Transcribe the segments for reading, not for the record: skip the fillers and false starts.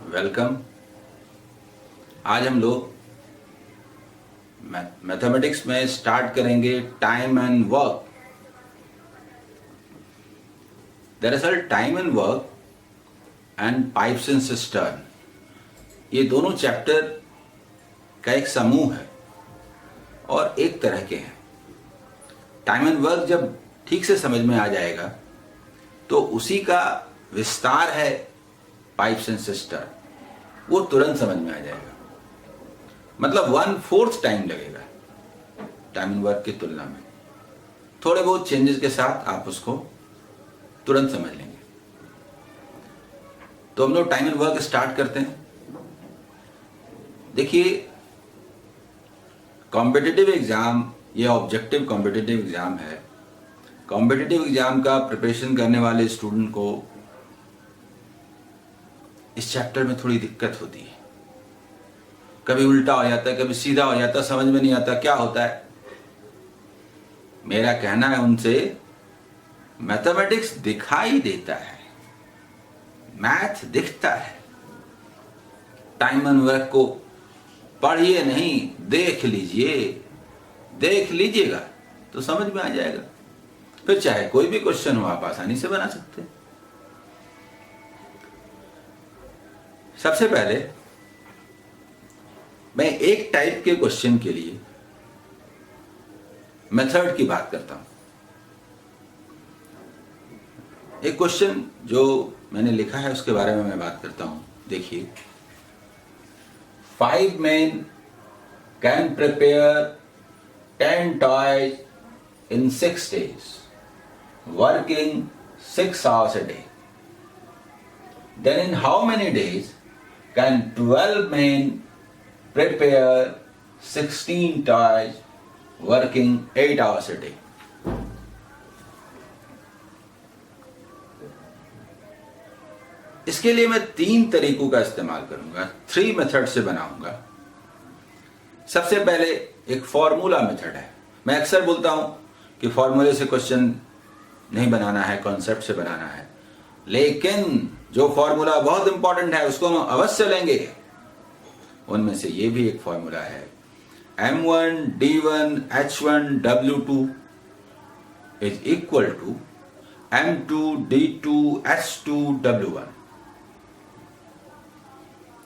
Welcome. आज हम लोग मैथमेटिक्स में स्टार्ट करेंगे टाइम एंड वर्क। दरअसल time and work and pipes and cistern, ये दोनों चैप्टर का एक समूह है और एक तरह के हैं। टाइम एंड वर्क जब ठीक से समझ में आ जाएगा तो उसी का विस्तार है पाइप्स एंड सिस्टर्न, वो तुरंत समझ में आ जाएगा। मतलब 1/4 टाइम लगेगा टाइम एंड वर्क की तुलना में। थोड़े बहुत चेंजेस के साथ आप उसको तुरंत समझ लेंगे। तो हम लोग टाइम एंड वर्क स्टार्ट करते हैं। देखिए, कॉम्पिटिटिव एग्जाम, ये ऑब्जेक्टिव कॉम्पिटिटिव एग्जाम है। कॉम्पिटिटिव एग्जाम का प्रिपरेशन करने वाले स्टूडेंट को इस चैप्टर में थोड़ी दिक्कत होती है। कभी उल्टा हो जाता है, कभी सीधा हो जाता है, समझ में नहीं आता क्या होता है। मेरा कहना है उनसे, मैथमेटिक्स दिखाई देता है, मैथ दिखता है। टाइम एंड वर्क को पढ़िए नहीं, देख लीजिए। देख लीजिएगा तो समझ में आ जाएगा। फिर चाहे कोई भी क्वेश्चन हो, आप आसानी से बना सकते हैं। सबसे पहले मैं एक टाइप के क्वेश्चन के लिए मेथड की बात करता हूं। एक क्वेश्चन जो मैंने लिखा है उसके बारे में मैं बात करता हूं। देखिए, 5 men can prepare 10 toys in 6 days, working 6 hours a day. Then in how many days can 12 men prepare 16 toys, working 8 hours a day? इसके लिए मैं 3 तरीकों का इस्तेमाल करूंगा, 3 मेथड से बनाऊंगा। सबसे पहले एक फॉर्मूला मेथड है। मैं अक्सर बोलता हूं कि फॉर्मूले से क्वेश्चन नहीं बनाना है, कॉन्सेप्ट से बनाना है। लेकिन जो फॉर्मूला बहुत इंपॉर्टेंट है उसको हम अवश्य लेंगे। उनमें से ये भी एक फॉर्मूला है, M1 D1 H1 W2 is equal to M2 D2 H2 W1।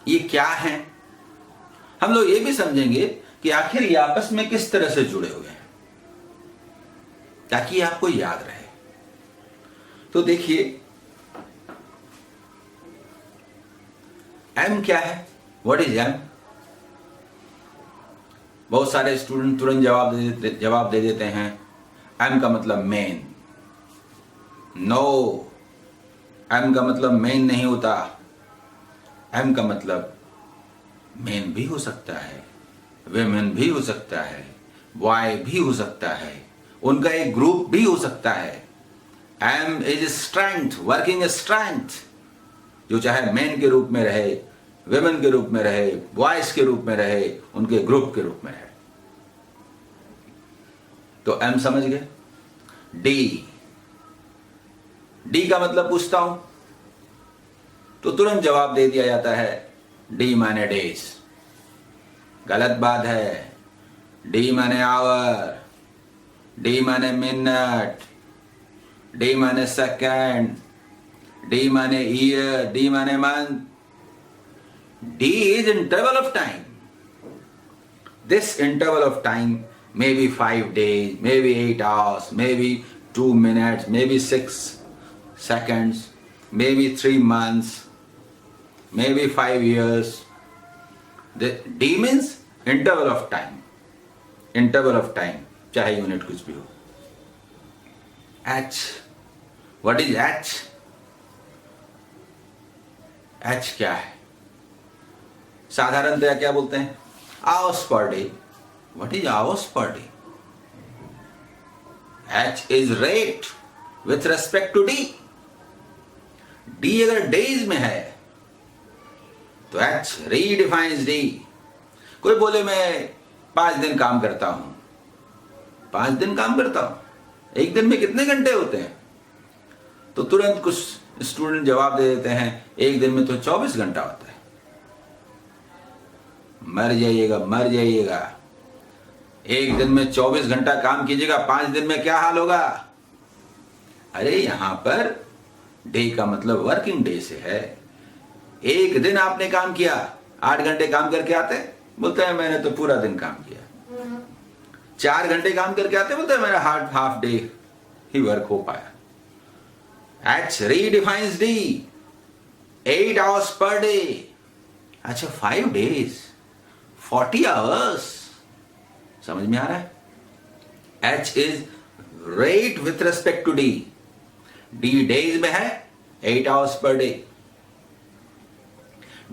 ये क्या है, हम लोग ये भी समझेंगे कि आखिर ये आपस में किस तरह से जुड़े हुए हैं, ताकि आपको याद रहे। तो देखिए, M क्या है, व्हाट इज M? बहुत सारे स्टूडेंट तुरंत जवाब दे देते हैं, M का मतलब मेन। नो, M का मतलब मेन नहीं होता। M का मतलब मेन भी हो सकता है, वेमेन भी हो सकता है, बॉय भी हो सकता है, उनका एक ग्रुप भी हो सकता है। M is strength, working strength, जो चाहे मेन के रूप में रहे, वेमेन के रूप में रहे, बॉयज के रूप में रहे, उनके ग्रुप के रूप में रहे। तो M समझ गए। D का मतलब पूछता हूं तो तुरंत जवाब दे दिया जाता है, D माने डेज। गलत बात है। D माने आवर, D माने मिनट, D माने सेकेंड, D माने ईयर, D माने month. D is interval of time. This interval of time may be 5 days, maybe 8 hours, maybe 2 minutes, maybe 6 seconds, maybe 3 months, maybe 5 years. The D means interval of time. Interval of time, चाहे unit कुछ भी हो। H, what is H? H क्या है? साधारणतया क्या बोलते हैं, hours per day. What is hours per day? H is rate with respect to D. D अगर days में है तो H redefines D. कोई बोले मैं 5 दिन काम करता हूं, 5 दिन काम करता हूं, एक दिन में कितने घंटे होते हैं? तो तुरंत कुछ स्टूडेंट जवाब दे देते हैं, एक दिन में तो 24 घंटा होता है। मर जाइएगा, मर जाइएगा। एक दिन में 24 घंटा काम कीजिएगा, 5 दिन में क्या हाल होगा? अरे यहां पर डे का मतलब वर्किंग डे से है। एक दिन आपने काम किया, 8 घंटे काम करके आते, बोलते हैं मैंने तो पूरा दिन काम किया। 4 घंटे काम करके आते, बोलते हैं मेरा हाफ डे ही वर्क हो पाया। H redefines D, 8 hours per day। अच्छा 5 days, 40 hours। समझ में आ रहा है? H is rate with respect to D। D days में है 8 hours per day।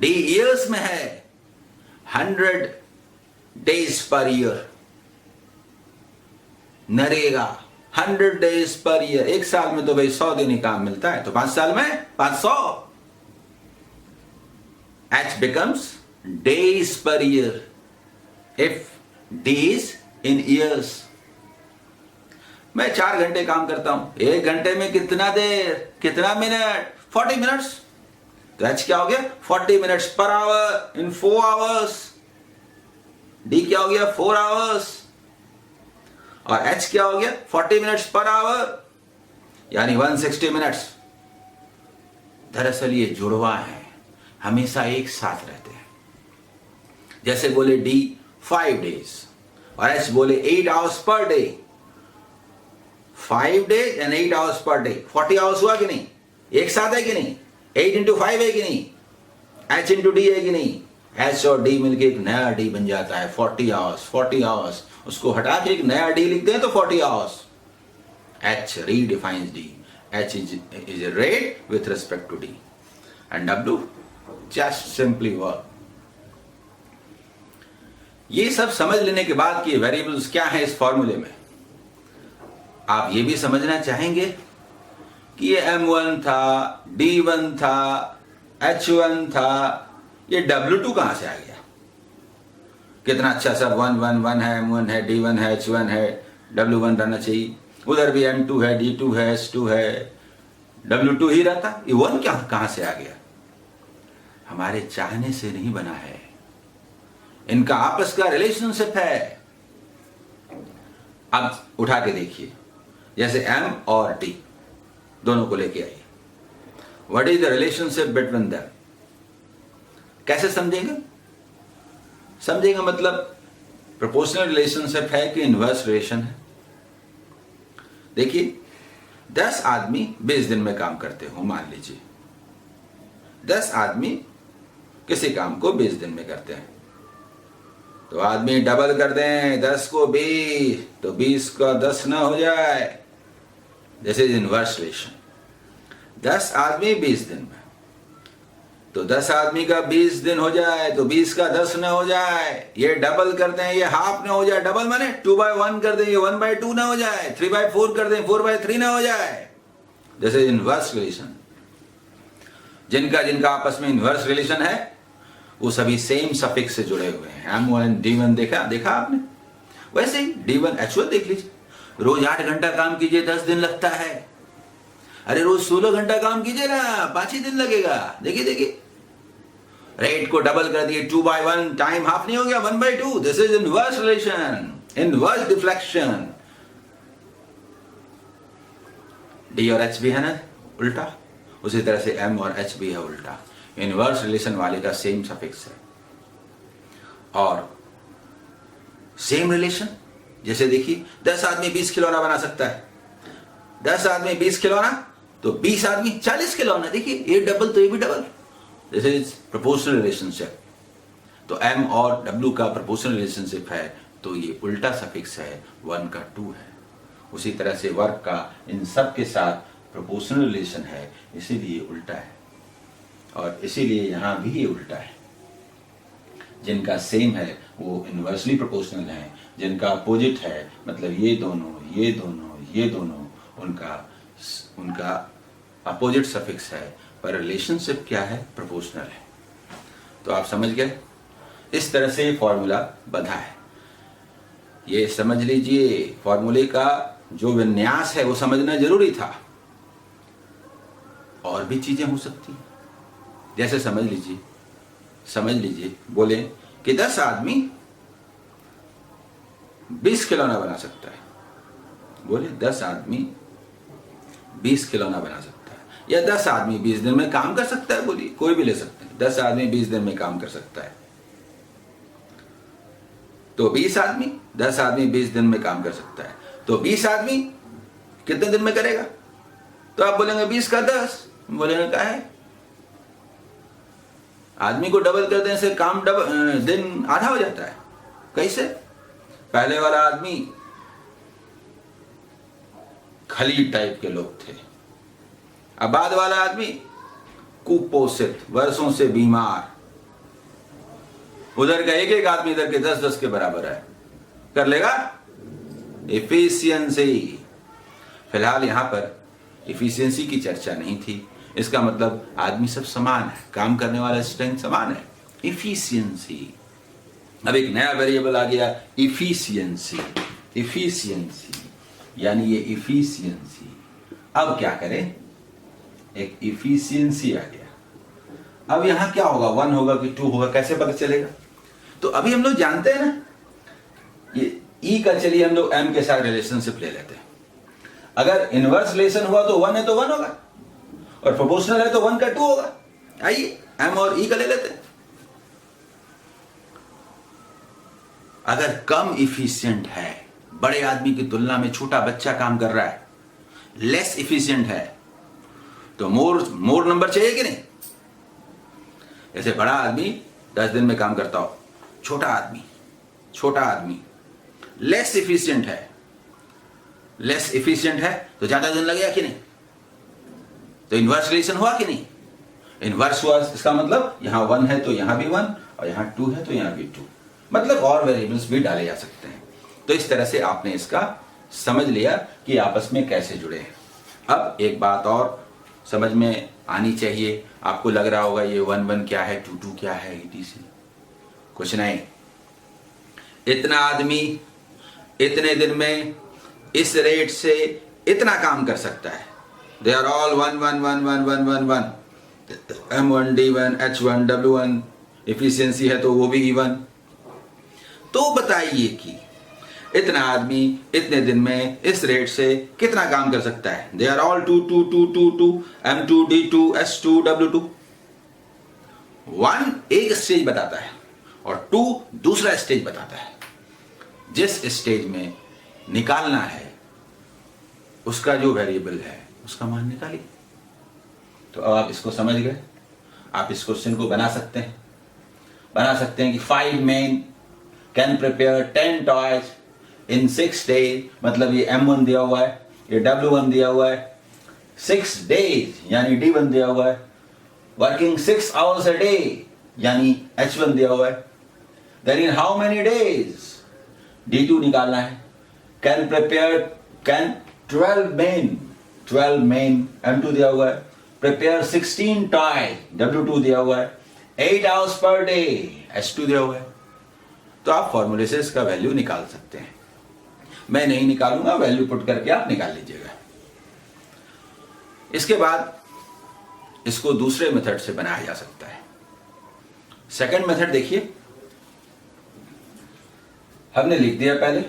D years में है 100 days per year। NREGA 100 days per year। एक साल में तो भाई 100 दिन ही काम मिलता है, तो 5 साल में 500। H becomes days per year if days in years। मैं 4 घंटे काम करता हूं, 1 घंटे में कितना देर, कितना मिनट? 40 मिनट्स। तो H क्या हो गया? 40 मिनट्स पर आवर इन 4 आवर्स। D क्या हो गया? 4 आवर्स। और H क्या हो गया? 40 मिनट्स पर आवर, यानी 160 मिनट्स। दरअसल ये जुड़वा है, हमेशा एक साथ रहते हैं। जैसे बोले D 5 days और H बोले 8 hours per day। 5 days and 8 hours per day, 40 hours हुआ कि नहीं? एक साथ है कि नहीं? 8 into 5 है कि नहीं? H into D है कि नहीं? H और D मिलके एक नया D बन जाता है 40 hours। 40 hours उसको हटा के एक नया D लिखते हैं तो 40 hours। H redefines D। H is a rate with respect to D and W just simply work। ये सब समझ लेने के बाद कि वेरिएबल्स क्या है इस फॉर्मूले में, आप ये भी समझना चाहेंगे कि ये M1 था, D1 था, H1 था, ये W2 कहां से आ गया? कितना अच्छा सब 1 1 1 है, M1 है, D1 है, H1 है, W1 रहना चाहिए। उधर भी M2 है, D2 है, H2 है, W2 ही रहता। ये 1 क्या कहां से आ गया? हमारे चाहने से नहीं बना है, इनका आपस का रिलेशनशिप है। अब उठा के देखिए, जैसे M और D दोनों को लेके आइए। What is the relationship between them? कैसे समझेंगे? समझेंगे मतलब प्रोपोर्शनल रिलेशनशिप है कि इनवर्स रिलेशन है। देखिए 10 आदमी 20 दिन में काम करते हो, मान लीजिए 10 आदमी किसी काम को 20 दिन में करते हैं, तो आदमी डबल कर दें, 10 को 20, तो 20 का 10 ना हो जाए। This is inverse relation. 10 आदमी 20 दिन में, तो 10 आदमी का 20 दिन हो जाए तो 20 का 10 ना हो जाए। ये डबल कर दें, ये हाफ ना हो जाए। डबल माने 2/1 कर दें, ये 1/2 ना हो जाए। 3/4 कर दें, 4/3 ना हो जाए। This is inverse relation. जिनका जिनका आपस में इनवर्स रिलेशन है वो सभी सेम सफिक्स से जुड़े हुए हैं। M1 D1 देखा आपने? वैसे ही D1 H1 देख लीजिए। रोज 8 घंटा काम कीजिए, 10 दिन लगता है। अरे रोज 16 घंटा काम कीजिए ना, 5 ही दिन लगेगा। देखिए रेट को डबल कर दिए, 2/1 टाइम हाफ नहीं हो गया, 1/2। This is inverse relation, inverse deflection. D और H भी है ना उल्टा, उसी तरह से M और H भी है उल्टा। इनवर्स रिलेशन वाले का सेम सफिक्स है। और सेम रिलेशन जैसे देखिए 10 आदमी 20 खिलौना बना सकता है। 10 आदमी 20 खिलौना, तो 20 आदमी 40 खिलौना। देखिए ये डबल तो ये भी double. This is proportional relationship. तो M और W का प्रोपोर्शनल रिलेशनशिप है, तो ये उल्टा सफिक्स है, 1 का 2 है। उसी तरह से वर्क का इन सब के साथ प्रोपोर्शनल रिलेशन है, इसीलिए उल्टा है। और इसीलिए यहां भी ये उल्टा है। जिनका सेम है वो इनवर्सली प्रोपोर्शनल है, जिनका अपोजिट है मतलब ये दोनों उनका अपोजिट सफिक्स है, पर रिलेशनशिप क्या है? प्रोपोर्शनल है। तो आप समझ गए? इस तरह से फॉर्मूला बंधा है। ये समझ लीजिए, फॉर्मूले का जो विन्यास है वो समझना जरूरी था। और भी चीजें हो सकती हैं, जैसे समझ लीजिए बोले कि 10 आदमी 20 खिलौना बना सकता है। बोले 10 आदमी 20 खिलौना बना सकता है, या 10 आदमी 20 दिन में काम कर सकता है। बोलिए, कोई भी ले सकते हैं। 10 आदमी 20 दिन में काम कर सकता है, तो 20 आदमी, 10 आदमी 20 दिन में काम कर सकता है, तो 20 आदमी कितने दिन में करेगा? तो आप बोलेंगे 20 का 10। बोलेंगे क्या है, आदमी को डबल कर देने से काम दिन आधा हो जाता है। कैसे? पहले वाला आदमी खली टाइप के लोग थे, अब बाद वाला आदमी कुपोषित, वर्षों से बीमार। उधर का एक आदमी इधर के 10 के बराबर है, कर लेगा। एफिशिएंसी, फिलहाल यहां पर एफिशिएंसी की चर्चा नहीं थी। इसका मतलब आदमी सब समान है, काम करने वाला स्ट्रेंथ समान है। एफिशिएंसी, अब एक नया वेरिएबल आ गया, एफिशिएंसी। एफिशिएंसी यानी ये एफिशिएंसी। अब क्या करें, एक एफिशिएंसी आ गया। अब यहां क्या होगा, 1 होगा कि 2 होगा, कैसे पता चलेगा? तो अभी हम लोग जानते हैं ना, ये ई का चलिए हम लोग एम के साथ रिलेशनशिप ले लेते हैं। अगर इनवर्स रिलेशन हुआ तो 1 है तो 1 होगा, और प्रोपोर्शनल है तो 1 का 2 होगा। आइए एम और ई का ले लेते हैं। अगर कम इफिशिएंट है, बड़े आदमी की तुलना में छोटा बच्चा काम कर रहा है, लेस इफिशिएंट है, तो मोर नंबर चाहिए कि नहीं? जैसे बड़ा आदमी 10 दिन में काम करता हो, छोटा आदमी लेस इफिशिएंट है तो ज्यादा दिन लगेगा कि नहीं? तो इनवर्स रिलेशन हुआ कि नहीं? इनवर्स हुआ, इसका मतलब यहां 1 है तो यहां भी 1, और यहां 2 है तो यहां भी 2, मतलब और वेरिएबल्स भी डाले जा सकते हैं। तो इस तरह से आपने इसका समझ लिया कि आपस में कैसे जुड़े हैं। अब एक बात और समझ में आनी चाहिए, आपको लग रहा होगा ये 1 1 क्या है, 2 2 क्या है, etc। कुछ नहीं, इतना आदमी इतने दिन में इस रेट से इतना काम कर सकता है। They are all 1 1 1 1 1 1 1, M1 D1 H1 W1, efficiency है तो वो भी E1। तो बताइए कि इतना आदमी इतने दिन में इस रेट से कितना काम कर सकता है। They are all 2 2 2 2 2, M2 D2 S2 W2। 1 एक स्टेज बताता है और 2 दूसरा स्टेज बताता है। जिस स्टेज में निकालना है उसका जो वेरिएबल है उसका मान निकालिए। तो अब आप इसको समझ गए। आप इस क्वेश्चन को बना सकते हैं कि 5 men can prepare 10 toys in 6 days, मतलब ये M1 दिया हुआ है, ये W1 दिया हुआ है, 6 days यानी D1 दिया हुआ है, वर्किंग 6 hours a day यानी H1 दिया हुआ है। Then in how many days D2 निकालना है। कैन 12 men M2 दिया हुआ है, प्रिपेयर 16 टॉय W2 दिया हुआ है, 8 hours per day H2 दिया हुआ है। तो आप फॉर्मूले से इसका वैल्यू निकाल सकते हैं। मैं नहीं निकालूंगा, वैल्यू पुट करके आप निकाल लीजिएगा। इसके बाद इसको दूसरे मेथड से बनाया जा सकता है। सेकंड मेथड देखिए, हमने लिख दिया पहले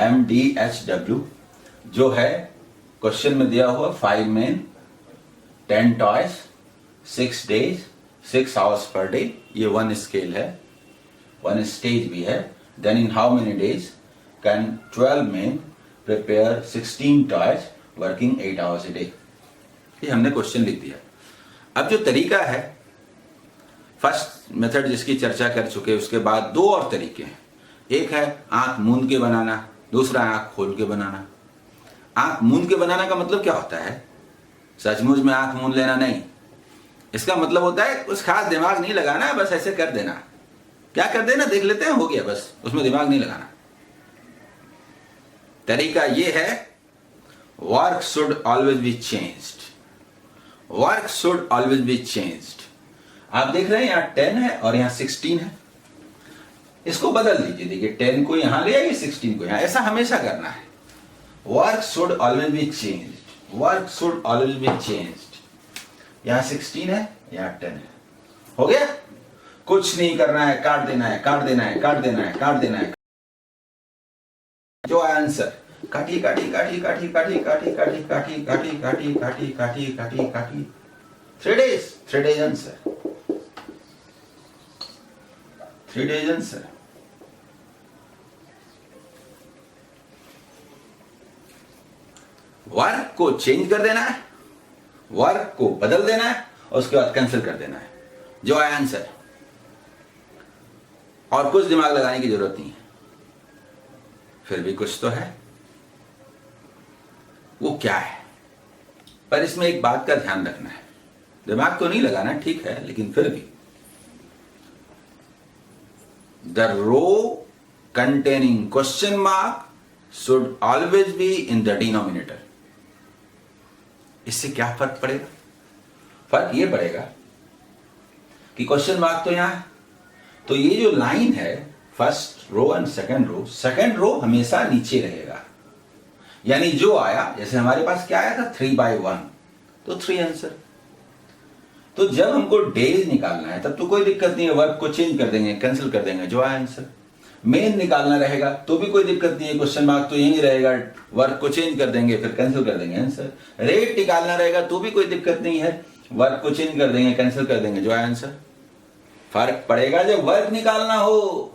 MDHW, जो है क्वेश्चन में दिया हुआ 5 men 10 toys 6 days 6 hours per day। ये 1 स्केल है, 1 स्टेज भी है। Then in how many days can 12 men prepare 16 toys working 8 hours a day। ये हमने क्वेश्चन लिख दिया। अब जो तरीका है, फर्स्ट मेथड जिसकी चर्चा कर चुके, उसके बाद 2 और तरीके हैं। एक है आंख मूंद के बनाना, दूसरा आंख खोल के बनाना। आंख मूंद के बनाना का मतलब क्या होता है? सचमुच में आंख मूंद लेना नहीं, इसका मतलब होता है कुछ खास दिमाग नहीं लगाना, बस ऐसे कर देना। क्या कर देना, देख लेते हैं, हो गया, बस उसमें दिमाग नहीं लगाना। तरीका ये है, work should always be changed. Work should always be changed. आप देख रहे हैं यहां 10 है और यहां 16 है, इसको बदल दीजिए। देखिए 10 को यहां ले आइए, 16 को यहां, ऐसा हमेशा करना है। Work should always be changed, work should always be changed. यहां 16 है, यहां 10 है, हो गया। कुछ नहीं करना है, काट देना है, काट देना है, काट देना है, काट देना है। जो आंसर काटी काटी काटी काटी काटी काटी काटी काटी काटी काटी काटी काटी काटी काटी 3 days, 3 days answer, 3 days answer. Work को चेंज कर देना है, वर्क को बदल देना है और उसके बाद कैंसिल कर देना है, जो है आंसर। और कुछ दिमाग लगाने की जरूरत नहीं है, फिर भी कुछ तो है। वो क्या है? पर इसमें एक बात का ध्यान रखना है, दिमाग तो नहीं लगाना, ठीक है, लेकिन फिर भी the row containing question mark should always be in the denominator। इससे क्या फर्क पड़ेगा? फर्क ये पड़ेगा कि क्वेश्चन मार्क तो यहां है, तो ये जो लाइन है first row and second row हमेशा नीचे रहेगा। यानी जो आया, जैसे हमारे पास क्या आया था 3/1, तो 3 आंसर। तो जब हमको डेज निकालना है तब तो कोई दिक्कत नहीं है, वर्क को चेंज कर देंगे, कैंसिल कर देंगे, जो है आंसर। मेन निकालना रहेगा तो भी कोई दिक्कत नहीं है, क्वेश्चन मार्क तो यही रहेगा, वर्क को चेंज कर देंगे, फिर कैंसिल कर देंगे, आंसर। रेट निकालना रहेगा तो भी कोई दिक्कत नहीं है, वर्क को चेंज कर देंगे, कैंसिल कर देंगे, जो है आंसर। फर्क पड़ेगा जब वर्क निकालना हो,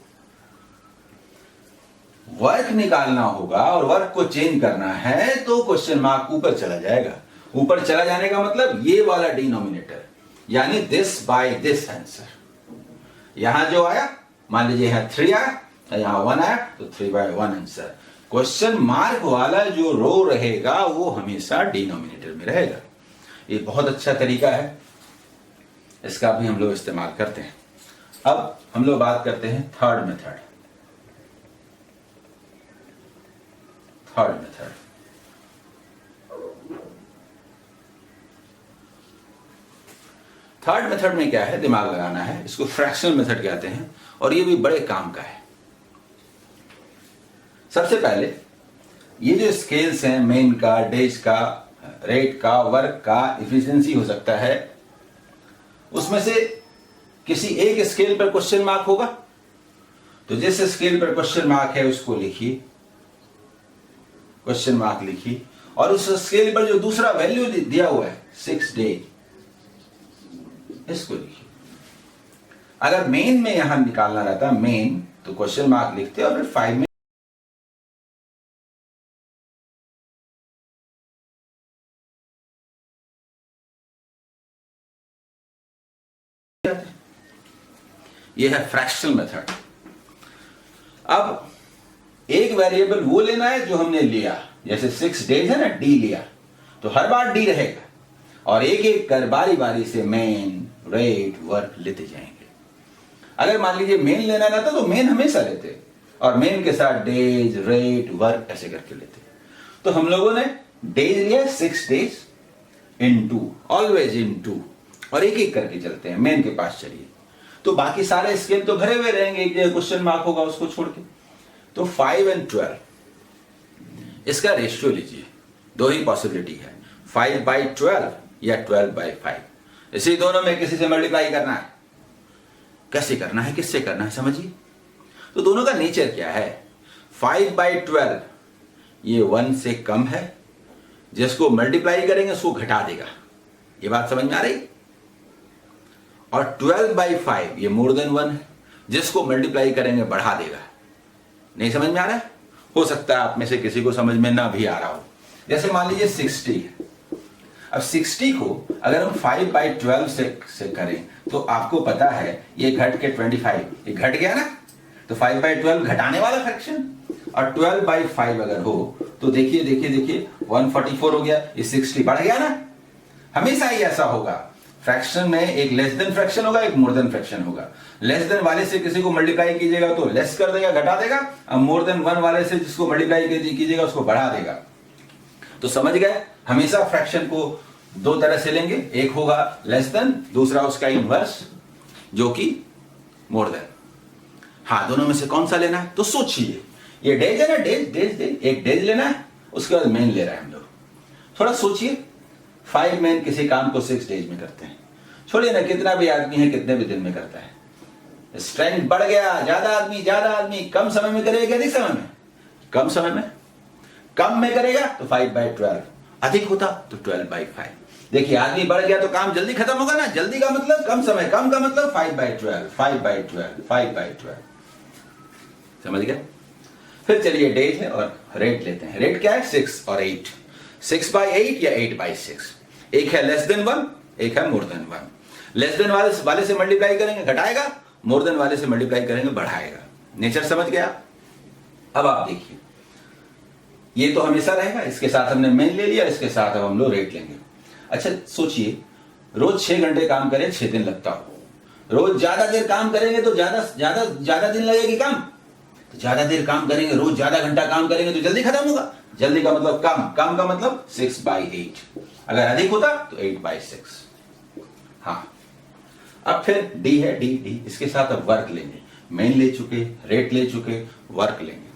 वर्क निकालना होगा और वर्क को चेंज करना है तो क्वेश्चन मार्क ऊपर चला जाएगा। ऊपर चला जाने का मतलब ये वाला डिनोमिनेटर, यानी दिस बाय दिस आंसर। यहां जो आया, मान लीजिए यहां 3 आया, यहां 1 आया, तो 3/1 आंसर। क्वेश्चन मार्क वाला जो रो रहेगा वो हमेशा डिनोमिनेटर में रहेगा। ये बहुत अच्छा तरीका है, इसका भी हम लोग इस्तेमाल करते हैं। अब हम लोग बात करते हैं थर्ड मेथड। थर्ड मेथड में क्या है, दिमाग लगाना है, इसको फ्रैक्शनल मेथड कहते हैं और ये भी बड़े काम का है। सबसे पहले ये जो स्केल्स हैं, मेन का, डेज का, रेट का, वर्क का, इफिशिएंसी हो सकता है, उसमें से किसी एक स्केल पर क्वेश्चन मार्क होगा, तो जिस स्केल पर क्वेश्चन मार्क है उसको लिखिए, क्वेश्चन मार्क लिखिए, और उस स्केल पर जो दूसरा वैल्यू दिया हुआ है 6 डेज, इसको लिखिए। अगर मेन में यहां निकालना रहता मेन, तो क्वेश्चन मार्क लिखते और फिर 5 में ये है फ्रैक्शनल मेथड। अब एक वेरिएबल वो लेना है जो हमने लिया, जैसे 6 डेज है ना, डी लिया, तो हर बार डी रहेगा और एक एक कर बारी बारी से मेन, रेट, वर्क लेते जाएंगे। अगर मान लीजिए मेन लेना रहता तो मेन हमेशा लेते और मेन के साथ डेज, रेट, वर्क ऐसे करके लेते। तो हम लोगों ने डेज लिया 6 डेज इनटू, ऑलवेज इनटू, और एक एक करके चलते हैं, मेन के पास चलिए, तो बाकी सारे स्केल तो भरे हुए रहेंगे, एक जगह क्वेश्चन मार्क होगा उसको छोड़ के। तो 5 और 12, इसका रेशियो लीजिए, दो ही पॉसिबिलिटी है, 5/12 या 12/5। इसी दोनों में किसी से मल्टीप्लाई करना है। कैसे करना है, किससे करना है, समझिए। तो दोनों का नेचर क्या है, 5/12 ये 1 से कम है, जिसको मल्टीप्लाई करेंगे उसको घटा देगा, ये बात समझ में आ रही। और 12/5 ये मोर देन 1 है, जिसको मल्टीप्लाई करेंगे बढ़ा देगा। नहीं समझ में आ रहा है? हो सकता है आप में से किसी को समझ में ना भी आ रहा हो। जैसे मान लीजिए 60 है, अब 60 को अगर हम 5/12 से करें तो आपको पता है ये घट के 25, ये घट गया ना, तो 5/12 घटाने वाला फ्रैक्शन, और 12/5 अगर हो तो देखिए देखिए देखिए 144 हो गया, ये 60 बढ़ गया ना। हमेशा ही ऐसा होगा, फ्रैक्शन में एक लेस देन फ्रैक्शन होगा, एक मोर देन फ्रैक्शन होगा। लेस देन वाले से किसी को मल्टीप्लाई कीजिएगा तो लेस कर देगा, घटा देगा, और मोर देन 1 वाले से जिसको मल्टीप्लाई कीजिएगा उसको बढ़ा देगा। तो समझ गए, हमेशा फ्रैक्शन को दो तरह से लेंगे, एक होगा लेस देन, दूसरा उसका इनवर्स जो कि मोर देन। हाँ, दोनों में से कौन सा लेना है तो सोचिए। ये डेज है ना, डेज डेज डेज, एक डेज लेना है, उसके बाद मेन ले रहा है हम लोग। थोड़ा सोचिए, 5 मेन किसी काम को 6 डेज में करते हैं, छोड़िए ना कितना भी आदमी है कितने भी दिन में करता है, स्ट्रेंथ बढ़ गया, ज्यादा आदमी कम समय में करेगा, अधिक समय में, कम समय में, कम में करेगा तो 5/12, अधिक होता तो 12/5। देखिए आदमी बढ़ गया तो काम जल्दी खत्म होगा ना, जल्दी का मतलब कम समय, कम का मतलब 5/12, 5/12, 5/12। समझ गया? फिर चलिए डेज है और रेट लेते हैं। रेट क्या है? 6 और 8, 6/8 या 8/6। एक है लेस देन 1, एक है मोर देन 1। लेस देन वाले से मल्टीप्लाई करेंगे घटाएगा, मोर देन वाले से मल्टीप्लाई करेंगे बढ़ाएगा। नेचर समझ गया? अब आप देखिए, ये तो हमेशा रहेगा, इसके साथ हमने मेन ले लिया, इसके साथ अब हम लोग रेट लेंगे। अच्छा सोचिए, रोज 6 घंटे काम करें 6 दिन लगता हो, रोज ज्यादा देर काम करेंगे तो ज्यादा दिन लगेगी काम, तो ज्यादा देर काम करेंगे, रोज ज्यादा घंटा काम करेंगे तो जल्दी खत्म होगा। जल्दी का मतलब कम, कम का मतलब 6/8, अगर अधिक होता तो 8/6। हाँ, अब फिर डी है, डी इसके साथ अब वर्क लेंगे। मेन ले चुके, रेट ले चुके, वर्क लेंगे।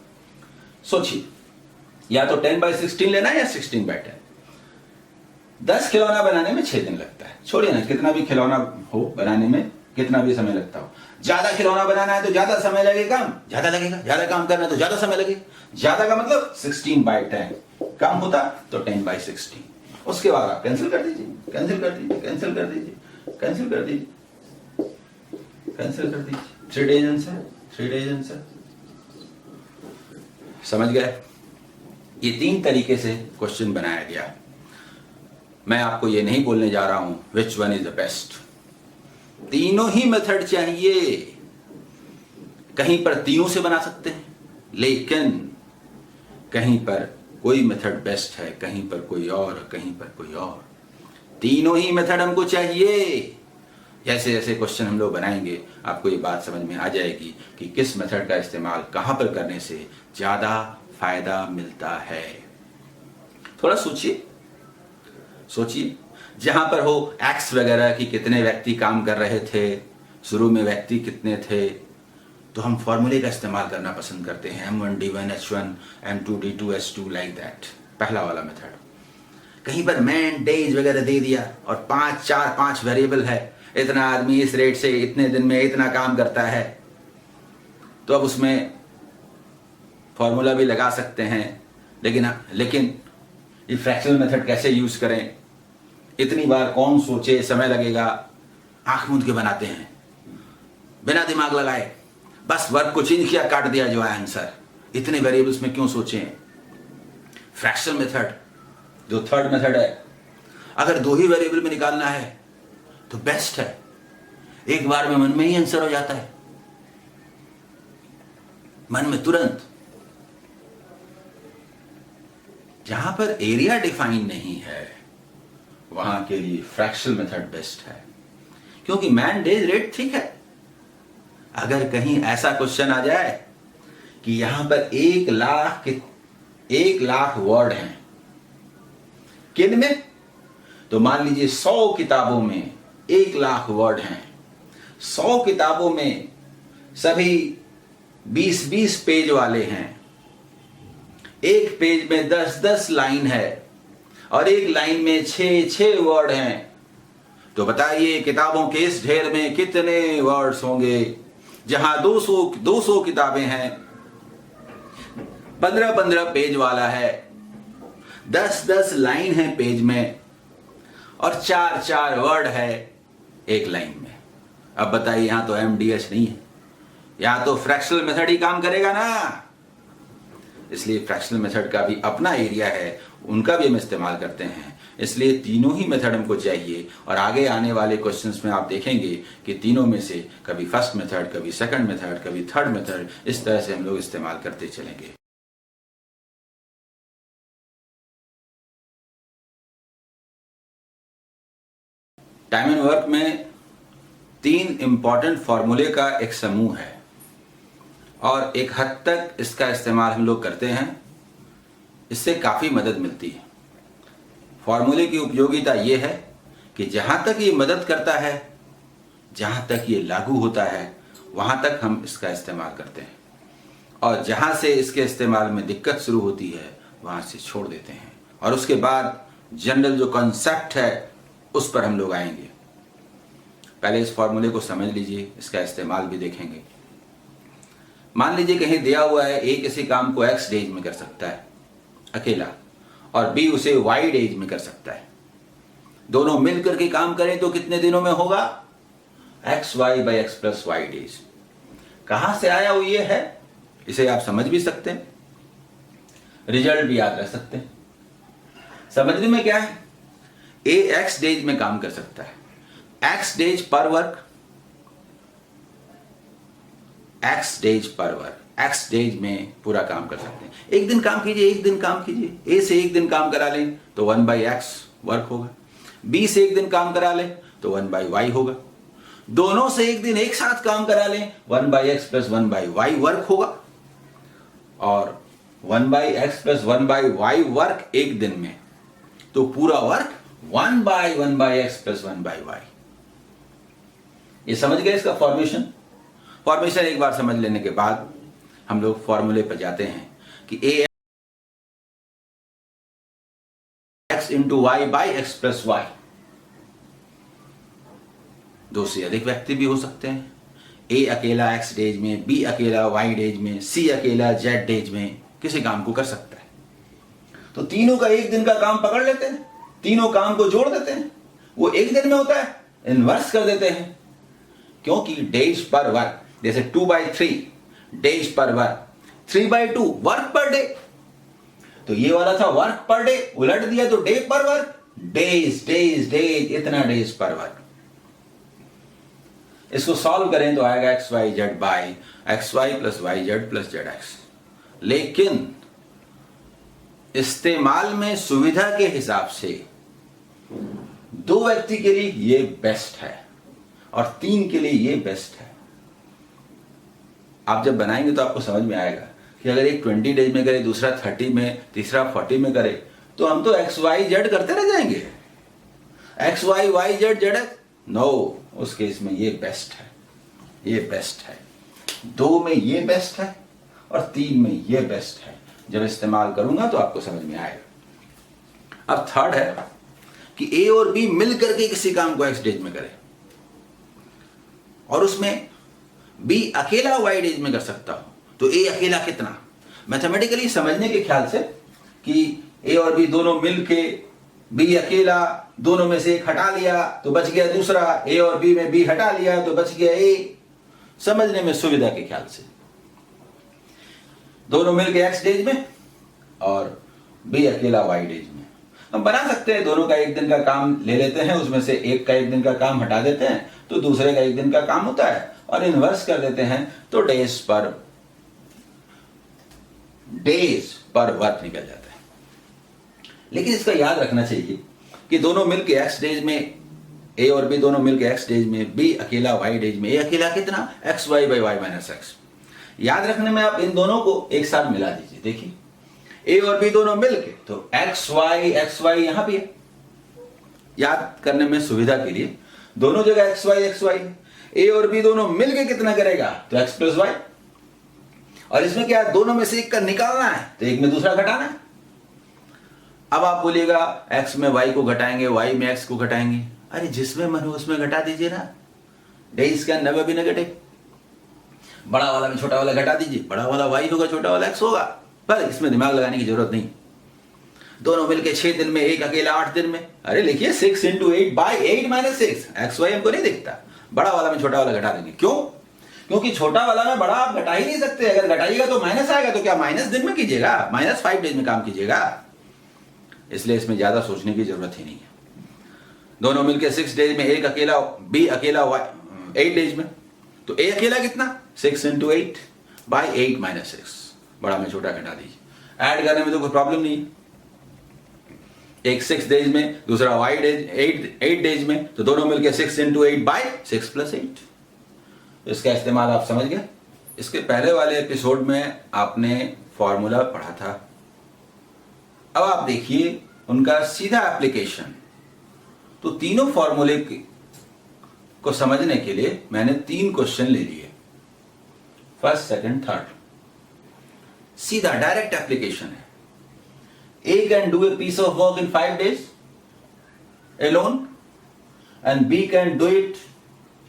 सोचिए, या तो 10/16 लेना है या 16/10। 10 खिलौना बनाने में 6 दिन लगता है, छोड़िए ना, कितना भी खिलौना हो बनाने में कितना भी समय लगता हो। ज्यादा खिलौना बनाना है तो ज्यादा समय लगेगा, ज्यादा लगेगा, ज्यादा काम करना है तो ज्यादा समय लगेगा। ज्यादा का मतलब 16/10, कम होता तो 10/16। उसके बाद आप कैंसिल कर दीजिए, कैंसिल कर दीजिए, कैंसिल कर दीजिए, कैंसिल कर दीजिए, कैंसिल कर दीजिए। 3 डेज आंसर, 3 डेज आंसर। समझ गए? ये 3 तरीके से क्वेश्चन बनाया गया। मैं आपको ये नहीं बोलने जा रहा हूं which one is the best, तीनों ही मेथड चाहिए। कहीं पर तीनों से बना सकते हैं, लेकिन कहीं पर कोई मेथड बेस्ट है, कहीं पर कोई और, कहीं पर कोई और। तीनों ही मेथड हमको चाहिए। जैसे जैसे क्वेश्चन हम लोग बनाएंगे आपको ये बात समझ में आ जाएगी कि किस मेथड का इस्तेमाल कहां पर करने से ज्यादा फायदा मिलता है। थोड़ा सोचिए, सोचिए, जहां पर हो एक्स वगैरह कि कितने व्यक्ति काम कर रहे थे, शुरू में व्यक्ति कितने थे, तो हम फॉर्मूले का इस्तेमाल करना पसंद करते हैं, M1D1H1 M2D2H2 लाइक दैट, पहला वाला मेथड। कहीं पर मैन डेज वगैरह दे दिया और 5 वेरिएबल है, इतना आदमी इस रेट से इतने दिन में इतना काम करता है, तो अब उसमें फॉर्मूला भी लगा सकते हैं। लेकिन ये फ्रैक्शनल मेथड कैसे यूज करें, इतनी बार कौन सोचे, समय लगेगा। आंख मूंद के बनाते हैं बिना दिमाग लगाए, बस वर्क को चेंज किया, काट दिया, जो है आंसर। इतने वेरिएबल्स में क्यों सोचें? फ्रैक्शनल मेथड जो थर्ड मेथड है, अगर 2 ही वेरिएबल में निकालना है तो बेस्ट है, एक बार में मन में ही आंसर हो जाता है, मन में तुरंत। जहां पर एरिया डिफाइन नहीं है वहां के लिए फ्रैक्शनल मेथड बेस्ट है, क्योंकि मैन डेज रेट ठीक है। अगर कहीं ऐसा क्वेश्चन आ जाए कि यहां पर 1 लाख वर्ड हैं, किन में? तो मान लीजिए 100 किताबों में 1 लाख वर्ड हैं, 100 किताबों में सभी 20-20 पेज वाले हैं, एक पेज में 10-10 लाइन है और एक लाइन में 6-6 वर्ड हैं, तो बताइए किताबों के इस ढेर में कितने वर्ड्स होंगे? जहां 200 किताबें हैं, 15-15 पेज वाला है, 10-10 लाइन है पेज में और 4-4 वर्ड है एक लाइन में। अब बताइए, यहां तो MDH नहीं है, यहां तो फ्रैक्शनल मेथड ही काम करेगा ना। इसलिए फ्रैक्शनल मेथड का भी अपना एरिया है, उनका भी हम इस्तेमाल करते हैं। इसलिए तीनों ही मेथड हमको चाहिए, और आगे आने वाले क्वेश्चंस में आप देखेंगे कि तीनों में से कभी फर्स्ट मेथड, कभी सेकंड मेथड, कभी थर्ड मेथड, इस तरह से हम लोग इस्तेमाल करते चलेंगे। टाइम एंड वर्क में 3 इंपॉर्टेंट फॉर्मूले का एक समूह है और एक हद तक इसका इस्तेमाल हम लोग करते हैं, इससे काफ़ी मदद मिलती है। फॉर्मूले की उपयोगिता यह है कि जहाँ तक ये मदद करता है, जहाँ तक ये लागू होता है, वहाँ तक हम इसका इस्तेमाल करते हैं, और जहाँ से इसके इस्तेमाल में दिक्कत शुरू होती है वहाँ से छोड़ देते हैं, और उसके बाद जनरल जो कॉन्सेप्ट है उस पर हम लोग आएंगे। पहले इस फॉर्मूले को समझ लीजिए, इसका इस्तेमाल भी देखेंगे। मान लीजिए कहीं दिया हुआ है ए किसी काम को x डेज में कर सकता है अकेला, और बी उसे y डेज में कर सकता है। दोनों मिलकर के काम करें तो कितने दिनों में होगा? X Y by X plus Y days. कहां से आया वो ये है, इसे आप समझ भी सकते हैं, रिजल्ट भी याद रख सकते हैं। समझने में क्या है, ए एक्स डेज में काम कर सकता है, एक्स डेज पर वर्क, एक्स डेज पर वर्क, एक्स डेज में पूरा काम कर सकते हैं। एक दिन काम कीजिए, एक दिन काम कीजिए, ए से एक दिन काम करा लें तो 1/x वर्क होगा, बी से एक दिन काम करा लें तो 1/y होगा, दोनों से एक दिन एक साथ काम करा लें 1/x प्लस 1/y वर्क होगा, और 1/x प्लस 1/y वर्क एक दिन में, तो पूरा वर्क 1/1/x प्लस 1/y। ये समझ गए इसका फॉर्मेशन। फॉर्मेशन एक बार समझ लेने के बाद हम लोग फॉर्मूले पर जाते हैं कि A X into Y by X plus Y. दो से अधिक व्यक्ति भी हो सकते हैं, ए अकेला एक्स डेज में, बी अकेला वाई डेज में, सी अकेला जेड डेज में किसी काम को कर सकता है। तो तीनों का एक दिन का काम पकड़ लेते हैं, तीनों काम को जोड़ देते हैं, वो एक दिन में होता है, इन्वर्स कर देते हैं, क्योंकि डेज पर वर्क, जैसे 2/3 डेज पर वर्क, 3/2 वर्क पर डे। तो ये वाला था वर्क पर डे, उलट दिया तो डे पर वर्क, डेज डेज डेज, इतना डेज पर वर्क। इसको सॉल्व करें तो आएगा X Y Z by X Y plus Y Z plus Z X. लेकिन इस्तेमाल में सुविधा के हिसाब से दो व्यक्ति के लिए ये बेस्ट है और तीन के लिए ये बेस्ट है। आप जब बनाएंगे तो आपको समझ में आएगा कि अगर एक 20 डेज में करे, दूसरा 30 में, तीसरा 40 में करे, तो हम तो एक्स वाई जेड करते रह जाएंगे, X Y Y Z Z X. No, उस केस में ये बेस्ट है, ये बेस्ट है, दो में ये बेस्ट है और तीन में ये बेस्ट है। जब इस्तेमाल करूंगा तो आपको समझ में आएगा। अब थर्ड है कि ए और बी मिल करके किसी काम को एक्स डेज में करे, और उसमें बी अकेला वाई डेज में कर सकता हूं, तो ए अकेला कितना? मैथमेटिकली समझने के ख्याल से कि ए और बी दोनों मिल के, बी अकेला, दोनों में से एक हटा लिया तो बच गया दूसरा, ए और बी में बी हटा लिया तो बच गया ए। समझने में सुविधा के ख्याल से दोनों मिलके एक्स डेज में और बी अकेला वाई डेज में। हम बना सकते हैं, दोनों का एक दिन का काम ले लेते हैं, उसमें से एक का एक दिन का काम हटा देते हैं तो दूसरे का एक दिन का काम होता है, और इन्वर्स कर देते हैं तो डेज पर वर्क निकल जाता है। लेकिन इसका याद रखना चाहिए कि दोनों मिलके एक्स डेज में, ए और बी दोनों मिलके एक्स डेज में, बी अकेला वाई डेज में, ए अकेला कितना? X Y by Y minus X. याद रखने में आप इन दोनों को एक साथ मिला दीजिए। देखिए ए और बी दोनों मिलके, तो एक्स वाई यहां भी है। याद करने में सुविधा के लिए दोनों जगह एक्स वाई, ए और बी दोनों मिलके कितना करेगा? तो एक्स प्लस वाई। और इसमें क्या, दोनों में से एक का निकालना है तो एक में दूसरा घटाना है। अब आप बोलिएगा एक्स में वाई को घटाएंगे, वाई में एक्स को घटाएंगे। अरे जिसमें मन हो उसमें घटा दीजिए ना, डेज का नवे भी न घटे। बड़ा वाला में छोटा वाला घटा दीजिए, बड़ा वाला वाई होगा, छोटा वाला एक्स होगा, बस इसमें दिमाग लगाने की जरूरत नहीं। दोनों मिलके 6 दिन में, एक अकेला 8 दिन में। अरे लिखिए 6 × 8 बाई 8 - 6, एक्स वाई हमको नहीं दिखता, बड़ा वाला में छोटा वाला घटा देंगे। क्यों? क्योंकि छोटा वाला में बड़ा आप घटा ही नहीं सकते, अगर घटाइएगा तो माइनस आएगा, तो क्या माइनस दिन में कीजिएगा? -5 डेज में काम कीजिएगा, इसलिए इसमें ज्यादा सोचने की जरूरत ही नहीं है। दोनों मिलके 6 डेज में, एक अकेला, बी अकेला 8 डेज में, तो ए अकेला कितना? 6 × 8 बाई 8 - 6, बड़ा में छोटा घटा दीजिए। ऐड करने में तो कोई प्रॉब्लम नहीं है। एक 6 डेज में, दूसरा वाई डेज 8 डेज में, तो दोनों मिलके 6 × 8 बाई 6 + 8। इसका इस्तेमाल आप समझ गए। इसके पहले वाले एपिसोड में आपने फॉर्मूला पढ़ा था, अब आप देखिए उनका सीधा एप्लीकेशन। तो तीनों फॉर्मूले को समझने के लिए मैंने 3 क्वेश्चन ले लिए, फर्स्ट, सेकंड, थर्ड। सीधा डायरेक्ट एप्लीकेशन है। A can do a piece of work in 5 days alone, and B can do it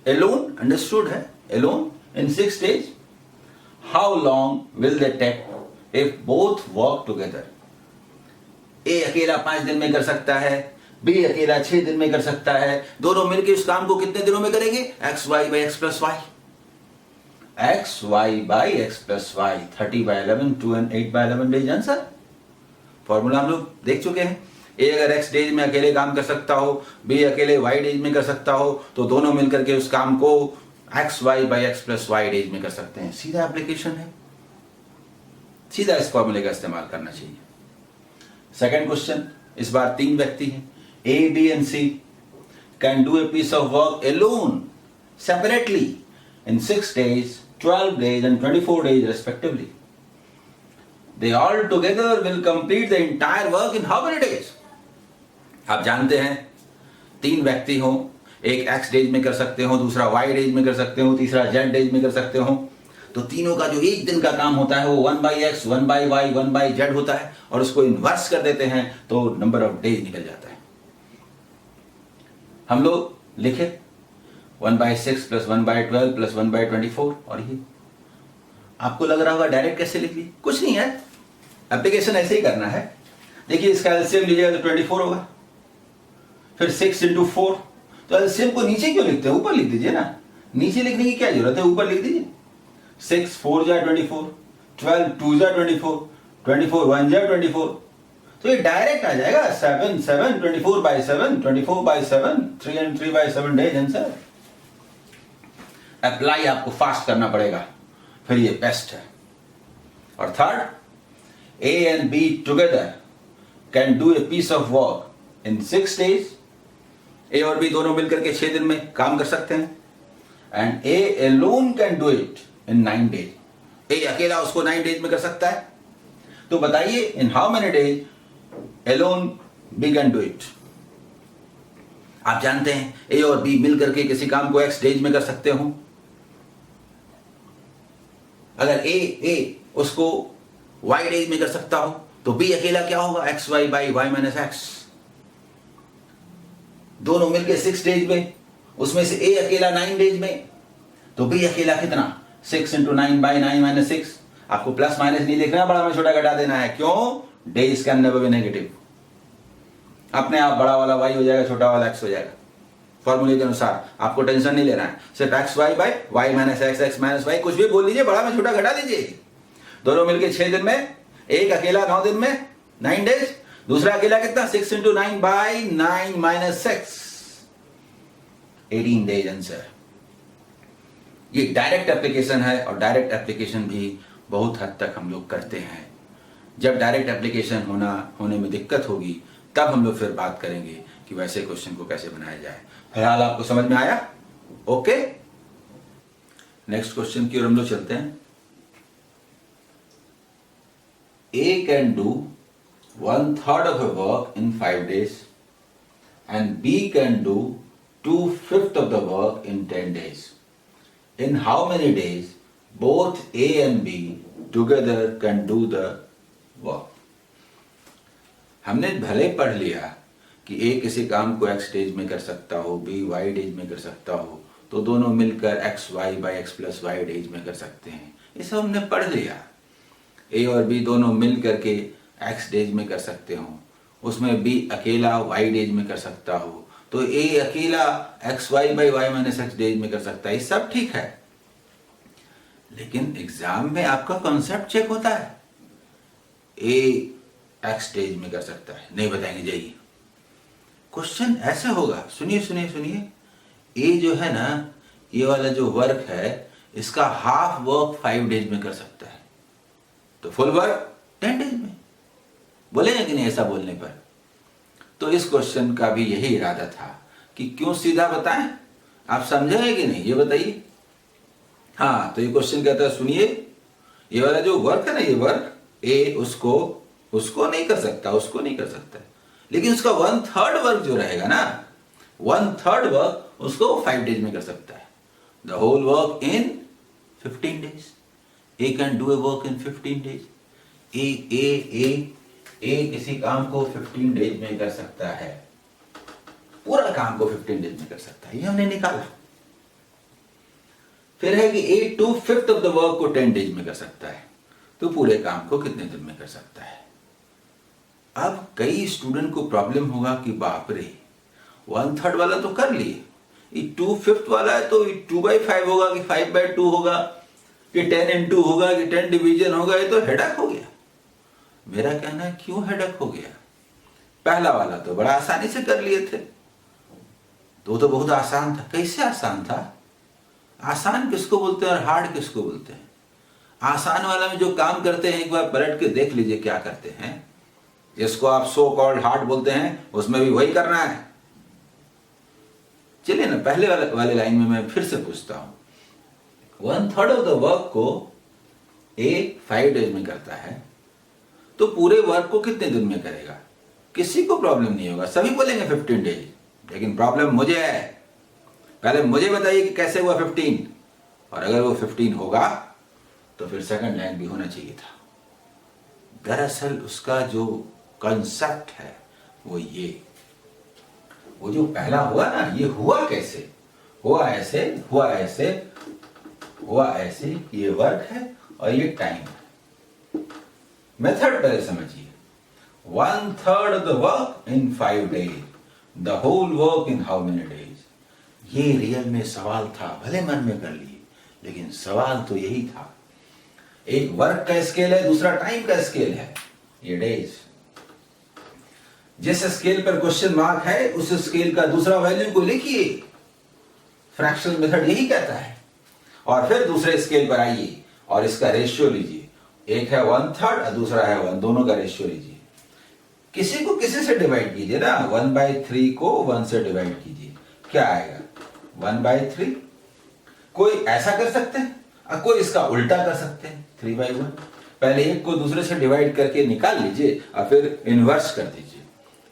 alone understood है, alone in 6 days. How long will they take if both work together? ए अकेला 5 दिन में कर सकता है, B अकेला 6 दिन में कर सकता है, दोनों मिलकर उस काम को कितने दिनों में करेंगे? X Y by X plus Y, X Y by X plus Y, 30/11 2 and 8/11 days answer. Formula हम लोग देख चुके हैं. ए अगर एक्स डेज में अकेले काम कर सकता हो, बी अकेले वाई डेज में कर सकता हो, तो दोनों मिलकर के उस काम को X Y by X plus Y days में कर सकते हैं. सीधा एप्लीकेशन है, सीधा इस फॉर्मूले का इस्तेमाल करना चाहिए. सेकंड क्वेश्चन, इस बार 3 व्यक्ति हैं, A B and C can do a piece of work alone separately in 6 days, 12 days and 24 days respectively. They all together will complete the entire work in how many days? आप जानते हैं 3 व्यक्ति हो, एक x days में कर सकते हो, दूसरा y डेज में कर सकते हो, तीसरा z डेज में कर सकते हो. तो तीनों का जो एक दिन का काम होता है वो 1/x 1/y 1/z होता है, और उसको इन्वर्स कर देते हैं तो नंबर ऑफ डेज निकल जाता है. हम लोग लिखे 1/6 + 1/12 + 1/24. और ये आपको लग रहा होगा डायरेक्ट कैसे लिख ली? कुछ नहीं है, एप्लीकेशन ऐसे ही करना है. देखिए इसका एलसीएम लीजिएगा तो 24 होगा, फिर 6 × 4. तो एलसीएम को नीचे क्यों लिखते हैं? ऊपर लिख दीजिए ना. नीचे लिखने की क्या जरूरत है, ऊपर लिख दीजिए. 6 4 × 24, 12 2 × 24, 24 1 × 24. तो ये डायरेक्ट आ जाएगा 7 7 24/7 24/7 3 and 3/7 डेज आंसर. अप्लाई आपको फास्ट करना पड़ेगा, फिर ये बेस्ट है. और third, A and B together can do a piece of work in 6 days. A और बी दोनों मिलकर के 6 दिन में काम कर सकते हैं. And A alone can do it in 9 days. ए अकेला उसको 9 days में कर सकता है. तो बताइए in how many days alone B can do it? आप जानते हैं ए और बी मिलकर के किसी काम को एक्स डेज में कर सकते हो. अगर ए उसको वाई डेज में कर सकता हो तो बी अकेला क्या होगा? X Y by Y minus X. दोनों मिलकर 6 days में, उसमें से ए अकेला 9 days में, तो बी अकेला कितना? 6 × 9/9 - 6. आपको प्लस माइनस नहीं लिखना, बड़ा में छोटा घटा देना है. क्यों? Days can never be negative. अपने आप बड़ा वाला वाई हो जाएगा, छोटा वाला एक्स हो जाएगा. फॉर्मूले के अनुसार आपको टेंशन नहीं लेना है. सिर्फ X Y by Y minus X X minus Y, कुछ भी बोल लीजिए, बड़ा में छोटा घटा दीजिए. दोनों मिलके 6 दिन में, एक अकेला 9 दिन में 9 days, दूसरा अकेला कितना? 6 × 9/9 - 6 18 days आंसर. ये डायरेक्ट एप्लीकेशन है, और डायरेक्ट एप्लीकेशन भी बहुत हद तक हम लोग करते हैं. जब डायरेक्ट एप्लीकेशन होने में दिक्कत होगी तब हम लोग फिर बात करेंगे कि वैसे क्वेश्चन को कैसे बनाया जाए. फिलहाल आपको समझ में आया? ओके, नेक्स्ट क्वेश्चन की ओर हम लोग चलते हैं. ए can do 1/3 of a work in 5 days and B can do 2/5 of the work in 10 days. In how many days both A and B together can do the work? हमने भले पढ़ लिया कि ए किसी काम को एक्स डेज में कर सकता हो, बी वाई डेज में कर सकता हो, तो दोनों मिलकर X Y by X plus Y days में कर सकते हैं. ये सब हमने पढ़ लिया. ए और बी दोनों मिल करके एक्स डेज में कर सकते हो, उसमें बी अकेला वाई डेज में कर सकता हो, तो ए अकेला X Y by Y minus X days में कर सकता है. ये सब ठीक है, लेकिन एग्जाम में आपका कॉन्सेप्ट चेक होता है. ए एक्स डेज में कर सकता है, नहीं बताएंगे. जाइए, क्वेश्चन ऐसे होगा. सुनिए सुनिए सुनिए. ए जो है ना, ये वाला जो वर्क है, इसका हाफ वर्क 5 days में कर सकता है, तो फुल वर्क 10 days में. बोलेंगे कि नहीं ऐसा बोलने पर? तो इस क्वेश्चन का भी यही इरादा था कि क्यों सीधा बताएं. आप समझे कि नहीं ये बताइए. हाँ, तो ये क्वेश्चन कहता है, सुनिए, ये वाला जो वर्क है ना, ये वर्क ए उसको नहीं कर सकता, उसको नहीं कर सकता, लेकिन उसका 1/3 वर्क जो रहेगा ना, 1/3 वर्क उसको 5 days में कर सकता है. The whole work in 15 days. A can do a work in 15 days. A किसी काम को 15 days में कर सकता है, पूरा काम को 15 days में कर सकता है. ये हमने निकाला. फिर है कि 8/5 ऑफ द वर्क को 10 डेज में कर सकता है, तो पूरे काम को कितने दिन में कर सकता है। अब कई स्टूडेंट को प्रॉब्लम होगा कि बाप रे 1/3 वाला तो कर लिए, 2/5 वाला है तो 2/5 होगा कि 5/2 होगा कि 10 × होगा कि 10 डिवीजन होगा, ये तो हेडक हो गया। मेरा कहना है क्यों हेडक हो गया, पहला वाला तो बड़ा आसानी से कर लिए थे, तो बहुत आसान था। कैसे आसान था, आसान किसको बोलते हैं और हार्ड किसको बोलते हैं। आसान वाला में जो काम करते हैं एक बार पलट के देख लीजिए क्या करते हैं, जिसको आप सो कॉल्ड हार्ड बोलते हैं उसमें भी वही करना है। चलिए ना पहले वाले लाइन में मैं फिर से पूछता हूं, 1/3 ऑफ द वर्क को A 5 डेज में करता है, तो पूरे वर्क को कितने दिन में करेगा। किसी को प्रॉब्लम नहीं होगा, सभी बोलेंगे 15 डेज, लेकिन प्रॉब्लम मुझे है। पहले मुझे बताइए कि कैसे हुआ 15, और अगर वो 15 होगा तो फिर सेकंड लाइन भी होना चाहिए था। दरअसल उसका जो कंसेप्ट है वो ये, वो जो पहला हुआ ना, ये हुआ कैसे, हुआ ऐसे, हुआ ऐसे, हुआ ऐसे कि ये वर्क है और ये टाइम है। मेथड पहले समझिए, 1/3 of the work in 5 days, the whole work in how many days। ये रियल में सवाल था, भले मन में कर लिए, लेकिन सवाल तो यही था। एक वर्क का स्केल है, दूसरा टाइम का स्केल है, ये डेज। जिस स्केल पर क्वेश्चन मार्क है उस स्केल का दूसरा वैल्यू को लिखिए, फ्रैक्शनल मेथड यही कहता है। और फिर दूसरे स्केल पर आइए और इसका रेशियो लीजिए, एक है 1/3 और दूसरा है 1, दोनों का रेशियो लीजिए। किसी को किसी से डिवाइड कीजिए ना, 1/3 को 1 से डिवाइड कीजिए, क्या आएगा 1/3। कोई ऐसा कर सकते हैं और कोई इसका उल्टा कर सकते हैं, 3/1। पहले एक को दूसरे से डिवाइड करके निकाल लीजिए और फिर इनवर्स कर दीजिए,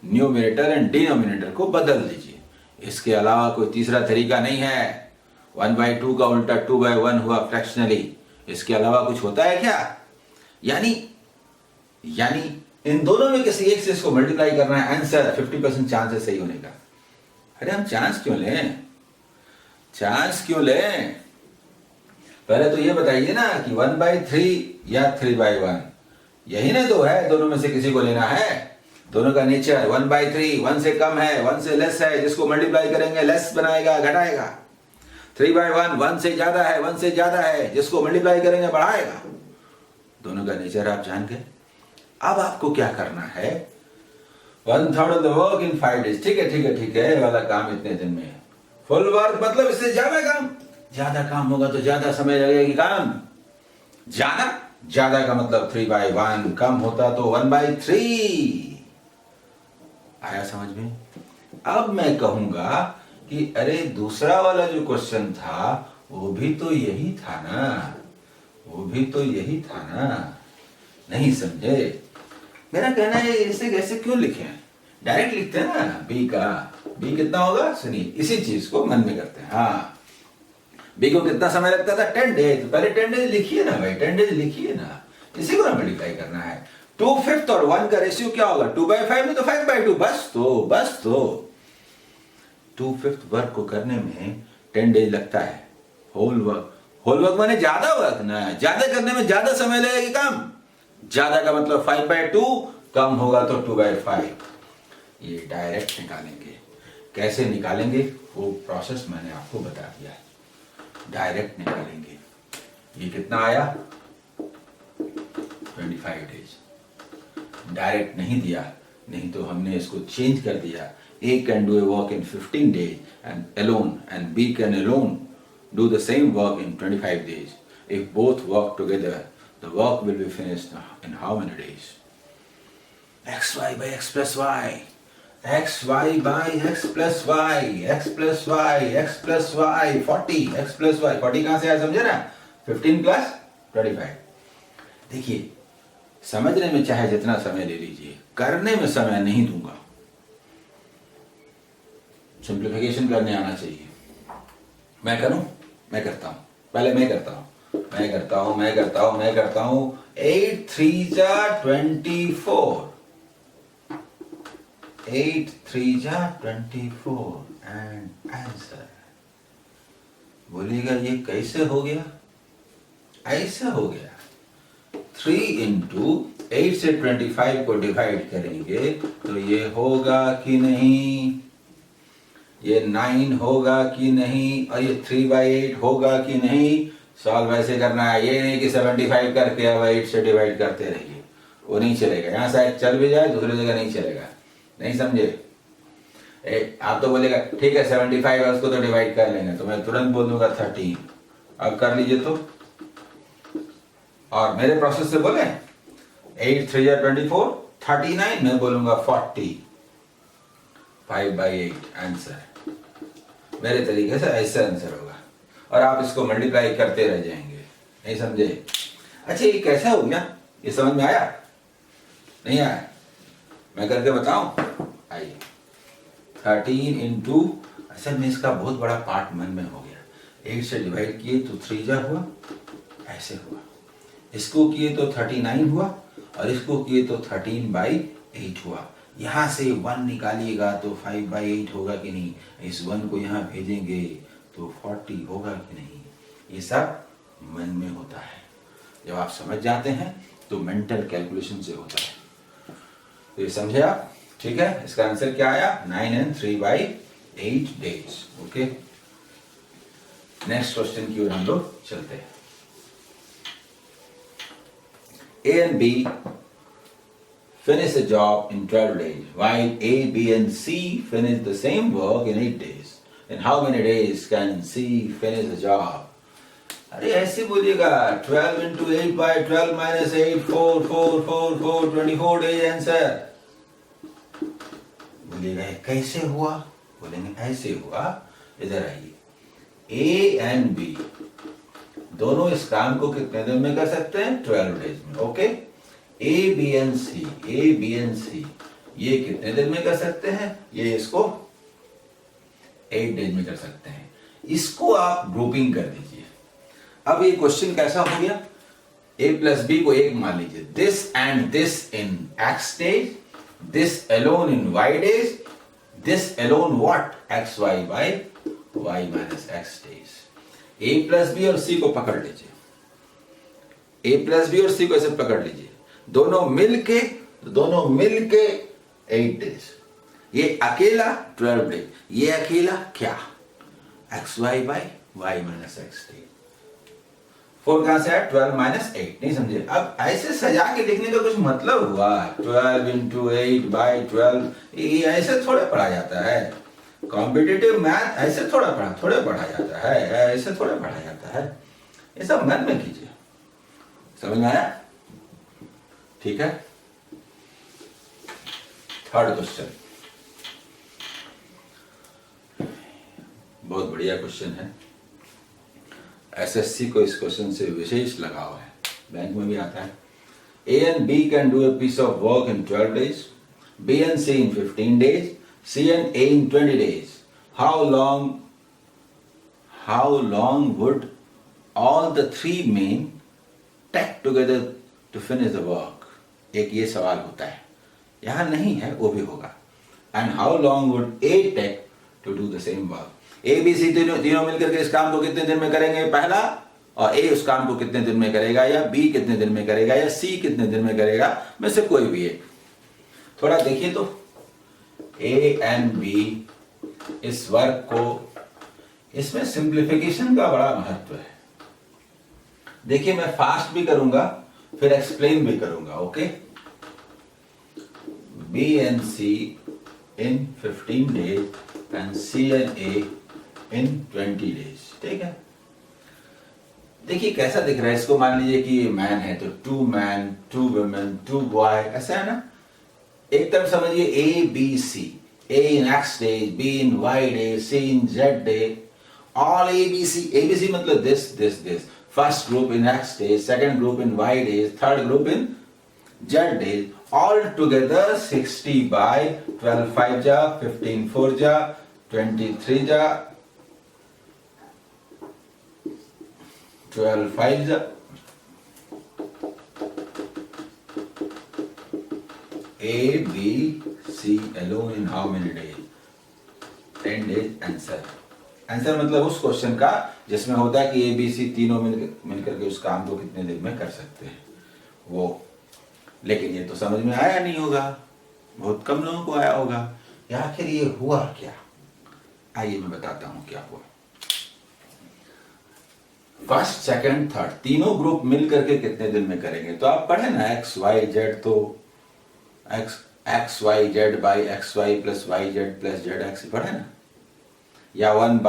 न्यूमरेटर एंड डिनोमिनेटर को बदल दीजिए। इसके अलावा कोई तीसरा तरीका नहीं है। 1/2 का उल्टा 2/1 हुआ फ्रैक्शनली, इसके अलावा कुछ होता है क्या। यानी इन दोनों में किसी एक से इसको मल्टीप्लाई करना है, आंसर 50% चांस है सही होने का। अरे हम चांस क्यों लें, चांस क्यों लें। पहले तो ये बताइए ना कि 1/3 या 3/1, यही ना दो है, दोनों में से किसी को लेना है। दोनों का नेचर 1/3 1 से कम है, 1 से लेस है, जिसको मल्टीप्लाई करेंगे लेस बनाएगा, घटाएगा। 3/1 1 से ज्यादा है, 1 से ज्यादा है, जिसको मल्टीप्लाई करेंगे बढ़ाएगा। दोनों का नेचर आप जान गए। अब आपको क्या करना है, 1/3 of the work in 5 days। ठीक है, वाला काम इतने दिन में। फुल वर्क मतलब इससे ज्यादा काम, ज्यादा काम होगा तो ज्यादा समय लगेगी काम। ज्यादा का मतलब 3/1, कम होता तो 1/3। आया समझ में। अब मैं कहूंगा कि अरे दूसरा वाला जो क्वेश्चन था वो भी तो यही था ना, वो भी तो यही था ना। नहीं समझे। मेरा कहना है इसे कैसे क्यों लिखे, डायरेक्ट लिखते हैं ना। बी कितना होगा, सुनिए इसी चीज को मन में करते हैं। हाँ, बी को कितना समय लगता था, 10 डेज। पहले 10 डेज लिखिए ना भाई, 10 डेज लिखिए ना, इसी को ना मल्टीप्लाई करना है। 2/5 और 1 का रेशियो क्या होगा, 2/5 में तो 5/2। बस तो 2/5 वर्क को करने में 10 डेज लगता है। होल वर्क माने ज्यादा वर्क ना, ज्यादा करने में ज्यादा समय लगेगा। कम, ज्यादा का मतलब 5/2, कम होगा तो 2/5। ये डायरेक्ट निकालेंगे। कैसे निकालेंगे वो प्रोसेस मैंने आपको बता दिया है, डायरेक्ट निकालेंगे। ये कितना आया, 25 डेज। डायरेक्ट नहीं दिया, नहीं तो हमने इसको चेंज कर दिया। A can do a work in 15 days and alone, and B can alone do the same work in 25 days. If both work together, the work will be finished in how many days? XY by X plus Y. XY by X plus Y. X plus Y. X plus Y. 40. X plus Y. 40 कहाँ से आया समझे ना? 15 plus 25. देखिए, समझने में चाहे जितना समय ले लीजिए, करने में समय नहीं दूंगा। सिंप्लीफिकेशन करने आना चाहिए। मैं करूं, मैं करता हूं, पहले मैं करता हूं। 8 3 24, 8 3 24 एंड आंसर बोलिएगा ये कैसे हो गया? ऐसा हो गया। 3 इंटू 8 से 25 को डिवाइड करेंगे तो ये होगा कि नहीं, ये 9 होगा कि नहीं, और ये 3/8 होगा कि नहीं। सॉल्व ऐसे करना है, ये नहीं कि 75 करके अब 8 से डिवाइड करते रहिए, वो नहीं चलेगा। यहाँ शायद चल भी जाए, दूसरी जगह नहीं चलेगा। नहीं समझे? आप तो बोलेगा ठीक है 75 है उसको तो डिवाइड कर लेंगे, तो मैं तुरंत बोल दूंगा 13। अब कर लीजिए तो, और मेरे प्रोसेस से बोले 8 3 24, 39, मैं बोलूंगा 40, 5/8 आंसर। मेरे तरीके से ऐसा आंसर होगा, और आप इसको मल्टीप्लाई करते रह जाएंगे। नहीं समझे? अच्छा ये कैसा हो गया, ये समझ में आया? नहीं आया? मैं करके बताऊं? आइए। 13 इंटू, असल में इसका बहुत बड़ा पार्ट मन में हो गया। 8 से डिवाइड किए तो 3 जा हुआ, ऐसे हुआ। इसको किए तो 39 हुआ, और इसको किए तो 13/8 हुआ। यहाँ से 1 निकालिएगा तो 5/8 होगा कि नहीं, इस 1 को यहाँ भेजेंगे तो 40 होगा कि नहीं। ये सब मन में होता है। जब आप समझ जाते हैं तो मेंटल कैलकुलेशन से होता है। तो ये समझे आप? ठीक है, इसका आंसर क्या आया? 9 and 3/8 days। Okay, next question की ओर हम लोग चलते हैं। A and B finish a job in 12 days, while A, B and C finish the same work in 8 days. In how many days can C finish the job? अरे ऐसे बोलिएगा 12 into 8/12 minus 8, 4, 4, 4, 4, 24 days answer. बोलिएगा कैसे हुआ? बोलेंगे ऐसे हुआ। इधर आइए, A and B दोनों इस काम को कितने दिन में कर सकते हैं? 12 डेज में। Okay, A, B and C ये कितने दिन में कर सकते हैं? ये इसको 8 डेज में कर सकते हैं। इसको आप ग्रुपिंग कर दीजिए। अब ये क्वेश्चन कैसा हो गया? A plus B को एक मान लीजिए, this and this in X days, this alone in Y days, this alone what? XY by Y minus X days। A plus B और C को पकड़ लीजिए, A plus B और C को ऐसे पकड़ लीजिए, दोनों मिलके 8 डेज। ये अकेला 12 डेज, ये अकेला क्या? XY by Y minus X days. 4 कहां से है? 12 minus 8। नहीं समझे? अब ऐसे सजा के लिखने का कुछ मतलब हुआ? 12 into 8/12 ये ऐसे थोड़े पढ़ा जाता है। कॉम्पिटिटिव मैथ ऐसे थोड़ा पढ़ा जाता है, ऐसे थोड़ा पढ़ा जाता है। ये सब मन में कीजिए। समझ में आया? ठीक है, थर्ड क्वेश्चन बहुत बढ़िया क्वेश्चन है। एसएससी को इस क्वेश्चन से विशेष लगाव है, बैंक में भी आता है। A and B can do a piece of work in 12 days, B and C in 15 days, C and A in 20 days. How long would all the three men take together to finish the work? एक ये सवाल होता है, यहाँ नहीं है, वो भी होगा। And how long would A take to do the same work? A, B, C तीनों मिलकर के इस काम को कितने दिन में करेंगे पहला, और A उस काम को कितने दिन में करेगा, या B कितने दिन में करेगा, या C कितने दिन में करेगा, में से कोई भी एक। थोड़ा देखिए तो, A and B इस वर्क को, इसमें सिंप्लीफिकेशन का बड़ा महत्व है। देखिए मैं फास्ट भी करूंगा, फिर एक्सप्लेन भी करूंगा। Okay, B and C in 15 days and C and A in 20 days। ठीक है, देखिए कैसा दिख रहा है। इसको मान लीजिए कि ये मैन है तो 2 मैन 2 वुमेन 2 बॉय, ऐसा है ना। एक तरफ समझिए A B C, A in X days, B in Y days, C in Z day, all ABC मतलब this first group in X days, second group in Y days, third group in Z days, all together 60/12 5 जा 15 4 जा 23 जा 12 5 जा, A B C alone in how many days? 10 days answer. Answer मतलब उस question का जिसमें होता है कि ए बी सी तीनों मिलकर के उस काम को कितने दिन में कर सकते हैं वो। लेकिन ये तो समझ में आया नहीं होगा, बहुत कम लोगों को आया होगा। या आखिर ये हुआ क्या? आइए मैं बताता हूं क्या हुआ। फर्स्ट, सेकंड, थर्ड तीनों ग्रुप मिल करके कितने दिन में करेंगे? तो आप पढ़े ना एक्स वाई जेड, तो X Y Z by X Y plus Y Z plus Z X पढ़े ना, या 1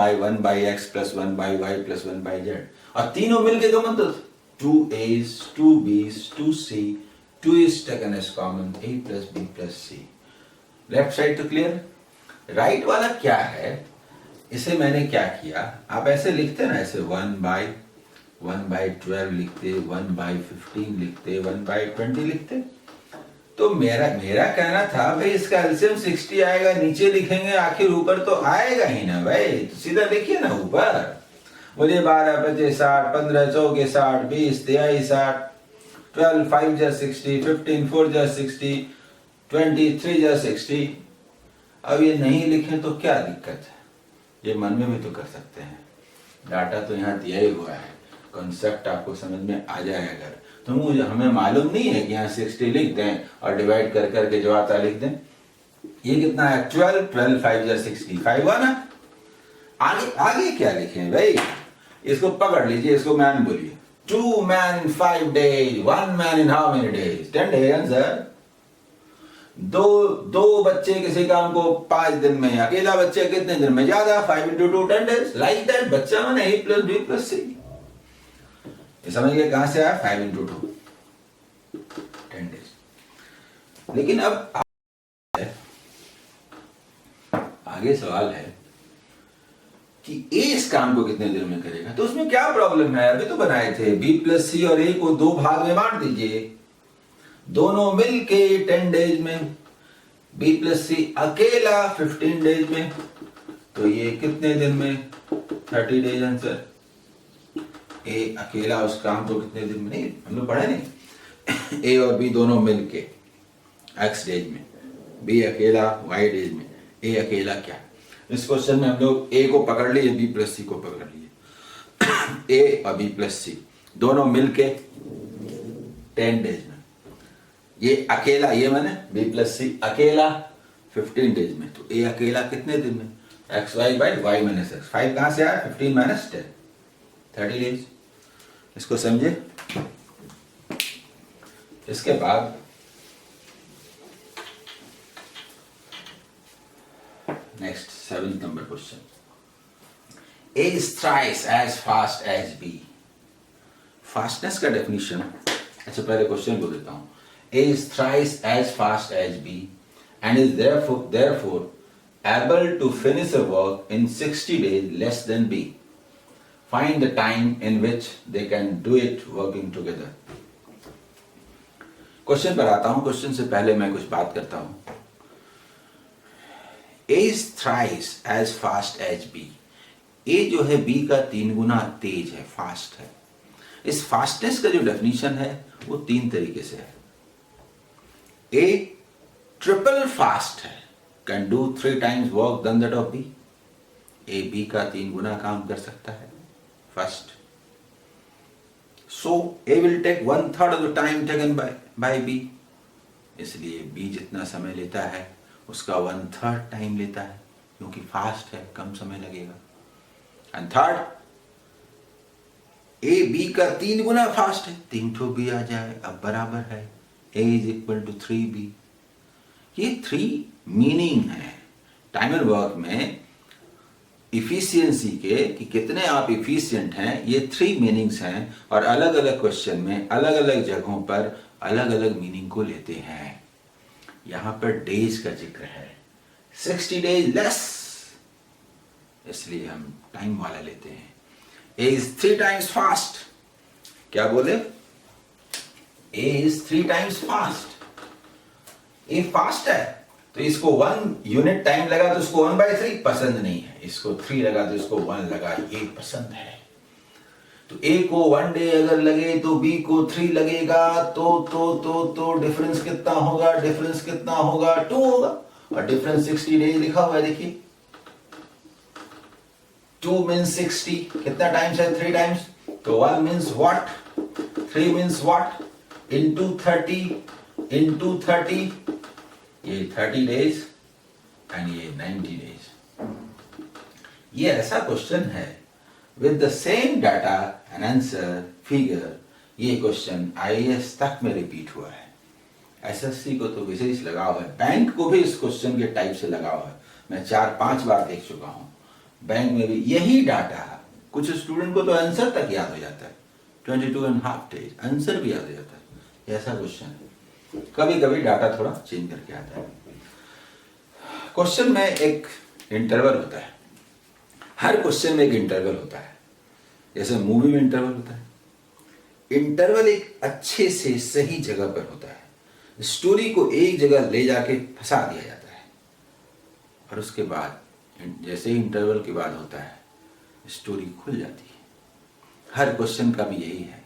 by X plus 1 by Y plus 1 by Z. और तीनों मिलके तो मतलब 2a's 2b's 2c 2 is taken as common, a plus b plus c। Left side तो clear. Right वाला क्या है? इसे मैंने क्या किया, आप ऐसे लिखते ना, ऐसे 1 बाई 12 लिखते, 1 बाई 15 लिखते, 1 बाई 20 लिखते। तो मेरा कहना था भाई इसका एलसीएम 60 आएगा, नीचे लिखेंगे आखिर ऊपर तो आएगा ही ना भाई, तो सीधा लिखिए ना ऊपर। बोलिए 12 25 60, 15 चौके 60, 20 23 60, 12 5 जा 60, 15 4 जा 60, 20 3 जा 60। अब ये नहीं लिखें तो क्या दिक्कत है? ये मन में भी तो कर सकते हैं। डाटा तो यहाँ दिया ही हुआ है, कॉन्सेप्ट आपको समझ में आ जाए अगर तो। हमें मालूम नहीं है कि यहाँ 60 लिख दें और डिवाइड कर करके जो आता लिख दें। ये कितना है? 12 12 5 जा 60, 5 हुआ ना। आगे आगे क्या लिखें भाई? इसको पकड़ लीजिए, इसको मैन बोलिए। 2 man in 5 days, 1 man in how many days? 10 days answer. दो बच्चे किसी काम को 5 दिन में, अकेला बच्चे कितने दिन में? ज्यादा, 5 into 2 10 days। लाइक दैट, बच्चा माने a plus b plus c। ये समझ गए कहां से आया? 5 into 2 10 days। लेकिन अब आगे सवाल है कि ए इस काम को कितने दिन में करेगा। तो उसमें क्या प्रॉब्लम है? अभी तो बनाए थे बी प्लस सी और ए को 2 भाग में बांट दीजिए, दोनों मिलके 10 डेज में, बी प्लस सी अकेला 15 डेज में। तो ये कितने दिन में? 30 डेज आंसर। ए अकेला उस काम को कितने दिन में? नहीं, हम लोग पढ़े नहीं। ए और बी दोनों मिलके एक्स डेज में, बी अकेला वाई डेज में, ए अकेला क्या? इस क्वेश्चन में हम लोग ए को पकड़ लिए, बी प्लस सी को पकड़ लिए। ए और बी प्लस सी दोनों मिलके 10 डेज में, ये अकेला, ये मैंने बी प्लस सी अकेला 15 डेज में। तो ए अकेला कितने दिन में? X Y by Y minus X. 5 कहां से आया? 15 माइनस 10, 30 डेज। इसको समझे। इसके बाद next 7th number question. A is thrice as fast as B। Fastness का डेफिनेशन, अच्छा पहले क्वेश्चन को देता हूं। A is thrice as fast as B and is therefore able to finish a work in 60 days less than B। Find the time in which they can do it working together। Question पर आता हूं। Question से पहले मैं कुछ बात करता हूं। A is thrice as fast as B। A जो है B का 3 गुना तेज है, फास्ट है। इस फास्टनेस का जो डेफिनेशन है वो 3 तरीके से है। A ट्रिपल फास्ट है, can do 3 times work then that of B। A B का 3 गुना काम कर सकता है, first. So A will take 1/3 of the time taken by B। इसलिए B जितना समय लेता है उसका 1/3 टाइम लेता है, क्योंकि फास्ट है, कम समय लगेगा। एंड थर्ड, ए बी का 3 गुना फास्ट है, 3 ठो बी आ जाए, अब बराबर है, ए इज इक्वल टू 3b। ये 3 मीनिंग है टाइम एंड वर्क में इफिशियंसी के, कि कितने आप इफिशिएंट हैं। ये 3 मीनिंग्स हैं और अलग अलग क्वेश्चन में अलग अलग जगहों पर अलग अलग मीनिंग को लेते हैं। यहां पर डेज का जिक्र है, 60 डेज लेस, इसलिए हम टाइम वाला लेते हैं। A is 3 times fast. क्या बोले? A is 3 times fast. A fast है तो इसको 1 यूनिट टाइम लगा तो इसको 1/3 पसंद नहीं है, इसको 3 लगा तो इसको 1 लगा, ये पसंद है। तो ए को 1 डे अगर लगे तो बी को 3 लगेगा, तो डिफरेंस कितना होगा? डिफरेंस कितना होगा? 2 होगा। और डिफरेंस 60 डेज लिखा हुआ है, देखिए 2 means 60, कितना टाइम्स है? 3 टाइम्स. तो 1 means what? 3 means what? into 30, ये 30 days and ये 90 days. ये ऐसा क्वेश्चन है with the same data and answer figure. ये क्वेश्चन IAS तक में रिपीट हुआ है. SSC को तो विशेष लगाव है, बैंक को भी इस क्वेश्चन के टाइप से लगाव है. मैं 4-5 बार देख चुका हूं. बैंक में भी यही डाटा, कुछ स्टूडेंट को तो आंसर तक याद हो जाता है. 22.5 days आंसर भी याद हो जाता है. ऐसा क्वेश्चन है. कभी कभी डाटा थोड़ा चेंज करके आता है. क्वेश्चन में एक इंटरवल होता है. हर क्वेश्चन में एक इंटरवल होता है. जैसे मूवी में इंटरवल होता है. इंटरवल एक अच्छे से सही जगह पर होता है. स्टोरी को एक जगह ले जाके फंसा दिया जाता है और उसके बाद जैसे ही इंटरवल के बाद होता है स्टोरी खुल जाती है. हर क्वेश्चन का भी यही है.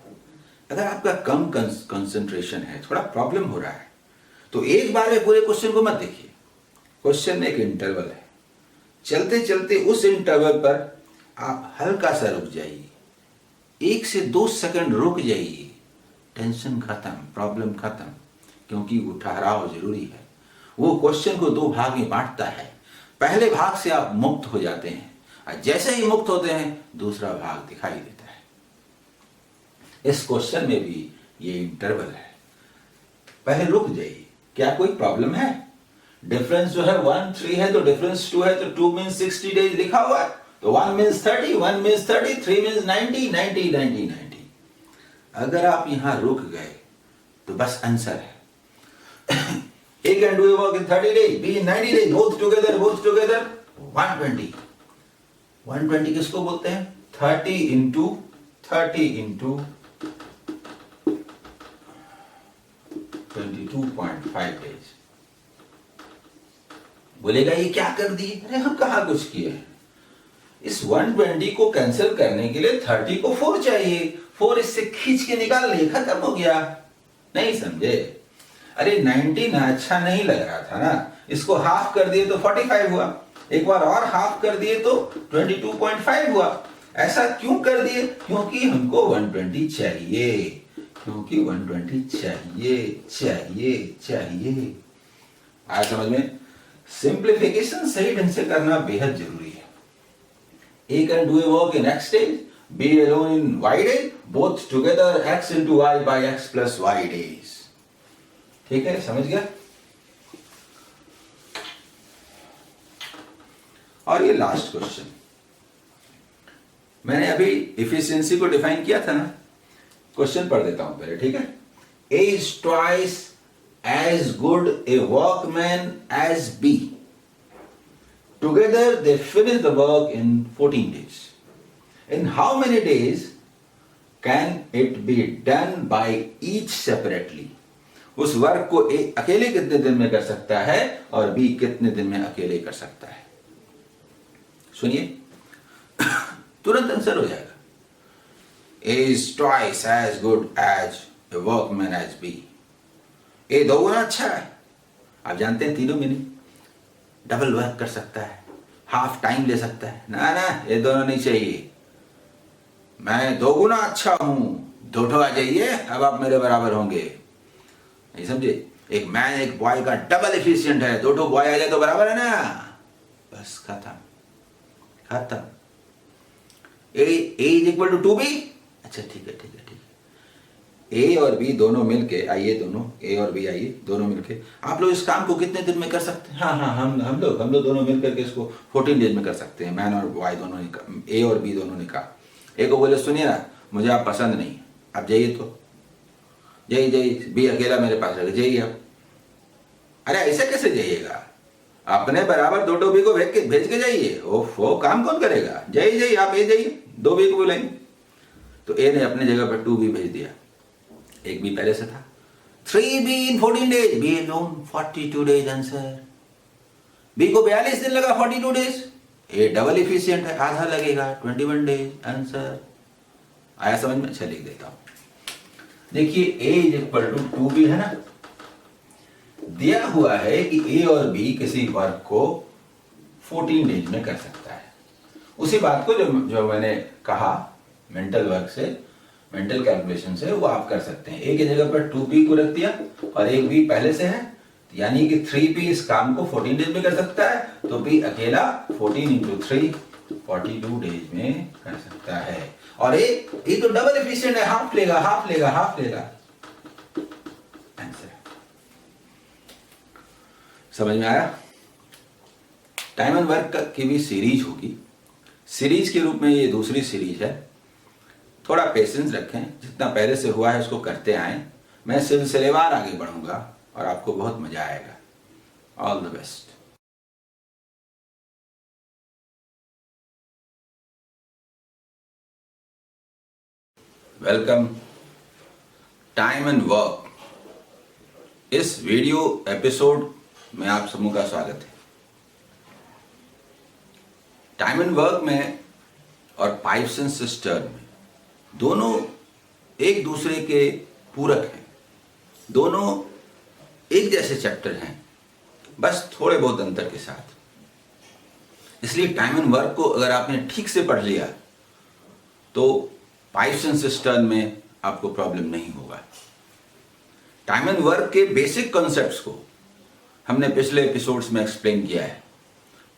अगर आपका कम कंसंट्रेशन है, थोड़ा प्रॉब्लम हो रहा है, तो एक बार में पूरे क्वेश्चन को मत देखिए. क्वेश्चन में एक इंटरवल है. चलते चलते उस इंटरवल पर आप हल्का सा रुक जाइए. 1 से 2 सेकंड रुक जाइए. टेंशन खत्म, प्रॉब्लम खत्म. क्योंकि वो ठहराव जरूरी है. वो क्वेश्चन को 2 भाग में बांटता है. पहले भाग से आप मुक्त हो जाते हैं और जैसे ही मुक्त होते हैं दूसरा भाग दिखाई देता है. इस क्वेश्चन में भी ये इंटरवल है. पहले रुक जाइए. क्या कोई प्रॉब्लम है? डिफरेंस जो है 1-3 है तो डिफरेंस 2 है तो 2 मींस 60 डेज लिखा हुआ है. तो 1 मींस 30, 1 मींस 30, 3 मींस 90, 90, 90, 90. अगर आप यहां रुक गए तो बस आंसर है. A can do a work in 30 days, B in 90 days, both together 120. 120 किसको बोलते हैं? 30 into 22.5 days. बोलेगा ये क्या कर दिए? अरे हम कहाँ कुछ किए हैं. इस 120 को कैंसिल करने के लिए 30 को 4 चाहिए. 4 इससे खींच के निकाल लिए, खत्म हो गया. नहीं समझे? अरे 90 ना अच्छा नहीं लग रहा था ना, इसको हाफ कर दिए तो 45 हुआ. एक बार और हाफ कर दिए तो 22.5 हुआ. ऐसा क्यों कर दिए? क्योंकि हमको 120 चाहिए. क्योंकि 120 चाहिए. आया समझ में? सिंप्लीफिकेशन सही ढंग से करना बेहद जरूरी है. A can do a work in X days, B alone in Y days, both together X into Y by X plus Y days. ठीक है, समझ गया? और ये लास्ट क्वेश्चन मैंने अभी इफिशियंसी को डिफाइन किया था ना. क्वेश्चन पढ़ देता हूं पहले, ठीक है? A is twice as good a workman as B. Together they finish the work in 14 days. In how many days can it be done by each separately? उस वर्क को A अकेले कितने दिन में कर सकता है और B कितने दिन में अकेले कर सकता है? सुनिए, तुरंत आंसर हो जाएगा. A is twice as good as a workman as B. A 2 गुना अच्छा है. आप जानते हैं तीनों में नहीं. डबल वर्क कर सकता है, हाफ टाइम ले सकता है. ना ना, ये दोनों नहीं चाहिए. मैं 2 गुना अच्छा हूं, 2 आ जाइए, अब आप मेरे बराबर होंगे. नहीं समझे? एक मैन एक बॉय का डबल एफिशिएंट है, 2 बॉय आ जाए तो बराबर है ना. बस खत्म. A is equal to 2B. अच्छा ठीक है. A और B दोनों मिलके आइए, दोनों A और B आइए, दोनों मिलके आप लोग इस काम को कितने दिन में कर सकते हैं? हाँ, हम लोग दोनों मिलकर के इसको 14 डेज में कर सकते हैं. मैन और बॉय दोनों ने, A और B दोनों ने कहा. A को बोले सुनिए ना, मुझे आप पसंद नहीं, आप जाइए. तो जाइए, B अकेला मेरे पास रहे, जाइए आप. अरे ऐसे कैसे जाइएगा? अपने बराबर 2 B को भेज के जाइए. ओफो, काम कौन करेगा? जाइए आप. A जाइए, 2 B को बुलाएंगे. तो A ने अपने जगह पर 2B भेज दिया. एक B पहले से था. 3B in 14 days, B alone 42 days answer. B को 42 दिन लगा, 42 days. A डबल एफिशिएंट है, आधा लगेगा, 21 days आंसर. आया समझ में? अच्छा लिख देता हूं. देखिए A is equal to 2B है ना. दिया हुआ है कि A और B किसी वर्क को 14 डेज में कर सकता है. उसी बात को जो मैंने कहा मेंटल वर्क से, मेंटल कैलकुलेशन से, वो आप कर सकते हैं। एक ही जगह पर 2p को रख दिया और एक b पहले से है, यानी कि 3p इस काम को 14 डेज में कर सकता है, तो p अकेला 14 इंटू 3 42 डेज में कर सकता है। और ये तो डबल एफिशिएंट है, हाफ लेगा हाफ लेगा हाफ लेगा। आंसर समझ में आया? टाइम एंड वर्क की भी सीरीज होगी, सीरीज के रूप में ये दूसरी सीरीज है। थोड़ा पेशेंस रखें, जितना पहले से हुआ है उसको करते आएं। मैं सिलसिलेवार आगे बढ़ूंगा और आपको बहुत मजा आएगा। All the best. Welcome time and work. इस वीडियो एपिसोड में आप सबों का स्वागत है। टाइम एंड वर्क में और पाइप्स एंड सिस्टर्न में दोनों एक दूसरे के पूरक हैं, दोनों एक जैसे चैप्टर हैं, बस थोड़े बहुत अंतर के साथ। इसलिए टाइम एंड वर्क को अगर आपने ठीक से पढ़ लिया तो पाइप्स एंड सिस्टर्न में आपको प्रॉब्लम नहीं होगा। टाइम एंड वर्क के बेसिक कॉन्सेप्ट्स को हमने पिछले एपिसोड्स में एक्सप्लेन किया है,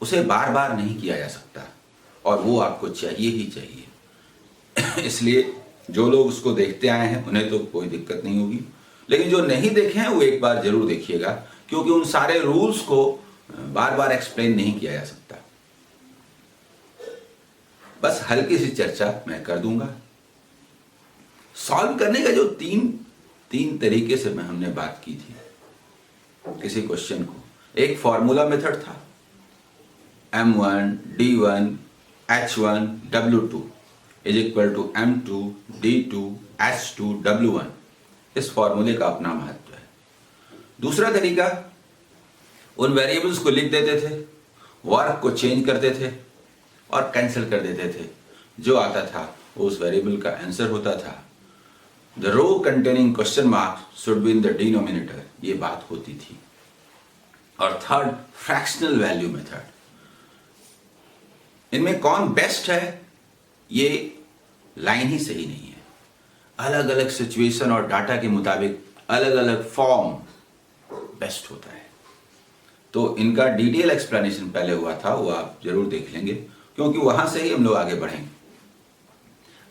उसे बार बार नहीं किया जा सकता और वो आपको चाहिए ही चाहिए। इसलिए जो लोग उसको देखते आए हैं उन्हें तो कोई दिक्कत नहीं होगी, लेकिन जो नहीं देखे हैं वो एक बार जरूर देखिएगा, क्योंकि उन सारे रूल्स को बार बार एक्सप्लेन नहीं किया जा सकता। बस हल्की सी चर्चा मैं कर दूंगा। सॉल्व करने का जो तीन तरीके से हमने बात की थी किसी क्वेश्चन को, एक फॉर्मूला मेथड था, M1 D1 H1 W2 is equal to M2 D2 H2 W1। इस फॉर्मूले का अपना महत्व है। दूसरा तरीका, उन वेरिएबल्स को लिख देते थे, वर्क को चेंज करते थे और कैंसिल कर देते थे, जो आता था वो उस वेरिएबल का आंसर होता था। The row containing question mark should be in the denominator, ये बात होती थी। और थर्ड, फ्रैक्शनल वैल्यू मेथड। इनमें कौन बेस्ट है, ये लाइन ही सही नहीं है। अलग अलग सिचुएशन और डाटा के मुताबिक अलग अलग फॉर्म बेस्ट होता है। तो इनका डिटेल एक्सप्लेनेशन पहले हुआ था, वो आप जरूर देख लेंगे, क्योंकि वहां से ही हम लोग आगे बढ़ेंगे।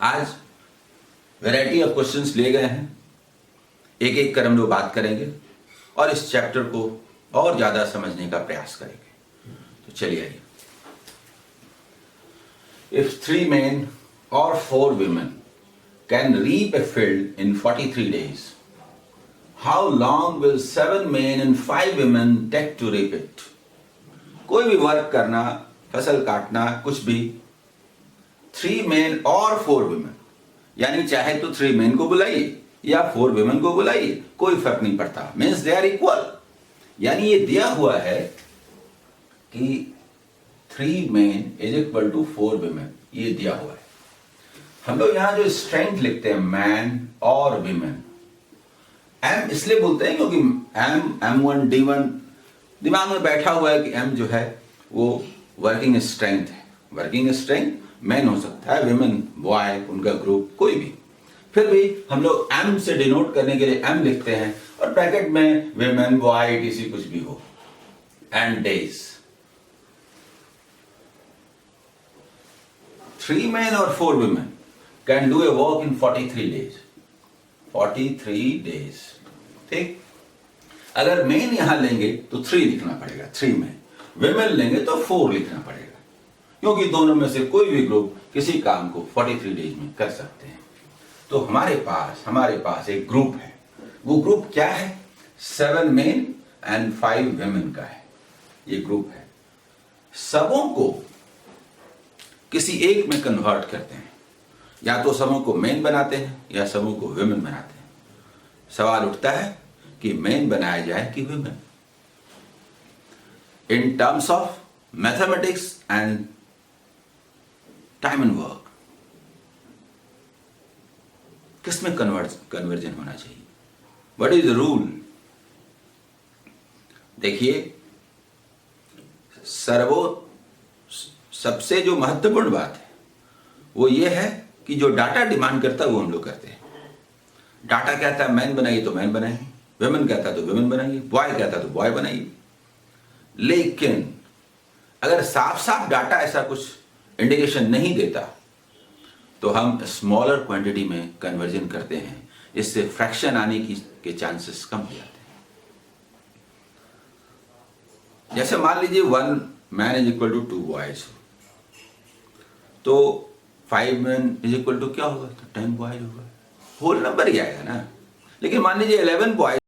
आज वैरायटी ऑफ क्वेश्चंस लिए गए हैं, एक एक कर हम लोग बात करेंगे और इस चैप्टर को और ज्यादा समझने का प्रयास करेंगे। तो चलिए आइए। If 3 men or 4 women can reap a field in 43 days, how long will 7 men and 5 women take to reap it? कोई भी वर्क करना, फसल काटना, कुछ भी, 3 men और 4 women, यानी चाहे तो 3 men को बुलाइए या 4 women को बुलाइए, कोई फर्क नहीं पड़ता, मीन्स दे आर इक्वल। यानी ये दिया हुआ है कि 3 men is equal to 4 women, ये दिया हुआ है। हम लोग यहां जो स्ट्रेंथ लिखते हैं मैन और विमेन, एम इसलिए बोलते हैं क्योंकि M1 D1 दिमाग में बैठा हुआ है कि M जो है वो वर्किंग स्ट्रेंथ है। वर्किंग स्ट्रेंथ मैन हो सकता है, विमेन बॉय, उनका ग्रुप कोई भी। फिर भी हम लोग M से डिनोट करने के लिए M लिखते हैं और ब्रैकेट में विमेन बॉय etc कुछ भी हो। And days, 3 men or 4 women can do a work in 43 days. 43 days, ठीक। अगर मेन यहां लेंगे तो 3 लिखना पड़ेगा, 3 में। विमेन लेंगे तो 4 लिखना पड़ेगा, क्योंकि दोनों में से कोई भी ग्रुप किसी काम को 43 डेज में कर सकते हैं। तो हमारे पास एक ग्रुप है। वो ग्रुप क्या है? 7 men and 5 women का है ये ग्रुप है। सबों को किसी एक में कन्वर्ट करते हैं, या तो समूह को मेन बनाते हैं या समूह को विमेन बनाते हैं। सवाल उठता है कि मेन बनाया जाए कि women. In terms of mathematics and time and work, किसमें कन्वर्जन होना चाहिए? What is the rule? देखिए, सबसे जो महत्वपूर्ण बात है वो ये है कि जो डाटा डिमांड करता है वो हम लोग करते हैं। डाटा कहता है मैन बनाइए तो मैन बनाइए, वुमेन कहता है तो वुमेन बनाइए, बॉय कहता है तो बॉय बनाइए। लेकिन अगर साफ साफ डाटा ऐसा कुछ इंडिकेशन नहीं देता तो हम स्मॉलर क्वांटिटी में कन्वर्जन करते हैं, इससे फ्रैक्शन आने के चांसेस कम हो जाते हैं। जैसे मान लीजिए 1 man is equal to 2 boys, तो 5 मैन इज इक्वल टू क्या होगा, तो 10 बॉयज होगा, होल नंबर ही आएगा ना। लेकिन मान लीजिए 11 बॉयज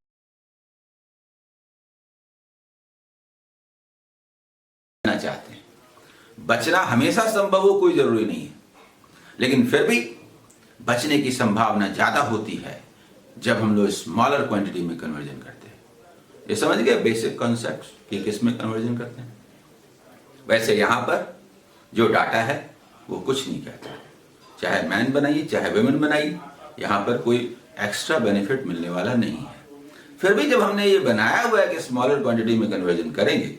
चाहते हैं, बचना हमेशा संभव हो कोई जरूरी नहीं है, लेकिन फिर भी बचने की संभावना ज्यादा होती है जब हम लोग स्मॉलर क्वांटिटी में कन्वर्जन करते हैं। ये समझ गए बेसिक कॉन्सेप्ट कि किस में कन्वर्जन करते हैं। वैसे यहां पर जो डाटा है वो कुछ नहीं कहता, चाहे मैन बनाइए चाहे वुमेन बनाइए, यहां पर कोई एक्स्ट्रा बेनिफिट मिलने वाला नहीं है। फिर भी जब हमने ये बनाया हुआ है कि स्मॉलर क्वांटिटी में कन्वर्जन करेंगे,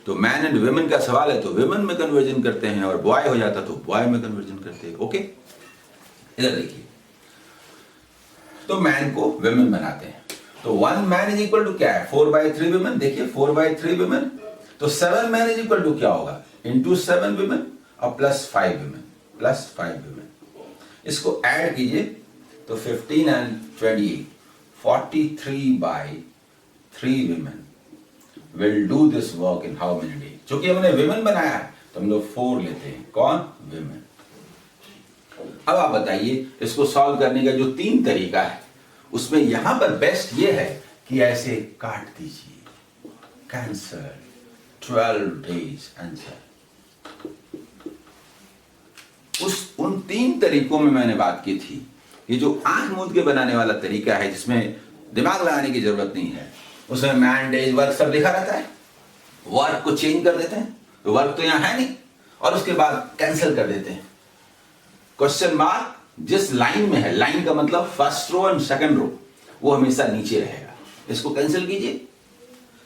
तो मैन एंड वुमेन का सवाल है तो वुमेन में कन्वर्जन करते हैं, और बॉय हो जाता तो बॉय में कन्वर्जन करते हैं। ओके, इधर देखिए, तो मैन को वुमेन बनाते हैं, तो 1 मैन इज इक्वल टू क्या है, 4/3 वुमेन। देखिए 4/3 वुमेन, तो 7 मैन इज इक्वल टू क्या होगा, इंटू 7 वुमेन और प्लस 5 वुमेन, प्लस 5 वुमेन। इसको ऐड कीजिए तो 15 and 28, 43/3 women will do this work in how many days। क्योंकि हमने women बनाया है तो हम लोग 4 लेते हैं, कौन, women। अब आप बताइए इसको सॉल्व करने का जो 3 तरीका है, उसमें यहां पर बेस्ट ये है कि ऐसे काट दीजिए, कैंसर 12 days आंसर। उन 3 तरीकों में मैंने बात की थी, ये जो आंख मूंद के बनाने वाला तरीका है जिसमें दिमाग लगाने की जरूरत नहीं है, उसमें मैन डेज वर्क सब लिखा रहता है, वर्क को चेंज कर देते हैं तो वर्क तो यहां है नहीं, और उसके बाद कैंसिल कर देते हैं। क्वेश्चन मार्क जिस लाइन में है, लाइन का मतलब first row and second row, वो हमेशा नीचे रहेगा। इसको कैंसिल कीजिए,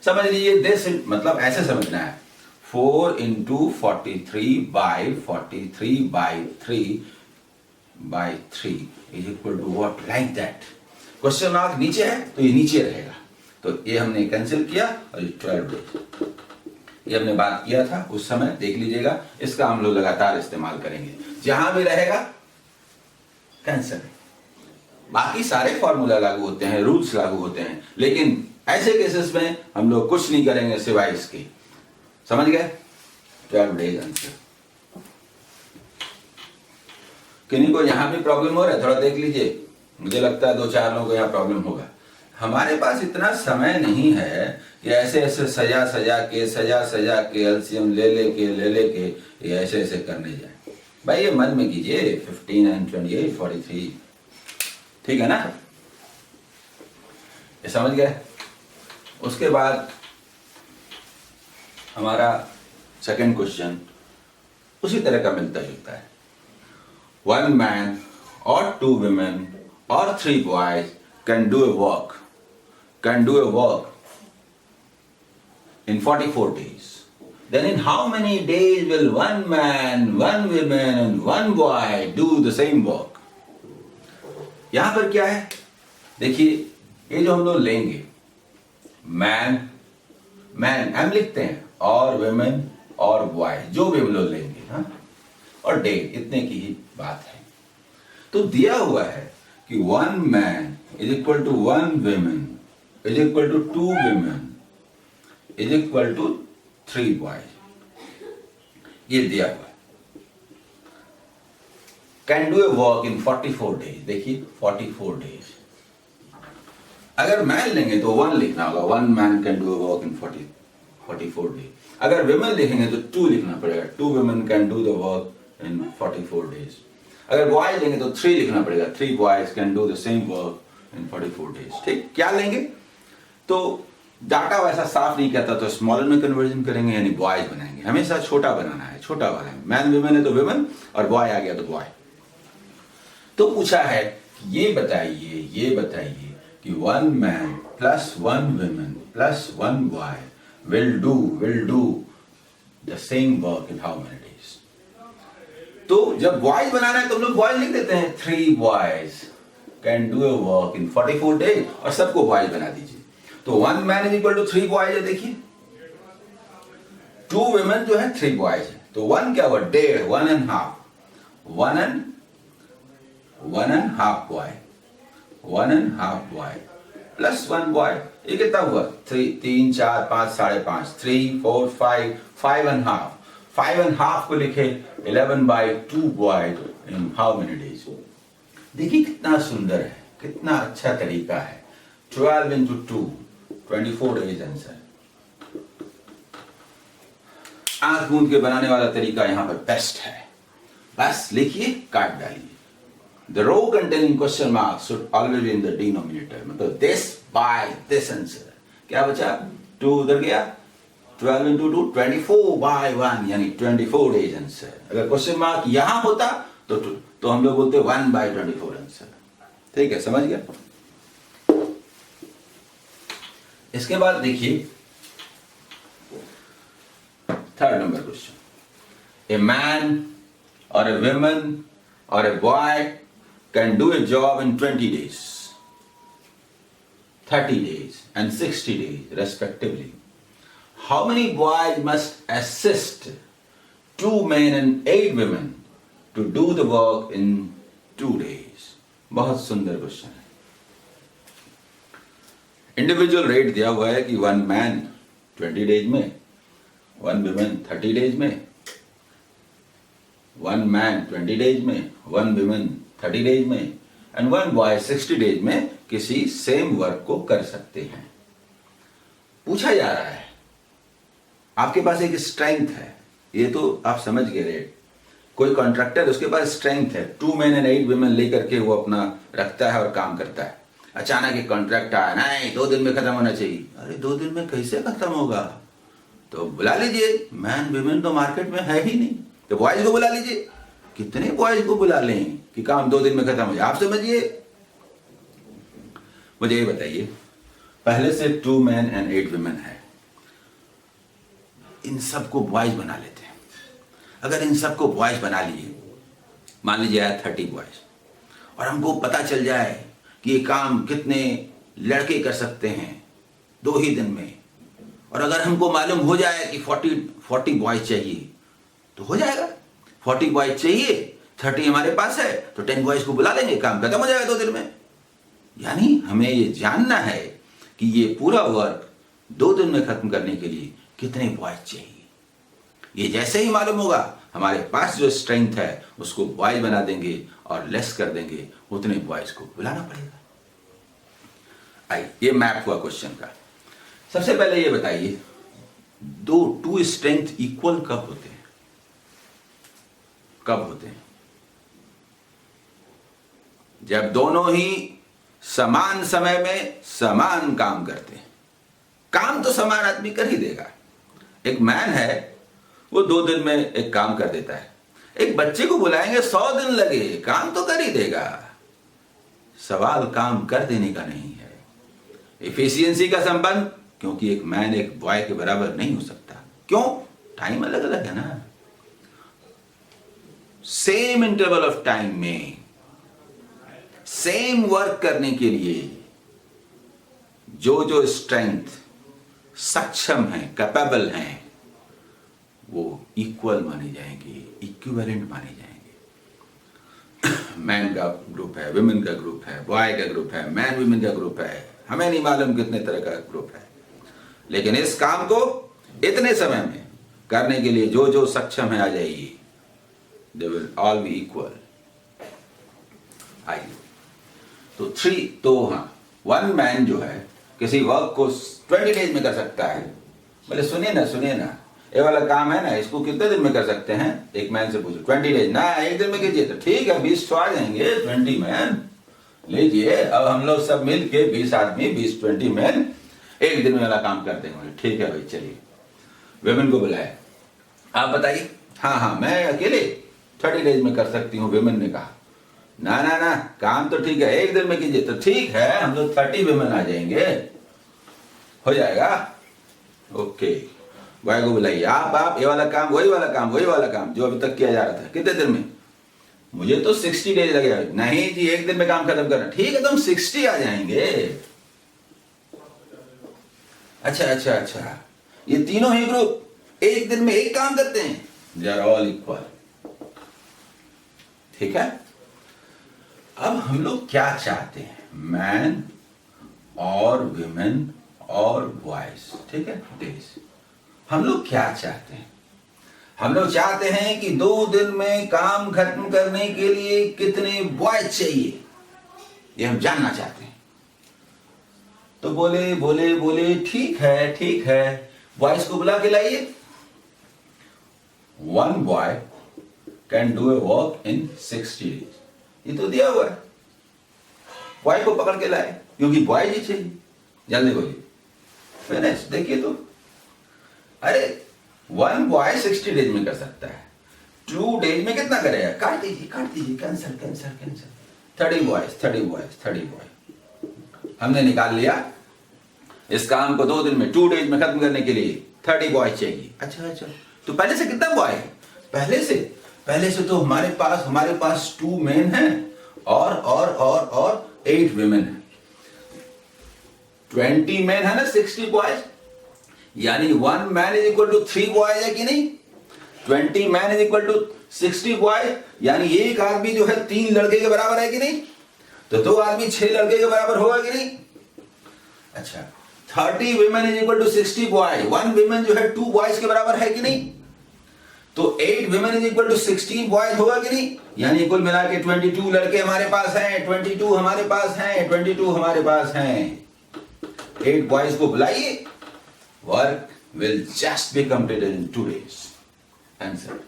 समझ लीजिए दिस मतलब ऐसे समझना है, 4 into 43/43/3 is equal to what, like that। Question mark नीचे है तो ये नीचे रहेगा, तो ये हमने कैंसिल किया, और ये 12 डेज ये हमने बात किया था उस समय, देख लीजिएगा। इसका हम लोग लगातार इस्तेमाल करेंगे, जहां भी रहेगा कैंसिल। बाकी सारे फॉर्मूला लागू होते हैं, रूल्स लागू होते हैं, लेकिन ऐसे केसेस में हम लोग कुछ नहीं करेंगे सिवाय इसके। समझ गए, 12 डेज आंसर। किन्हीं को यहां भी प्रॉब्लम हो रहा है, थोड़ा देख लीजिए, मुझे लगता है 2-4 लोगों को यहां प्रॉब्लम होगा। हमारे पास इतना समय नहीं है कि ऐसे ऐसे सजा सजा के एलसीएम ले लेके ये ऐसे ऐसे करने जाए। भाई ये मन में कीजिए, 15 and 28 43, ठीक है ना, ये समझ गए। उसके बाद हमारा सेकंड क्वेश्चन उसी तरह का मिलता जुलता है, 1 मैन और 2 women or 3 boys can do a work in 44 days, then in how many days will 1 man, 1 woman and 1 boy do the same work? यहां पर क्या है, देखिए ये जो हम लोग लेंगे, मैन एम लिखते हैं, और women और बॉय जो भी हम लोग लेंगे, हाँ, और डे, इतने की ही बात है। तो दिया हुआ है कि 1 man is equal to 1 women is equal to 2 women is equal to 3 boys, ये दिया हुआ है। Can do a work in 44 days, देखिए 44 डेज। अगर मैन लेंगे तो 1 लिखना होगा, 1 man can do a work in 44 days. अगर women लिखेंगे तो 2 लिखना पड़ेगा, 2 women can do the work in 44 days. अगर बॉयज लेंगे तो 3 लिखना पड़ेगा, 3 boys can do the same work in 44 days. ठीक, क्या लेंगे, तो डाटा वैसा साफ नहीं कहता तो स्मॉलर में कन्वर्जन करेंगे, यानी बॉयज बनाएंगे। हमेशा छोटा बनाना है, छोटा वाला है, मैन वुमेन है तो वुमेन, और बॉय आ गया तो बॉय। तो पूछा है ये बताइए कि 1 man plus 1 woman plus 1 boy will do the same work in how many days? तो जब बॉयज बनाना है तो हम लोग बॉयज लिख देते हैं, 3 boys can do a work in 44 days, और सबको बॉयज बना दीजिए। तो 1 man is equal to 3 boys है। देखिए 2 women जो है 3 बॉयज है, तो 1 क्या हुआ, 1.5, 1.5, 1.5 बॉय, 1.5 बॉय प्लस 1 बॉय, ये कितना हुआ, 3, 4, 5, 5.5, 3, 4, 5, 5.5, 5.5 को लिखे 11/2 boy in how many days. देखिए कितना सुंदर है, कितना अच्छा तरीका है। 12 into 2, 24 डेज आंसर। आंख गूंद के बनाने वाला तरीका यहां पर बेस्ट है। बस लिखिए, काट डालिए। The row containing question marks should always be in the denominator, मतलब this by this answer। क्या बचा, 2 उधर गया, 12 into 2, 24/1, यानी 24 डेज आंसर। अगर क्वेश्चन मार्क यहां होता तो हम लोग बोलते 1/24 आंसर। ठीक है, समझ गया। इसके बाद देखिए 3rd number question. A man और ए वुमन और a boy can do a job in 20 days, 30 days and 60 days respectively. How many boys must assist 2 men and 8 women to do the work in 2 days? बहुत सुंदर question है। Individual rate दिया हुआ है कि 1 man 20 days में, 1 women 30 days में, 1 man 20 days में, 1 वुमेन 30 डेज में, एंड 1 बॉय 60 डेज में किसी सेम वर्क को कर सकते हैं। पूछा जा रहा है, आपके पास एक स्ट्रेंथ है, ये तो आप समझ गए रेट। कोई कॉन्ट्रैक्टर, उसके पास स्ट्रेंथ है, 2 men and 8 women लेकर के वो अपना रखता है और काम करता है। अचानक एक कॉन्ट्रैक्ट आया, नहीं 2 दिन में खत्म होना चाहिए। अरे 2 दिन में कैसे खत्म होगा, तो बुला लीजिए, मैन वुमेन तो मार्केट में है ही नहीं, तो बॉयज को बुला लीजिए। कितने बॉयज को बुला लें कि काम 2 दिन में खत्म हो जाए, आप समझिए। मुझे ये बताइए, पहले से 2 men and 8 women है, इन सबको बॉयज बना लेते हैं। अगर इन सबको बॉयज बना लिए, मान लीजिए 30 बॉयज, और हमको पता चल जाए कि ये काम कितने लड़के कर सकते हैं 2 ही दिन में, और अगर हमको मालूम हो जाए कि 40 बॉयज चाहिए, तो हो जाएगा। 40 बॉयज चाहिए, 30 हमारे पास है, तो 10 बॉयज को बुला लेंगे, काम खत्म हो जाएगा 2 दिन में। यानी हमें ये जानना है कि ये पूरा वर्क 2 दिन में खत्म करने के लिए कितने बॉयज चाहिए। ये जैसे ही मालूम होगा, हमारे पास जो स्ट्रेंथ है उसको बॉयज बना देंगे और लेस कर देंगे, उतने बॉयज को बुलाना पड़ेगा। आइए, ये मैप हुआ क्वेश्चन का। सबसे पहले ये बताइए, 2 स्ट्रेंथ इक्वल कब होते हैं? कब होते हैं? जब दोनों ही समान समय में समान काम करते हैं। काम तो समान आदमी कर ही देगा। एक मैन है, वो 2 दिन में एक काम कर देता है। एक बच्चे को बुलाएंगे, 100 दिन लगे, काम तो कर ही देगा। सवाल काम कर देने का नहीं है, एफिशिएंसी का संबंध, क्योंकि एक मैन एक बॉय के बराबर नहीं हो सकता। क्यों? टाइम अलग अलग है ना। सेम इंटरवल ऑफ टाइम में सेम वर्क करने के लिए जो स्ट्रेंथ सक्षम है, कैपेबल हैं, वो इक्वल माने जाएंगे, इक्विवेलेंट माने जाएंगे। मैन का ग्रुप है, वुमेन का ग्रुप है, बॉय का ग्रुप है, मैन वुमेन का ग्रुप है, हमें नहीं मालूम कितने तरह का ग्रुप है, लेकिन इस काम को इतने समय में करने के लिए जो सक्षम है आ जाइए। They will all be equal। आइए, तो 1 मैन जो है किसी वर्क को 20 डेज में कर सकता है। बोले सुनिए ना, ये वाला काम है ना, इसको कितने दिन में कर सकते हैं? एक मैन से पूछो, 20 डेज ना, 1 दिन में कीजिए। तो ठीक है, 20 तो आ जाएंगे, 20 मैन लीजिए। अब हम लोग सब मिल के 20 आदमी, 20 मैन 1 दिन में वाला काम करते हैं। ठीक है भाई, चलिए। वुमेन को बुलाए, आप बताइए। हाँ, मैं अकेले 30 डेज में कर सकती हूँ, वुमेन ने कहा। ना, काम तो ठीक है, 1 दिन में कीजिए। तो ठीक है, हम लोग 30 वुमेन आ जाएंगे, हो जाएगा। ओके, बॉय को बुलाइए, आप ये वाला काम, वही वाला काम जो अभी तक किया जा रहा था, कितने दिन में? मुझे तो 60 डेज लगेगा। नहीं जी, एक दिन में काम खत्म करना। ठीक है, तो हम 60 आ जाएंगे। अच्छा अच्छा अच्छा, ये तीनों ही ग्रुप एक दिन में एक काम करते हैं, दे आर ऑल इक्वल। ठीक है, अब हम लोग क्या चाहते हैं, मैन और विमेन और बॉयज, ठीक है, डेज। हम लोग क्या चाहते हैं, हम लोग चाहते हैं कि 2 दिन में काम खत्म करने के लिए कितने बॉयज चाहिए, ये हम जानना चाहते हैं। तो बोले बोले बोले ठीक है, बॉयज को बुला के लाइए। 1 boy can do a work in 60 days, ये तो दिया हुआ है। बॉय को पकड़ के लाए, क्योंकि बॉय ही चाहिए। जल्दी बोलिए, फिनिश। देखिए तो, अरे 1 बॉय 60 डेज में कर सकता है, 2 डेज में कितना करेगा? काट दीजिए, कैंसर कैंसर कैंसर। 30 बॉय हमने निकाल लिया। इस काम को 2 दिन में, 2 डेज में खत्म करने के लिए 30 बॉय चाहिए। अच्छा, तो पहले से कितना बॉय है? पहले से तो हमारे पास 2 मेन हैं और 8 विमेन है। 20 मेन है ना, 60 बॉयज, यानी 1 man is equal to 3 boys है कि नहीं? 20 man is equal to 60 boy, यानी एक आदमी जो है 3 लड़के के बराबर है कि नहीं? तो 2 आदमी 6 लड़के के बराबर होगा कि नहीं? अच्छा, 30 women is equal to 60 boy, 1 women जो है 2 बॉयज के बराबर है कि नहीं? तो 8 women is equal to 16 boys होगा कि नहीं? यानी कुल मिला के 22 लड़के हमारे पास हैं, 22 हमारे पास हैं। 8 बॉयज को बुलाइए, work will just be completed in 2 days. Answer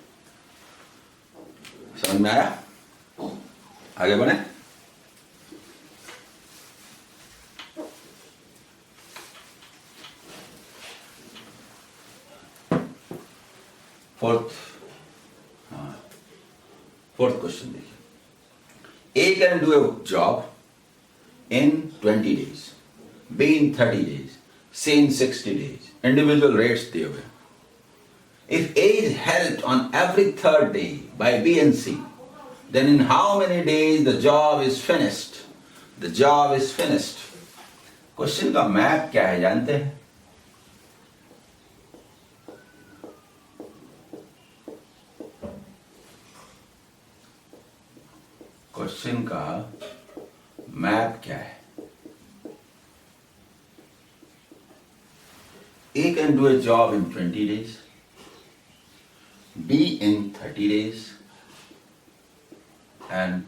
समझ में आया? आगे बढ़े। फोर्थ क्वेश्चन देखिए। A can do a job in 20 days, B in 30 days, C in 60 days. Individual rates दिए हुए। If A is helped on every 3rd day by B and C, then in how many days the job is finished? The job is finished. Question का map क्या है जानते हैं? Question का map क्या है? A can do a job in 20 days, B in 30 days, and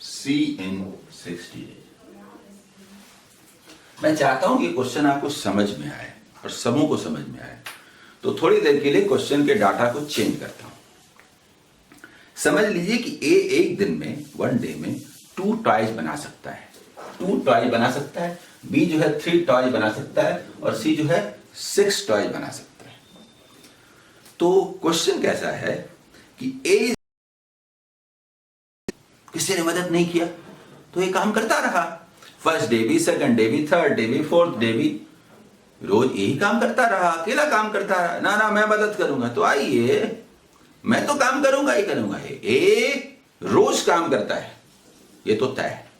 C in 60 days. मैं चाहता हूं कि क्वेश्चन आपको समझ में आए और सबों को समझ में आए, तो थोड़ी देर के लिए क्वेश्चन के डाटा को चेंज करता हूं। समझ लीजिए कि ए एक दिन में, 1 डे में 2 टॉयज बना सकता है, 2 टॉय बना सकता है। बी जो है 3 टॉय बना सकता है और सी जो है 6 टॉय बना सकता है। तो क्वेश्चन कैसा है कि ए किसी ने मदद नहीं किया तो ये काम करता रहा। फर्स्ट डे भी, सेकंड डे भी, थर्ड डे भी, फोर्थ डे भी, रोज यही काम करता रहा, अकेला काम करता रहा। ना मैं मदद करूंगा, तो आइए मैं तो काम करूंगा ही करूंगा। ए रोज काम करता है, ये तो तय है।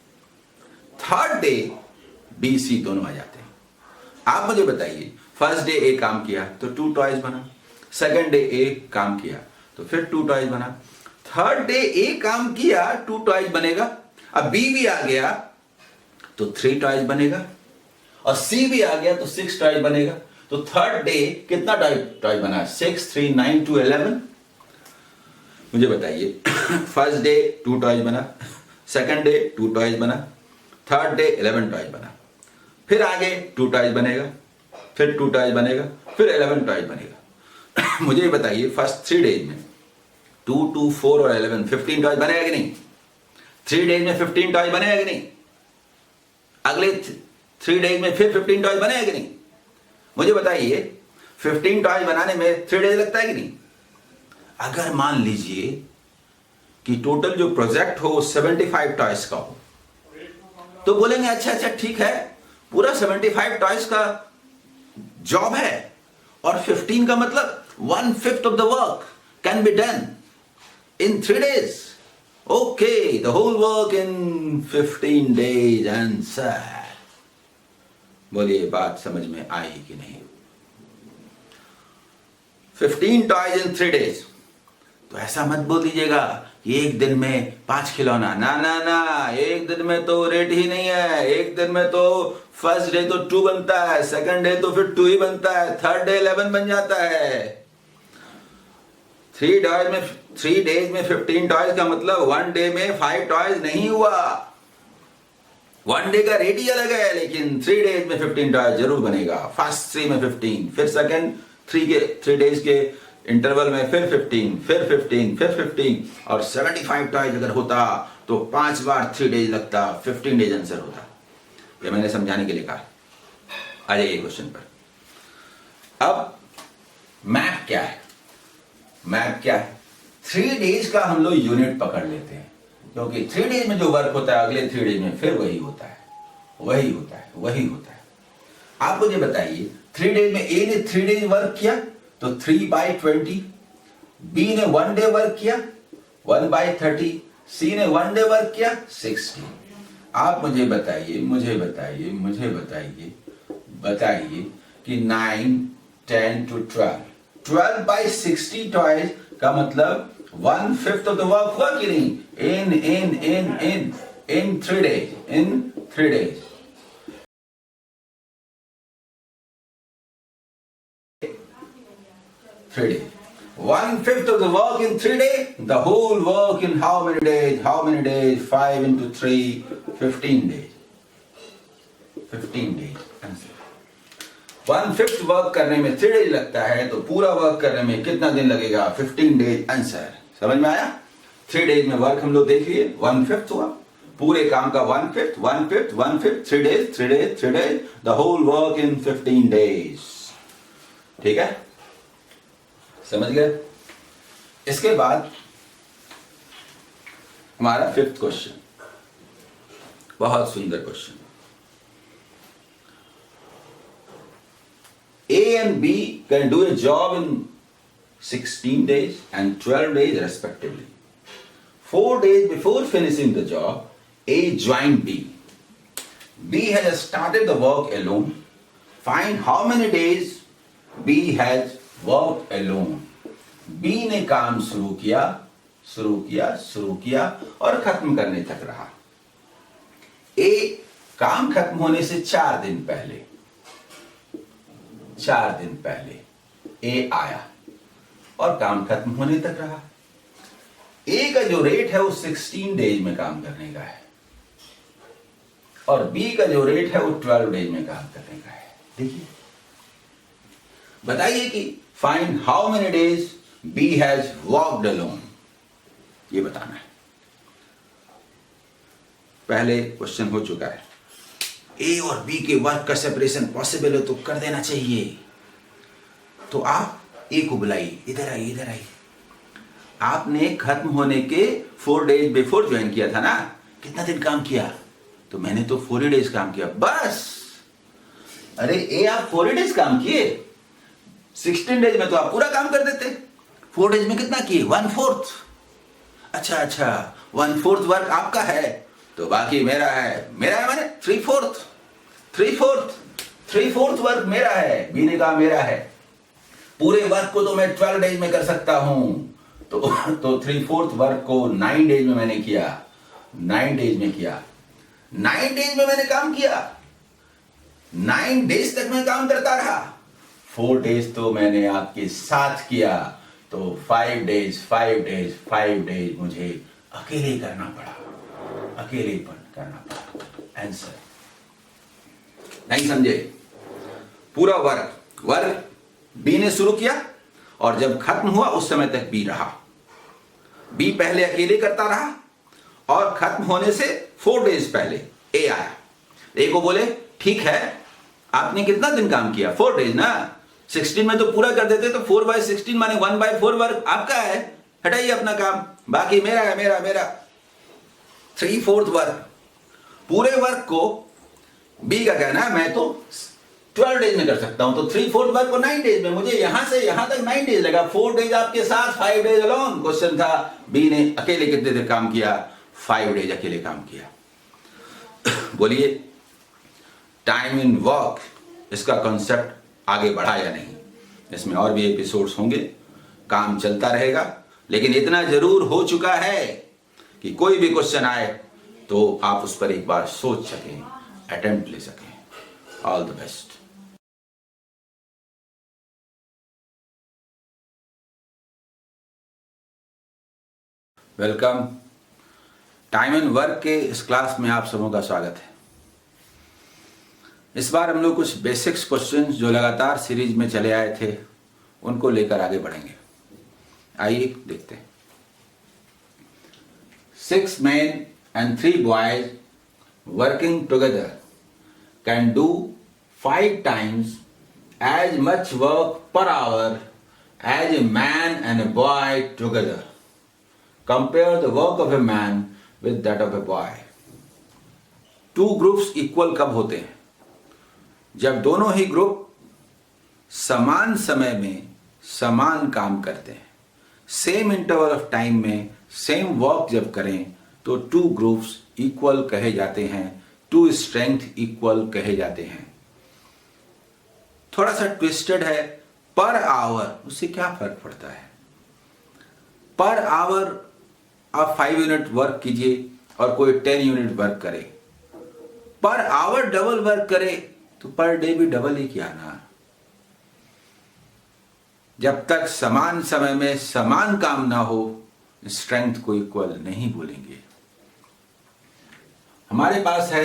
थर्ड डे बी सी दोनों आ जाते हैं। आप मुझे बताइए, फर्स्ट डे ए काम किया तो 2 टॉयज बना, सेकंड डे ए काम किया तो फिर 2 टॉयज बना, थर्ड डे ए काम किया 2 टॉयज बनेगा। अब बी भी आ गया तो 3 टॉयज बनेगा और सी भी आ गया तो 6 टॉयज बनेगा। तो थर्ड डे कितना टॉय बना? 6, 3, 9, 2, 11। मुझे बताइए, फर्स्ट डे 2 टॉयज बना, सेकंड डे 2 टॉयज बना, थर्ड डे 11 टॉयज बना, फिर आगे 2 टॉयज बनेगा, फिर 2 टॉयज बनेगा, फिर 11 टॉयज बनेगा। मुझे बताइए, फर्स्ट 3 डेज में 2, 2, 4 और 11, 15 टॉयज बनेगा कि नहीं? 3 डेज में 15 टॉयज बनेगा कि नहीं? अगले 3 डेज में फिर 15 टॉयज बनेगा कि नहीं? मुझे बताइए, 15 टॉयज बनाने में 3 डेज लगता है कि नहीं? अगर मान लीजिए कि टोटल जो प्रोजेक्ट हो 75 टॉयज का हो, तो बोलेंगे अच्छा ठीक है, पूरा 75 टॉयज का जॉब है और 15 का मतलब 1/5 of the work can be done in 3 days. Okay, the whole work in 15 days. Answer. बोलिए बात समझ में आई कि नहीं? 15 toys in 3 days. तो ऐसा मत बोल दीजिएगा कि एक दिन में 5 खिलौना। ना ना ना, एक दिन में तो रेट ही नहीं है। एक दिन में तो फर्स्ट डे तो 2 बनता है, सेकंड डे तो फिर 2 ही बनता है, थर्ड डे 11 बन जाता है। 3 डेज में 15 टॉयज का मतलब 1 डे में 5 टॉयज नहीं हुआ। 1 डे का रेट ही अलग है, लेकिन 3 डेज में 15 टॉयज जरूर बनेगा। फर्स्ट 3 में 15, फिर सेकंड 3 डेज के इंटरवल में फिर 15, फिर 15, फिर 15 और 75 टॉयज अगर होता तो 5 बार 3 डेज लगता, 15 डेज आंसर होता। ये मैंने समझाने के लिए कहा। आ जाइए क्वेश्चन पर। अब मैप क्या है? मैप क्या है? 3 डेज का हम लोग यूनिट पकड़ लेते हैं, क्योंकि 3 डेज में जो वर्क होता है अगले 3 डेज में फिर वही होता है, वही होता है, वही होता है। आप मुझे बताइए, 3 डेज में ए ने 3 डेज वर्क किया तो 3/20, बी ने 1 डे वर्क किया 1/30, सी ने 1 डे वर्क किया 60। आप मुझे बताइए कि 9, 10 to 12/60 टॉयज का मतलब 1/5 ऑफ द वर्क हुआ कि नहीं? in 3 days, in 3 days. 3 days. 1/5 of the work in 3 days. The whole work in how many days? How many days? 5 into 3, 15 days. 15 days. Answer. 1/5 work करने में 3 डेज लगता है, तो पूरा वर्क करने में कितना दिन लगेगा? 15 डेज। आंसर समझ में आया? 3 डेज में वर्क हम लोग देख लिए, 1/5 हुआ पूरे काम का। 1/5, 3 days, the whole work in 15 days. ठीक है, समझ गए? इसके बाद हमारा 5th क्वेश्चन, बहुत सुंदर question. A and B can do a job in 16 days and 12 days respectively. 4 days before finishing the job, A joined B. B has started the work alone. Find how many days B has worked alone. B ने काम शुरू किया और खत्म करने तक रहा। A काम खत्म होने से 4 दिन पहले ए आया और काम खत्म होने तक रहा। ए का जो रेट है वो 16 डेज में काम करने का है और बी का जो रेट है वो 12 डेज में काम करने का है। देखिए, बताइए कि find how many days B has worked alone, ये बताना है। पहले क्वेश्चन हो चुका है। ए और बी के वर्क का सेपरेशन पॉसिबल है तो कर देना चाहिए। तो आप ए को बुलाइए, इधर आइए। आपने खत्म होने के 4 डेज बिफोर ज्वाइन किया था ना, कितना दिन काम किया? तो मैंने तो 4 डेज काम किया बस। अरे ए, आप 4 डेज काम किए, 16 डेज में तो आप पूरा काम कर देते। 4 डेज में कितना किए? 1/4। अच्छा, 1/4 वर्क आपका है तो बाकी मेरा है माने 3/4 वर्क मेरा है। बी ने कहा मेरा है। पूरे वर्क को तो मैं 12 डेज में कर सकता हूं, तो 3/4 वर्क को 9 डेज में मैंने किया। 9 डेज में मैंने काम किया। 9 डेज तक मैं काम करता रहा। 4 डेज तो मैंने आपके साथ किया, तो 5 डेज मुझे अकेले करना पड़ा। आंसर नहीं समझे? पूरा वर्क बी ने शुरू किया और जब खत्म हुआ उस समय तक बी रहा। बी पहले अकेले करता रहा और खत्म होने से 4 डेज पहले ए आया। ए को बोले ठीक है, आपने कितना दिन काम किया? 4 डेज ना, 16 में तो पूरा कर देते, तो 4/16 माने 1/4 वर्क आपका है, हटाइए अपना काम, बाकी मेरा है, मेरा 3/4 वर्क। पूरे वर्क को बी का कहना है मैं तो 12 डेज में कर सकता हूं, तो 3/4 वर्क को 9 डेज में, मुझे यहां से यहां तक 9 डेज लगा, 4 डेज आपके साथ, 5 डेज अलोन। क्वेश्चन था बी ने अकेले कितने देर काम किया, 5 डेज अकेले काम किया। बोलिए टाइम इन वर्क, इसका कॉन्सेप्ट आगे बढ़ा या नहीं? इसमें और भी एपिसोड्स होंगे, काम चलता रहेगा, लेकिन इतना जरूर हो चुका है कि कोई भी क्वेश्चन आए तो आप उस पर एक बार सोच सकें, अटेम्प्ट ले सकें। All the best. Welcome. Time and work के इस क्लास में आप सबों का स्वागत है। इस बार हम लोग कुछ बेसिक्स क्वेश्चंस जो लगातार सीरीज में चले आए थे उनको लेकर आगे बढ़ेंगे। आइए देखते हैं। 6 men and 3 boys working together can do 5 times as much work per hour as a man and a boy together. Compare the work of a man with that of a boy. 2 groups equal कब होते हैं? जब दोनों ही group समान समय में समान काम करते हैं, सेम इंटरवल ऑफ टाइम में सेम वर्क जब करें तो 2 ग्रुप्स इक्वल कहे जाते हैं, 2 स्ट्रेंथ इक्वल कहे जाते हैं। थोड़ा सा ट्विस्टेड है, पर आवर, उससे क्या फर्क पड़ता है? पर आवर आप 5 यूनिट वर्क कीजिए और कोई 10 यूनिट वर्क करे, पर आवर डबल वर्क करे तो पर डे भी डबल ही किया ना। जब तक समान समय में समान काम ना हो, स्ट्रेंथ को इक्वल नहीं बोलेंगे। हमारे पास है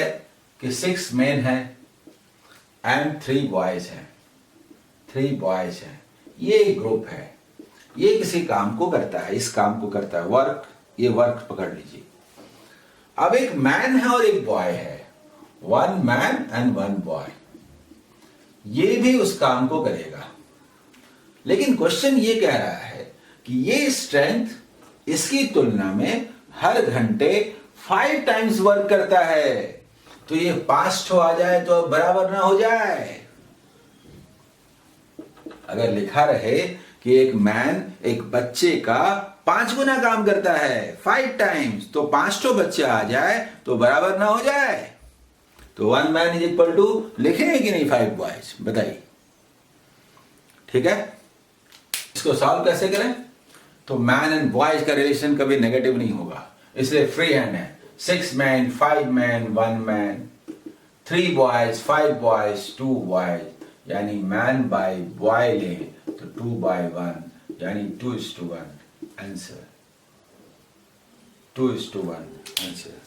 कि 6 मेन है एंड 3 बॉयज हैं, 3 बॉयज हैं। ये एक ग्रुप है, ये किसी काम को करता है, इस काम को करता है, वर्क, ये वर्क पकड़ लीजिए। अब एक मैन है और एक बॉय है, 1 मैन एंड 1 बॉय, ये भी उस काम को करेगा। लेकिन क्वेश्चन ये कह रहा है कि ये स्ट्रेंथ इसकी तुलना में हर घंटे 5 टाइम्स वर्क करता है, तो ये 5 ठो आ जाए तो अब बराबर ना हो जाए। अगर लिखा रहे कि एक मैन एक बच्चे का 5 गुना काम करता है, 5 टाइम्स, तो 5 ठो बच्चे आ जाए तो बराबर ना हो जाए। तो 1 मैन इज इक्वल टू लिखेंगे कि नहीं 5 बॉयज? बताइए। ठीक है, इसको सॉल्व कैसे करें? तो मैन एंड बॉयज का रिलेशन कभी नेगेटिव नहीं होगा, इसलिए फ्री हैंड है। 6 man 5 man 1 man, 3 boys 5 boys 2 boys, यानी मैन बाय बॉय ले तो 2 बाय 1, यानी 2:1 आंसर, 2:1 आंसर।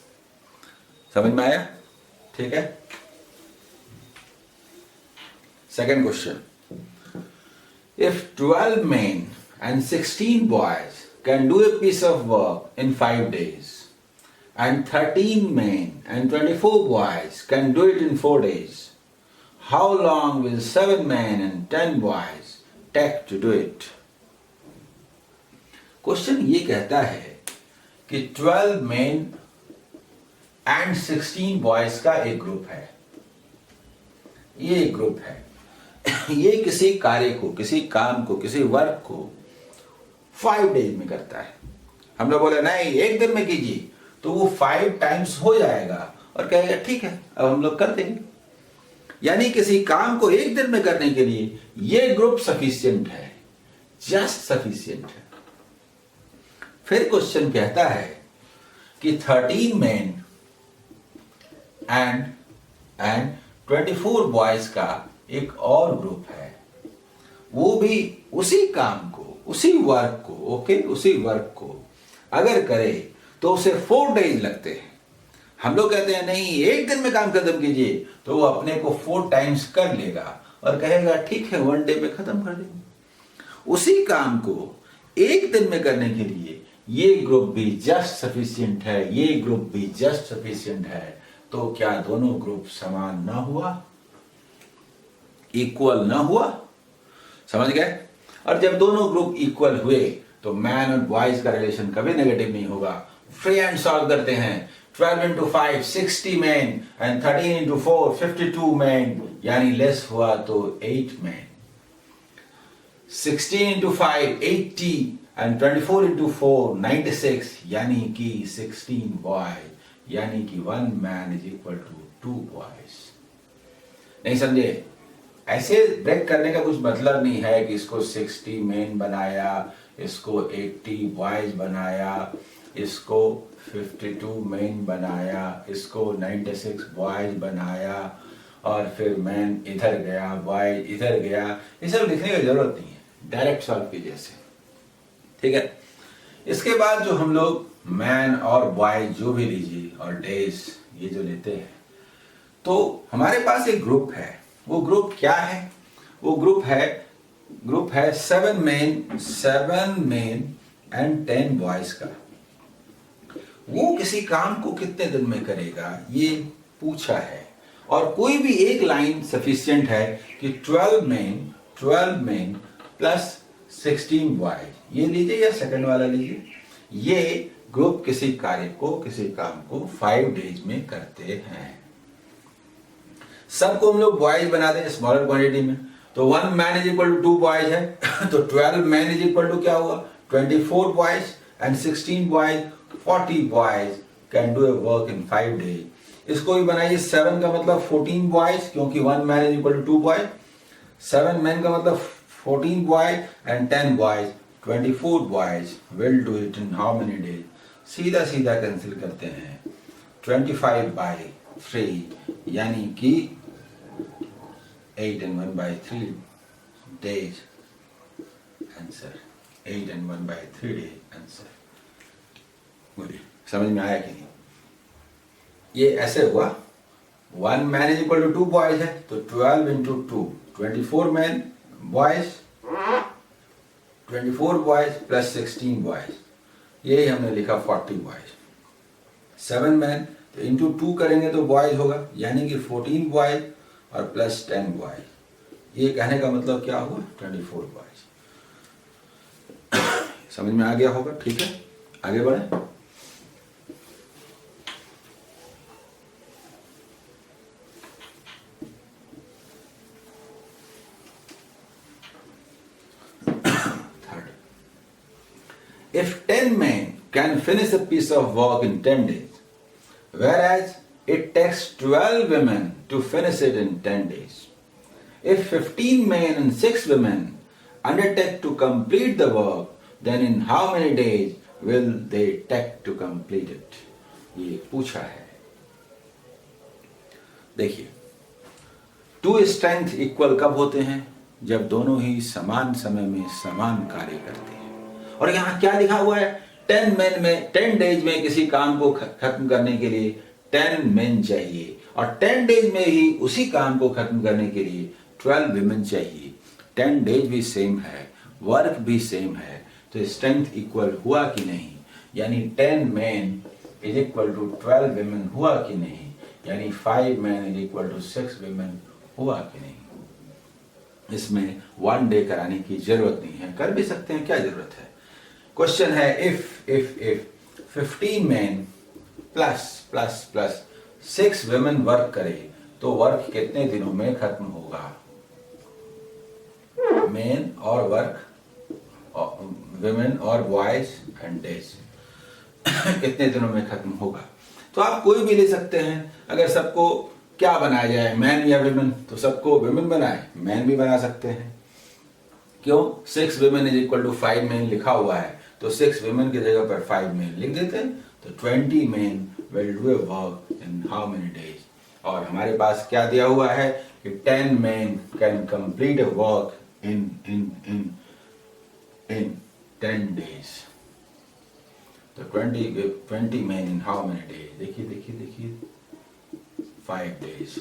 समझ में आया? ठीक है। Second question, if 12 men and 16 boys can do a piece of work in 5 days and 13 men and 24 boys can do it in 4 days, how long will 7 men and 10 boys take to do it? Question ये कहता है कि 12 men and 16 boys का एक group है, ये एक group है, ये किसी कार्य को, किसी काम को, किसी वर्क को 5 डेज में करता है। हम लोग बोले नहीं 1 दिन में कीजिए, तो वो 5 टाइम्स हो जाएगा और कहेगा ठीक है अब हम लोग कर देंगे। यानी किसी काम को 1 दिन में करने के लिए ये ग्रुप सफिशिएंट है, जस्ट सफिशिएंट है। फिर क्वेश्चन कहता है कि 13 मेन एंड 24 बॉयज का एक और ग्रुप है, वो भी उसी काम को, उसी वर्क को, ओके, उसी वर्क को अगर करे तो उसे 4 डेज लगते हैं। हम लोग कहते हैं नहीं 1 दिन में काम खत्म कीजिए, तो वो अपने को 4 टाइम्स कर लेगा और कहेगा ठीक है 1 डे में खत्म कर देंगे। उसी काम को 1 दिन में करने के लिए ये ग्रुप भी जस्ट सफिशिएंट है, ये ग्रुप भी जस्ट सफिशिएंट है। तो क्या दोनों ग्रुप समान ना हुआ, इक्वल ना हुआ? समझ गए? और जब दोनों ग्रुप इक्वल हुए तो मैन और बॉयज का रिलेशन कभी नेगेटिव नहीं होगा। फ्री हैंड सॉल्व करते हैं, 12 into 5 60 men and 13 into 4 52 men, यानी लेस हुआ तो 8 men. 16 into 5 80 and 24 into 4 96, यानी कि 16 boys, यानी कि 1 man is equal to 2 boys. नहीं समझे? ऐसे ब्रेक करने का कुछ मतलब नहीं है कि इसको 60 मेन बनाया, इसको 80 बॉयज बनाया, इसको 52 मेन बनाया, इसको 96 बॉयज बनाया और फिर मैन इधर गया, बॉय इधर गया. ये सब लिखने की जरूरत नहीं है, डायरेक्ट सॉल्व कीजिए ऐसे. ठीक है. इसके बाद जो हम लोग मैन और बॉय जो भी लीजिए और डेज ये जो लेते हैं, तो हमारे पास एक ग्रुप है. वो ग्रुप क्या है? वो ग्रुप है 7 मेन एंड 10 बॉयज का. वो किसी काम को कितने दिन में करेगा ये पूछा है. और कोई भी एक लाइन सफिशिएंट है कि 12 मेन प्लस 16 बॉयज. ये लीजिए या सेकंड वाला लीजिए. ये ग्रुप किसी कार्य को, किसी काम को 5 डेज में करते हैं. सबको हम लोग बॉयज बना दें स्मॉलर क्वांटिटी में, तो 1 man is equal to 2 boys है. तो 12 मैन इज इक्वल टू क्या हुआ? 24 boys and 16 boys, 40 boys can do a work in 5 days. इसको भी बनाइए. 7 का मतलब 14 बॉयज, क्योंकि 1 man is equal to 2 boys. 7 man का मतलब 14 boys and 10 boys, 24 boys will do it in how many days? सीधा सीधा कैंसिल करते हैं. 25/3 यानी कि 8 and 1/3 days answer. 8 and 1/3 days answer. बोलिए समझ में आया कि नहीं? ये ऐसे हुआ. 1 man is equal to 2 boys है, तो 12 into 2 24 man boys, 24 boys plus 16 boys, यही हमने लिखा 40 बॉयज. 7 मैन तो इंटू 2 करेंगे तो बॉयज होगा, यानी कि 14 बॉयज और प्लस 10 बॉयज. ये कहने का मतलब क्या हुआ? 24 बॉयज. समझ में आ गया होगा? ठीक है, आगे बढ़े. Third, if 10 men can finish a piece of work in 10 days, whereas it takes 12 women to finish it in 10 days. If 15 men and 6 women undertake to complete the work, then in how many days will they take to complete it? ये पूछा है. देखिए, 2 strength equal कब होते हैं? जब दोनों ही समान समय में समान कार्य करते हैं. और यहाँ क्या लिखा हुआ है? 10 डेज में किसी काम को खत्म करने के लिए 10 मेन चाहिए, और 10 डेज में ही उसी काम को खत्म करने के लिए 12 विमेन चाहिए. 10 डेज भी सेम है, वर्क भी सेम है, तो स्ट्रेंथ इक्वल हुआ कि नहीं? यानी 10 men is equal to 12 women हुआ कि नहीं? यानी 5 men is equal to 6 women हुआ कि नहीं? इसमें 1 डे कराने की जरूरत नहीं है, कर भी सकते हैं, क्या जरूरत है. क्वेश्चन है if 15 main plus 6 women work करे तो वर्क कितने दिनों में खत्म होगा? मेन और वर्क, विमेन और बॉयज एंड डेज कितने दिनों में खत्म होगा? तो आप कोई भी ले सकते हैं. अगर सबको क्या बनाया जाए, मैन या विमेन, तो सबको विमेन बनाए, मैन भी बना सकते हैं. क्यों? 6 women is equal to 5 men लिखा हुआ है, तो 6 विमेन की जगह पर 5 मेन लिख देते हैं. तो 20 main will do a work in how many days? और हमारे पास क्या दिया हुआ है कि 10 men can complete a work in 10 days. तो 20 men in how many days? देखिए 5 days.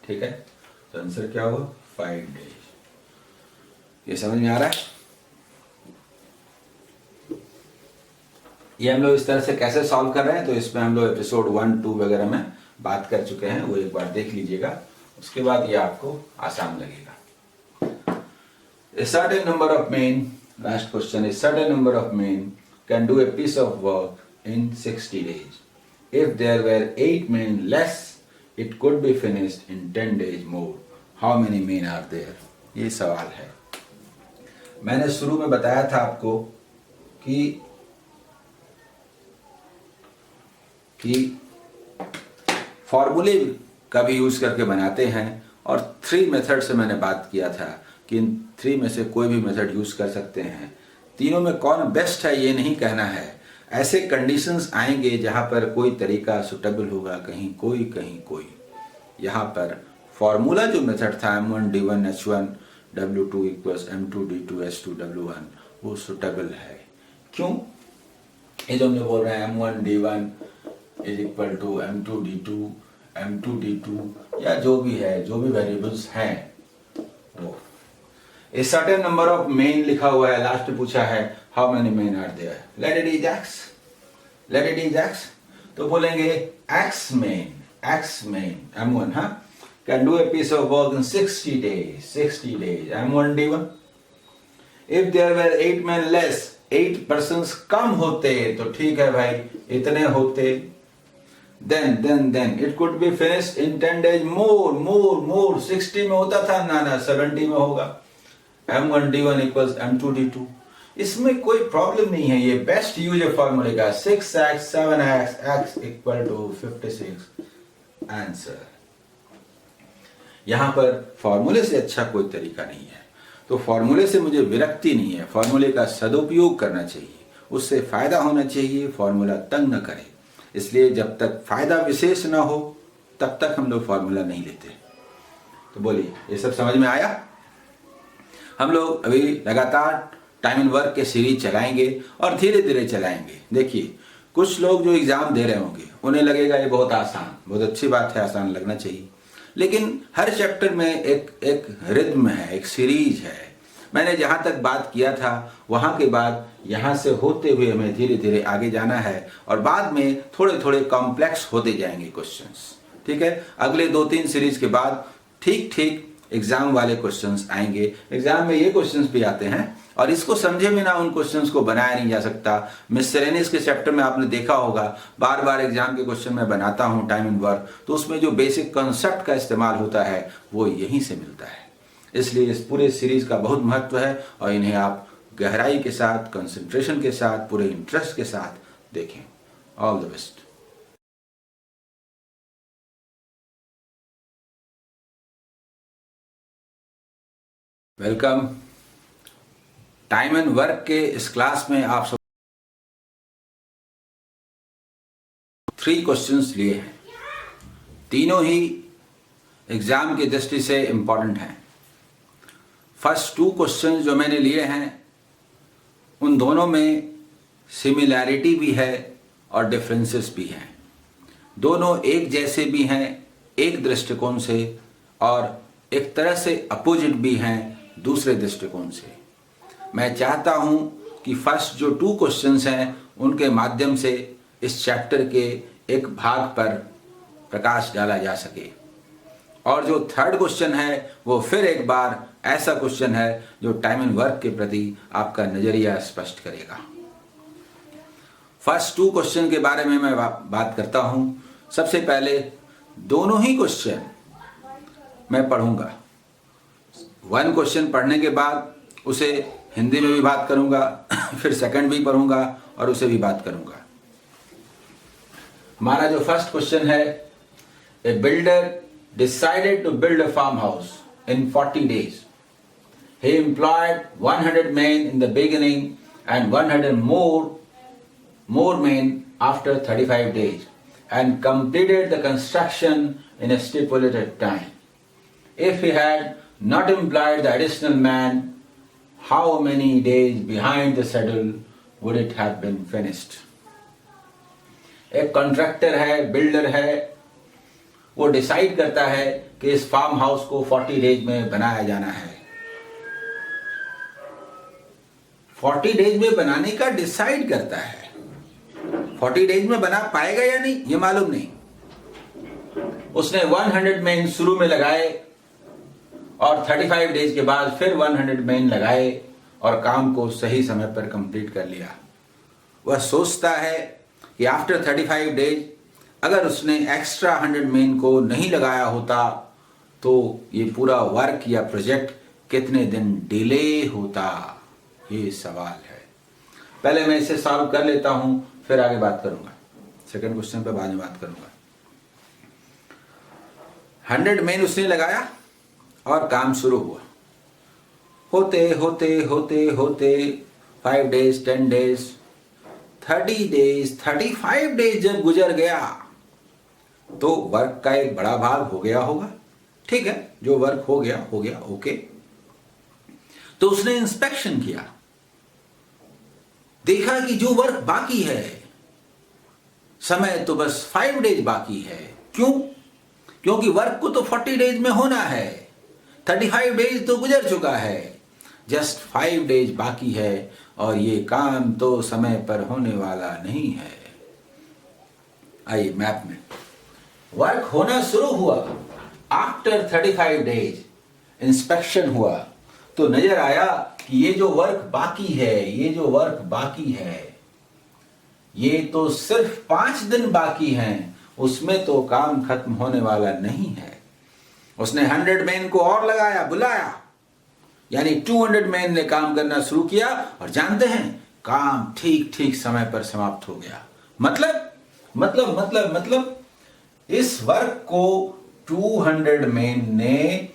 ठीक है, तो आंसर क्या हुआ? 5 days. ये समझ में आ रहा है? ये हम लोग इस तरह से कैसे सॉल्व कर रहे हैं, तो इसमें हम लोग एपिसोड 1, 2 वगैरह में बात कर चुके हैं, वो एक बार देख लीजिएगा, उसके बाद ये आपको आसान लगेगा. A certain number of men, last question, a certain number of men can do a piece of work in 60 days. If there were 8 men less, it could be finished in 10 days more. How many men are there? ये सवाल है। मैंने शुरू में बताया था आपको कि फॉर्मूले का भी यूज करके बनाते हैं, और 3 मेथड से मैंने बात किया था कि इन 3 में से कोई भी मेथड यूज कर सकते हैं। तीनों में कौन बेस्ट है ये नहीं कहना है। ऐसे कंडीशंस आएंगे जहां पर कोई तरीका सुटेबल होगा, कहीं कोई। यहाँ पर फॉर्मूला जो मेथड था M1 D1 H1 W2 equals M2 D2 H2 W1 वो सुटेबल है। क्यों? ये जो हमने बोल रहे हैं M1 D1 is equal to M2 D2 M2 D2 या जो भी है, जो भी वेरिएबल्स हैं वो A certain number of men लिखा हुआ है, लास्ट में पूछा है how many men are there, let it is x, तो बोलेंगे x men M1 हाँ can do a piece of work in 60 days M1 D1। if there were 8 men less, 8 persons कम होते तो ठीक है भाई, इतने होते, then it could be finished in 10 days more 60 में होता था ना 70 में होगा। M1 D1 equals M2 D2, इसमें कोई प्रॉब्लम नहीं है। ये बेस्ट यूज है फॉर्मूले का, 6x 7x x equal to 56 answer. यहां पर फॉर्मूले से अच्छा कोई तरीका नहीं है, तो फॉर्मूले से मुझे विरक्ति नहीं है। फॉर्मूले का सदुपयोग करना चाहिए, उससे फायदा होना चाहिए, फॉर्मूला तंग न करे। इसलिए जब तक फायदा विशेष ना हो तब तक हम लोग फॉर्मूला नहीं लेते। तो बोलिए, ये सब समझ में आया? हम लोग अभी लगातार टाइम एंड वर्क के सीरीज चलाएंगे और धीरे धीरे चलाएंगे। देखिए, कुछ लोग जो एग्जाम दे रहे होंगे उन्हें लगेगा ये बहुत आसान, बहुत अच्छी बात है, आसान लगना चाहिए, लेकिन हर चैप्टर में एक रिद्म है, एक सीरीज है। मैंने जहां तक बात किया था वहां के बाद यहां से होते हुए हमें धीरे धीरे आगे जाना है, और बाद में थोड़े थोड़े कॉम्प्लेक्स होते जाएंगे क्वेश्चंस। ठीक है, अगले 2-3 सीरीज के बाद ठीक एग्जाम वाले क्वेश्चंस आएंगे। एग्जाम में ये क्वेश्चंस भी आते हैं, और इसको समझे बिना उन क्वेश्चंस को बनाया नहीं जा सकता। मिससेलेनियस के चैप्टर में आपने देखा होगा, बार बार एग्जाम के क्वेश्चन मैं बनाता हूं टाइम एंड वर्क, तो उसमें जो बेसिक कॉन्सेप्ट का इस्तेमाल होता है वो यहीं से मिलता है। इसलिए इस पूरे सीरीज का बहुत महत्व है, और इन्हें आप गहराई के साथ, कंसंट्रेशन के साथ, पूरे इंटरेस्ट के साथ देखें। All the best. Welcome. Time and work के इस क्लास में आप सब 3 क्वेश्चंस लिए हैं। तीनों ही एग्जाम की दृष्टि से इंपॉर्टेंट हैं। फर्स्ट 2 क्वेश्चंस जो मैंने लिए हैं उन दोनों में सिमिलैरिटी भी है और डिफरेंसेस भी हैं। दोनों एक जैसे भी हैं एक दृष्टिकोण से, और एक तरह से अपोजिट भी हैं दूसरे दृष्टिकोण से। मैं चाहता हूं कि फर्स्ट जो 2 क्वेश्चंस हैं उनके माध्यम से इस चैप्टर के एक भाग पर प्रकाश डाला जा सके, और जो 3rd क्वेश्चन है वो फिर एक बार ऐसा क्वेश्चन है जो टाइम एंड वर्क के प्रति आपका नजरिया स्पष्ट करेगा। फर्स्ट 2 क्वेश्चन के बारे में मैं बात करता हूं। सबसे पहले दोनों ही क्वेश्चन मैं पढ़ूंगा। 1 क्वेश्चन पढ़ने के बाद उसे हिंदी में भी बात करूंगा, फिर 2nd भी पढ़ूंगा और उसे भी बात करूंगा। हमारा जो फर्स्ट क्वेश्चन है, a builder decided to build a farm house in 40 days. He employed 100 men in the beginning and 100 more men after 35 days and completed the construction in a stipulated time. If he had not employed the additional man, how many days behind the schedule would it have been finished? एक contractor है, builder है, वो decide करता है कि इस farm house को 40 days में बनाया जाना है। 40 डेज में बनाने का डिसाइड करता है। 40 डेज में बना पाएगा या नहीं ये मालूम नहीं। उसने 100 मैन शुरू में लगाए और 35 डेज के बाद फिर 100 मैन लगाए और काम को सही समय पर कंप्लीट कर लिया। वह सोचता है कि आफ्टर 35 डेज अगर उसने एक्स्ट्रा 100 मेन को नहीं लगाया होता तो ये पूरा वर्क या प्रोजेक्ट कितने दिन डिले होता, ये सवाल है। पहले मैं इसे सॉल्व कर लेता हूं, फिर आगे बात करूंगा। सेकंड क्वेश्चन पे बाद में बात करूंगा। 100 मेन उसने लगाया और काम शुरू हुआ। होते होते होते होते 5 डेज, 10 डेज, 30 डेज, 35 डेज जब गुजर गया तो वर्क का एक बड़ा भाग हो गया होगा। ठीक है, जो वर्क हो गया ओके। तो उसने इंस्पेक्शन किया, देखा कि जो वर्क बाकी है, समय तो बस 5 डेज बाकी है। क्यों? क्योंकि वर्क को तो 40 डेज में होना है, 35 डेज तो गुजर चुका है, जस्ट 5 डेज बाकी है और ये काम तो समय पर होने वाला नहीं है। आइए मैप में, वर्क होना शुरू हुआ आफ्टर 35 डेज, इंस्पेक्शन हुआ तो नजर आया कि ये जो वर्क बाकी है, ये तो सिर्फ 5 दिन बाकी हैं, उसमें तो काम खत्म होने वाला नहीं है। उसने 100 मैन को और लगाया, बुलाया, यानी 200 मैन ने काम करना शुरू किया और जानते हैं काम ठीक समय पर समाप्त हो गया। मतलब इस वर्क को 200 मैन ने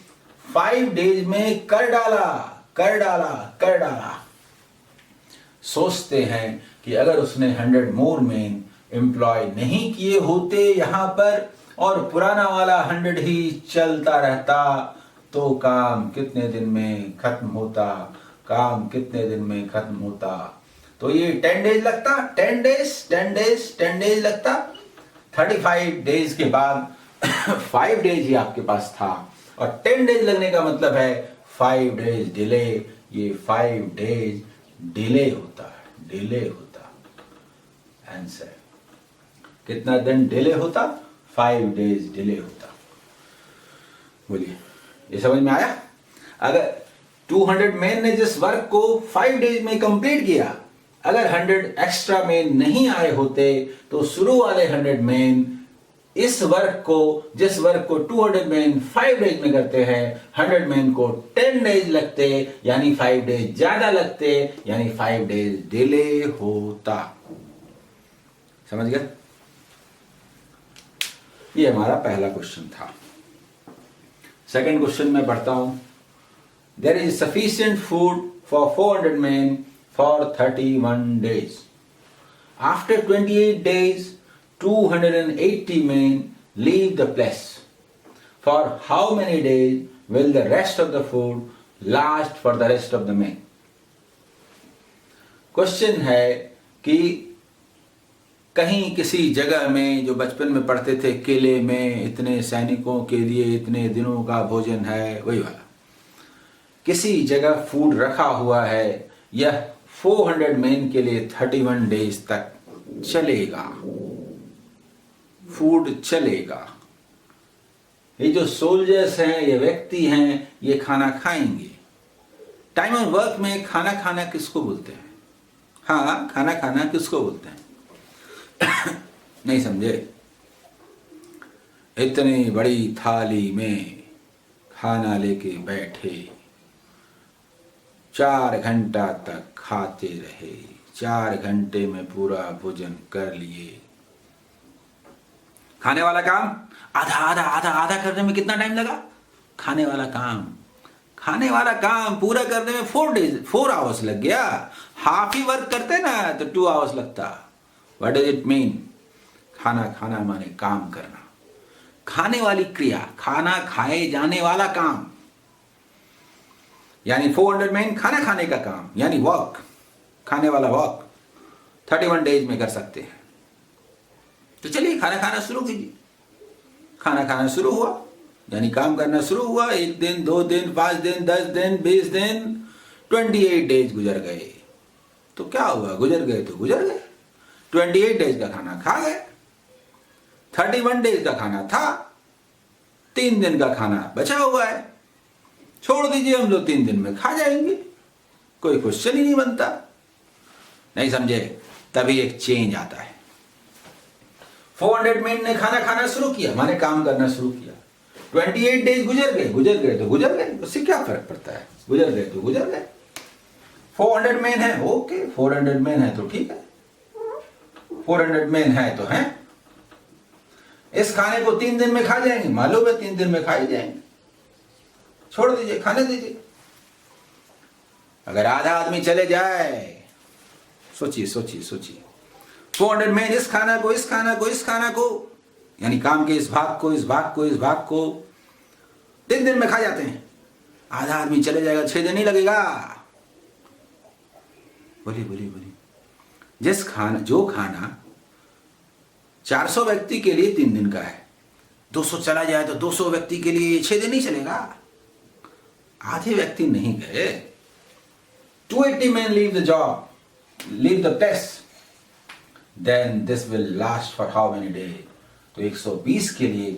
5 डेज में कर डाला। सोचते हैं कि अगर उसने 100 मोर मैन एम्प्लॉय नहीं किए होते यहां पर और पुराना वाला 100 ही चलता रहता तो काम कितने दिन में खत्म होता। तो ये 10 डेज लगता, 10 डेज लगता। 35 डेज के बाद 5 डेज ही आपके पास था और 10 डेज लगने का मतलब है 5 डेज डिले। ये 5 डेज डिले होता। आंसर कितना दिन डिले होता? 5 डेज डिले होता। बोलिए, ये समझ में आया? अगर 200 मैन ने जिस वर्क को 5 डेज में कंप्लीट किया, अगर 100 एक्स्ट्रा मैन नहीं आए होते तो शुरू वाले 100 मैन जिस वर्क को 200 मैन 5 डेज में करते हैं, 100 मैन को 10 डेज लगते, यानी 5 डेज ज्यादा लगते, यानी 5 डेज डिले होता। समझ गया? ये हमारा पहला क्वेश्चन था। सेकंड क्वेश्चन में पढ़ता हूं। There is sufficient food for 400 man for 31 days. After 28 days 280 men leave the place. For how many days will the rest of the food last for the rest of the men? Question है कि कहीं किसी जगह में, जो बचपन में पढ़ते थे, किले में इतने सैनिकों के लिए इतने दिनों का भोजन है, वही वाला, किसी जगह फूड रखा हुआ है, यह 400 मैन के लिए 31 डेज तक चलेगा, फूड चलेगा। ये जो सोल्जर्स हैं, ये व्यक्ति हैं, ये खाना खाएंगे। टाइम ऑफ वर्क में खाना खाना किसको बोलते हैं? हाँ, खाना खाना किसको बोलते हैं? नहीं समझे? इतनी बड़ी थाली में खाना लेके बैठे, 4 घंटा तक खाते रहे, 4 घंटे में पूरा भोजन कर लिए। खाने वाला काम आधा करने में कितना टाइम लगा? खाने वाला काम पूरा करने में 4 आवर्स लग गया। हाफ ही वर्क करते ना तो 2 आवर्स लगता। What does it mean? खाना माने काम करना, खाने वाली क्रिया, खाना खाए जाने वाला काम, यानी 400 मैन खाना खाने का काम, यानी वर्क, खाने वाला वर्क 31 डेज में कर सकते हैं। तो चलिए खाना खाना शुरू कीजिए। खाना खाना शुरू हुआ यानी काम करना शुरू हुआ। 1 दिन, 2 दिन, 5 दिन, 10 दिन, 20 दिन, 28 डेज गुजर गए। तो क्या हुआ? गुजर गए तो गुजर गए। 28 डेज का खाना खा गए, 31 डेज का खाना था, 3 दिन का खाना बचा हुआ है। छोड़ दीजिए, हम लोग 3 दिन में खा जाएंगे, कोई क्वेश्चन ही नहीं बनता। नहीं समझे? तभी एक चेंज आता है। 400 मैन ने खाना खाना शुरू किया, माने काम करना शुरू किया। 28 डेज गुजर गए तो गुजर गए, उससे क्या फर्क पड़ता है, गुजर गए तो गुजर गए। 400 मैन है, ओके 400 मैन है तो ठीक है, 400 मैन है तो है। इस खाने को 3 दिन में खा जाएंगे, मालूम है 3 दिन में खा ही जाएंगे, छोड़ दीजिए, खाने दीजिए। अगर आधा आदमी चले जाए, सोचिए 400 मैन इस खाना को यानी काम के इस भाग को 3 दिन में खा जाते हैं। आधा आदमी चले जाएगा, 6 दिन नहीं लगेगा। बोलिए। जो खाना 400 व्यक्ति के लिए 3 दिन का है, 200 चला जाए तो 200 व्यक्ति के लिए 6 दिन नहीं चलेगा। आधे व्यक्ति नहीं गए, 280 men leave the test, then this will last for how many days? तो 120 के लिए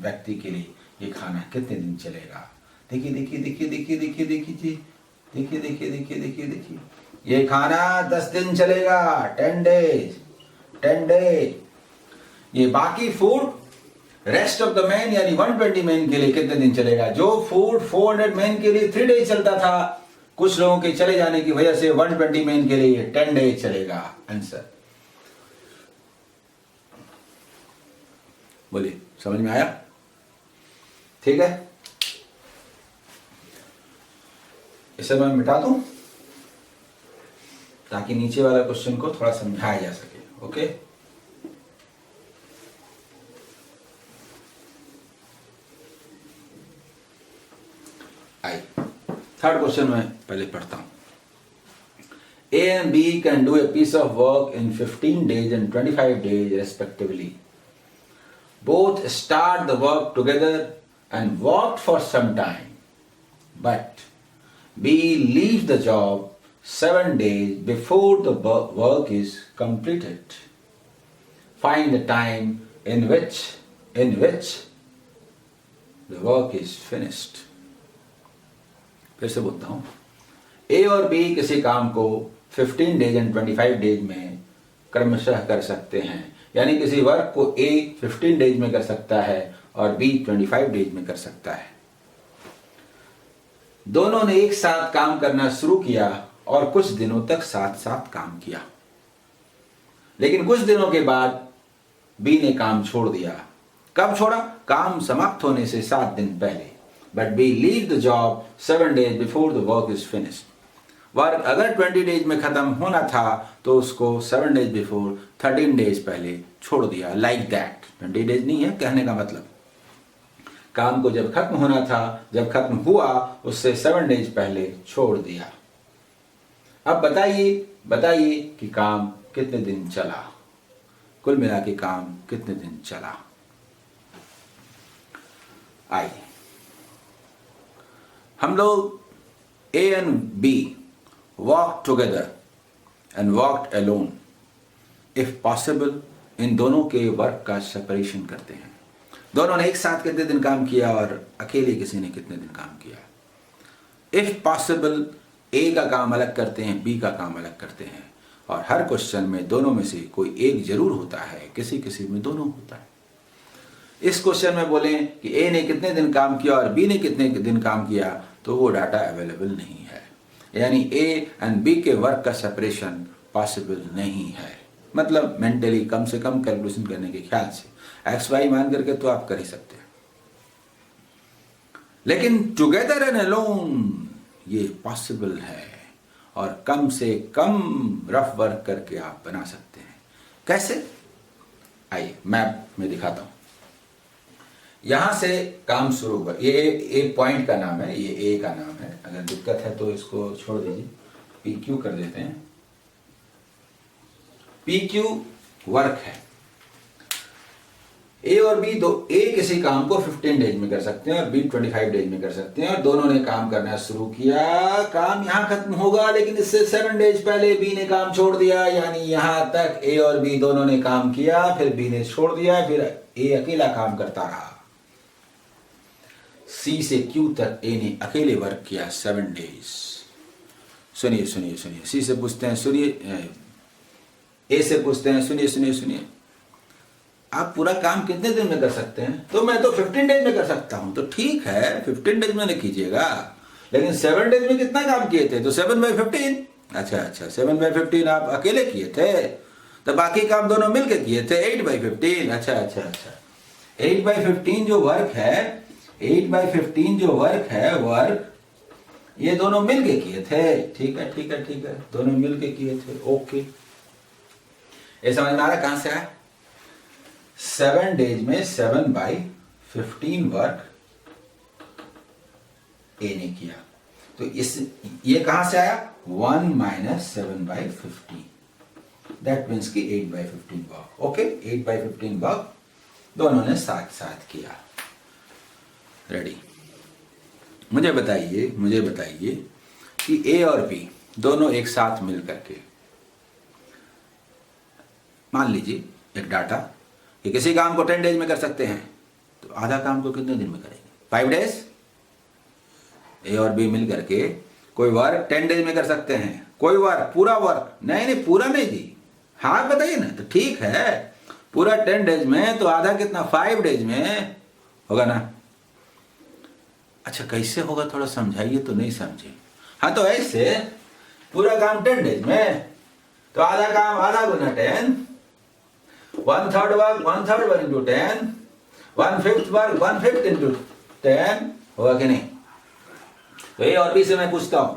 व्यक्ति के लिए ये खाना कितने दिन चलेगा? देखिए, ये खाना 10 दिन चलेगा, 10 days। ये बाकी food rest of the man यानी 120 मैन के लिए कितने दिन चलेगा? जो फूड 400 मैन के लिए 3 डेज चलता था, कुछ लोगों के चले जाने की वजह से 120 मैन के लिए 10 डेज चलेगा। आंसर बोलिए, समझ में आया? ठीक है, इसे मैं मिटा दूं ताकि नीचे वाला क्वेश्चन को थोड़ा समझाया जा सके। ओके, थर्ड क्वेश्चन मैं पहले पढ़ता हूं। A and B can do a piece of work in 15 days and 25 days respectively. Both start the work together and work for some time, but B leaves the job 7 days before the work is completed. Find the time in which the work is finished. फिर से बोलता हूं, ए और B किसी काम को 15 days and 25 days में क्रमशः कर सकते हैं, यानी किसी वर्क को ए 15 डेज में कर सकता है और बी 25 डेज में कर सकता है। दोनों ने एक साथ काम करना शुरू किया और कुछ दिनों तक साथ साथ काम किया, लेकिन कुछ दिनों के बाद बी ने काम छोड़ दिया। कब छोड़ा? काम समाप्त होने से 7 दिन पहले। But we leave the job 7 days before the work is finished. Work अगर 20 डेज में खत्म होना था तो उसको 7 days before 13 days पहले छोड़ दिया। Like that, 20 डेज नहीं है कहने का मतलब, काम को जब खत्म होना था, जब खत्म हुआ उससे 7 days पहले छोड़ दिया। अब बताइए कि काम कितने दिन चला, कुल मिला के काम कितने दिन चला। आइए हम लोग A and B walked together and walked alone if possible। इन दोनों के वर्क का सेपरेशन करते हैं। दोनों ने एक साथ कितने दिन काम किया और अकेले किसी ने कितने दिन काम किया। इफ पॉसिबल A का काम अलग करते हैं, B का काम अलग करते हैं, और हर क्वेश्चन में दोनों में से कोई एक जरूर होता है, किसी में दोनों होता है। इस क्वेश्चन में बोलें कि A ने कितने दिन काम किया और B ने कितने दिन काम किया, तो वो डाटा अवेलेबल नहीं है, यानी A एंड B के वर्क का सेपरेशन पॉसिबल नहीं है। मतलब मेंटली कम से कम कैलकुलेशन करने के ख्याल से एक्स वाई मान करके तो आप कर ही सकते हैं, लेकिन टुगेदर एंड अलोन ये पॉसिबल है, और कम से कम रफ वर्क करके आप बना सकते हैं। कैसे? आइए मैप में दिखाता हूं। यहां से काम शुरू हुआ, ये ए पॉइंट का नाम है, ये ए का नाम है। अगर दिक्कत है तो इसको छोड़ दीजिए, पी क्यू कर देते हैं। पी क्यू वर्क है। ए और बी दो, ए किसी काम को 15 डेज में कर सकते हैं और बी 25 डेज में कर सकते हैं, और दोनों ने काम करना शुरू किया। काम यहां खत्म होगा, लेकिन इससे 7 डेज पहले बी ने काम छोड़ दिया, यानी यहां तक ए और बी दोनों ने काम किया, फिर बी ने छोड़ दिया, फिर ए अकेला काम करता रहा। सी से क्यू तक ए ने अकेले वर्क किया 7 डेज। सुनिए, सी से पूछते हैं, सुनिए ए से पूछते हैं, सुनिए सुनिए सुनिए, आप पूरा काम कितने दिन में कर सकते हैं? तो मैं तो 15 डेज में कर सकता हूं। तो ठीक है, 15 डेज में नहीं कीजिएगा, लेकिन 7 डेज में कितना काम किए थे? तो 7/15। अच्छा 7/15 आप अकेले किए थे, तो बाकी काम दोनों मिलके किए थे 8/15। अच्छा 8/15 जो वर्क है, 8/15 जो वर्क है, वर्क ये दोनों मिलके किए थे। ठीक है, दोनों मिलके किए थे। ओके, ये समझ में आ रहा कहां से आया? 7 डेज में 7/15 वर्क ए ने किया, तो ये कहां से आया? 1 - 7/15, दैट मीन्स कि 8/15 वर्क। ओके, 8/15 वर्क दोनों ने साथ साथ किया। रेडी? मुझे बताइए कि ए और बी दोनों एक साथ मिल करके, मान लीजिए एक डाटा कि किसी काम को 10 डेज में कर सकते हैं, तो आधा काम को कितने दिन में करेंगे? 5 डेज। ए और बी मिल करके कोई वर्क 10 डेज में कर सकते हैं, कोई वर्क पूरा वर्क नहीं पूरा नहीं जी, हाँ बताइए ना। तो ठीक है, पूरा 10 डेज में, तो आधा कितना? 5 डेज में होगा ना। अच्छा कैसे होगा, थोड़ा समझाइए, तो नहीं समझे। हाँ तो ऐसे पूरा काम 10 डेज में, तो आधा काम आधा गुना 10, 1/3 work 1/3 work into 10, 1/5 work 1/5 into 10, होगा कि नहीं? तो ए और बी से मैं पूछता हूं,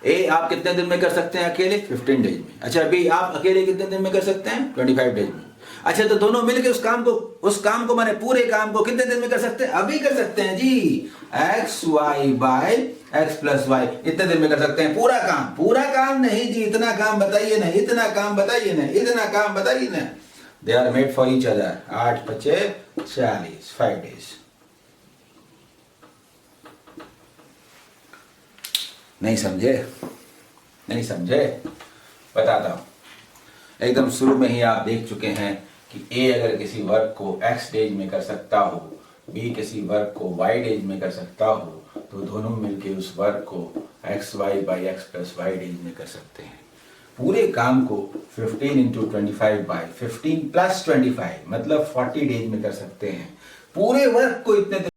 ए आप कितने दिन में कर सकते हैं अकेले? 15 डेज में। अच्छा बी आप अकेले कितने दिन में कर सकते हैं? 25 डेज में। अच्छा तो दोनों मिलके उस काम को माने पूरे काम को कितने दिन में कर सकते हैं? अभी कर सकते हैं जी, x + y इतने दिन में कर सकते हैं पूरा काम नहीं जी, इतना काम बताइए ना, इतना काम बताइए ना। They are made for each other. 8 × 5 = 40, 5 डेज। नहीं समझे? बताता हूं। एकदम शुरू में ही आप देख चुके हैं कि ए अगर किसी वर्क को x डेज में कर सकता हो, बी किसी वर्क को y डेज में कर सकता हो, तो दोनों मिलके उस वर्क को xy/x + y डेज में कर सकते हैं। पूरे काम को 15 × 25/15 + 25 मतलब 40 डेज में कर सकते हैं। पूरे वर्क को इतने दिन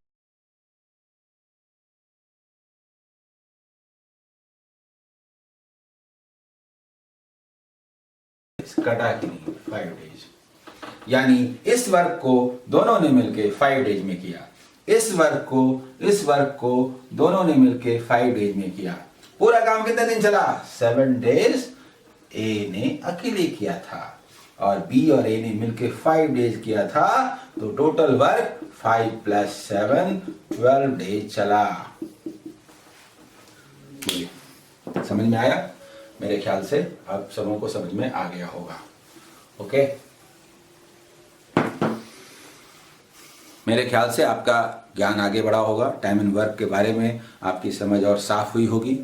कटा कि नहीं? 5 डेज। यानी इस वर्क को दोनों ने मिलके 5 डेज में किया, इस वर्क को दोनों ने मिलके 5 डेज में किया। पूरा काम कितने दिन चला? 7 डेज ए ने अकेले किया था, और बी और ए ने मिलके 5 डेज किया था, तो टोटल वर्क 5 + 7 12 डेज चला। समझ में आया? मेरे ख्याल से आप सबों को समझ में आ गया होगा। ओके, मेरे ख्याल से आपका ज्ञान आगे बढ़ा होगा, टाइम एंड वर्क के बारे में आपकी समझ और साफ हुई होगी।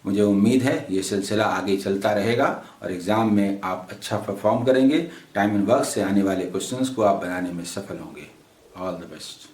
मुझे उम्मीद है ये सिलसिला आगे चलता रहेगा और एग्जाम में आप अच्छा परफॉर्म करेंगे। टाइम एंड वर्क से आने वाले क्वेश्चंस को आप बनाने में सफल होंगे। All the best.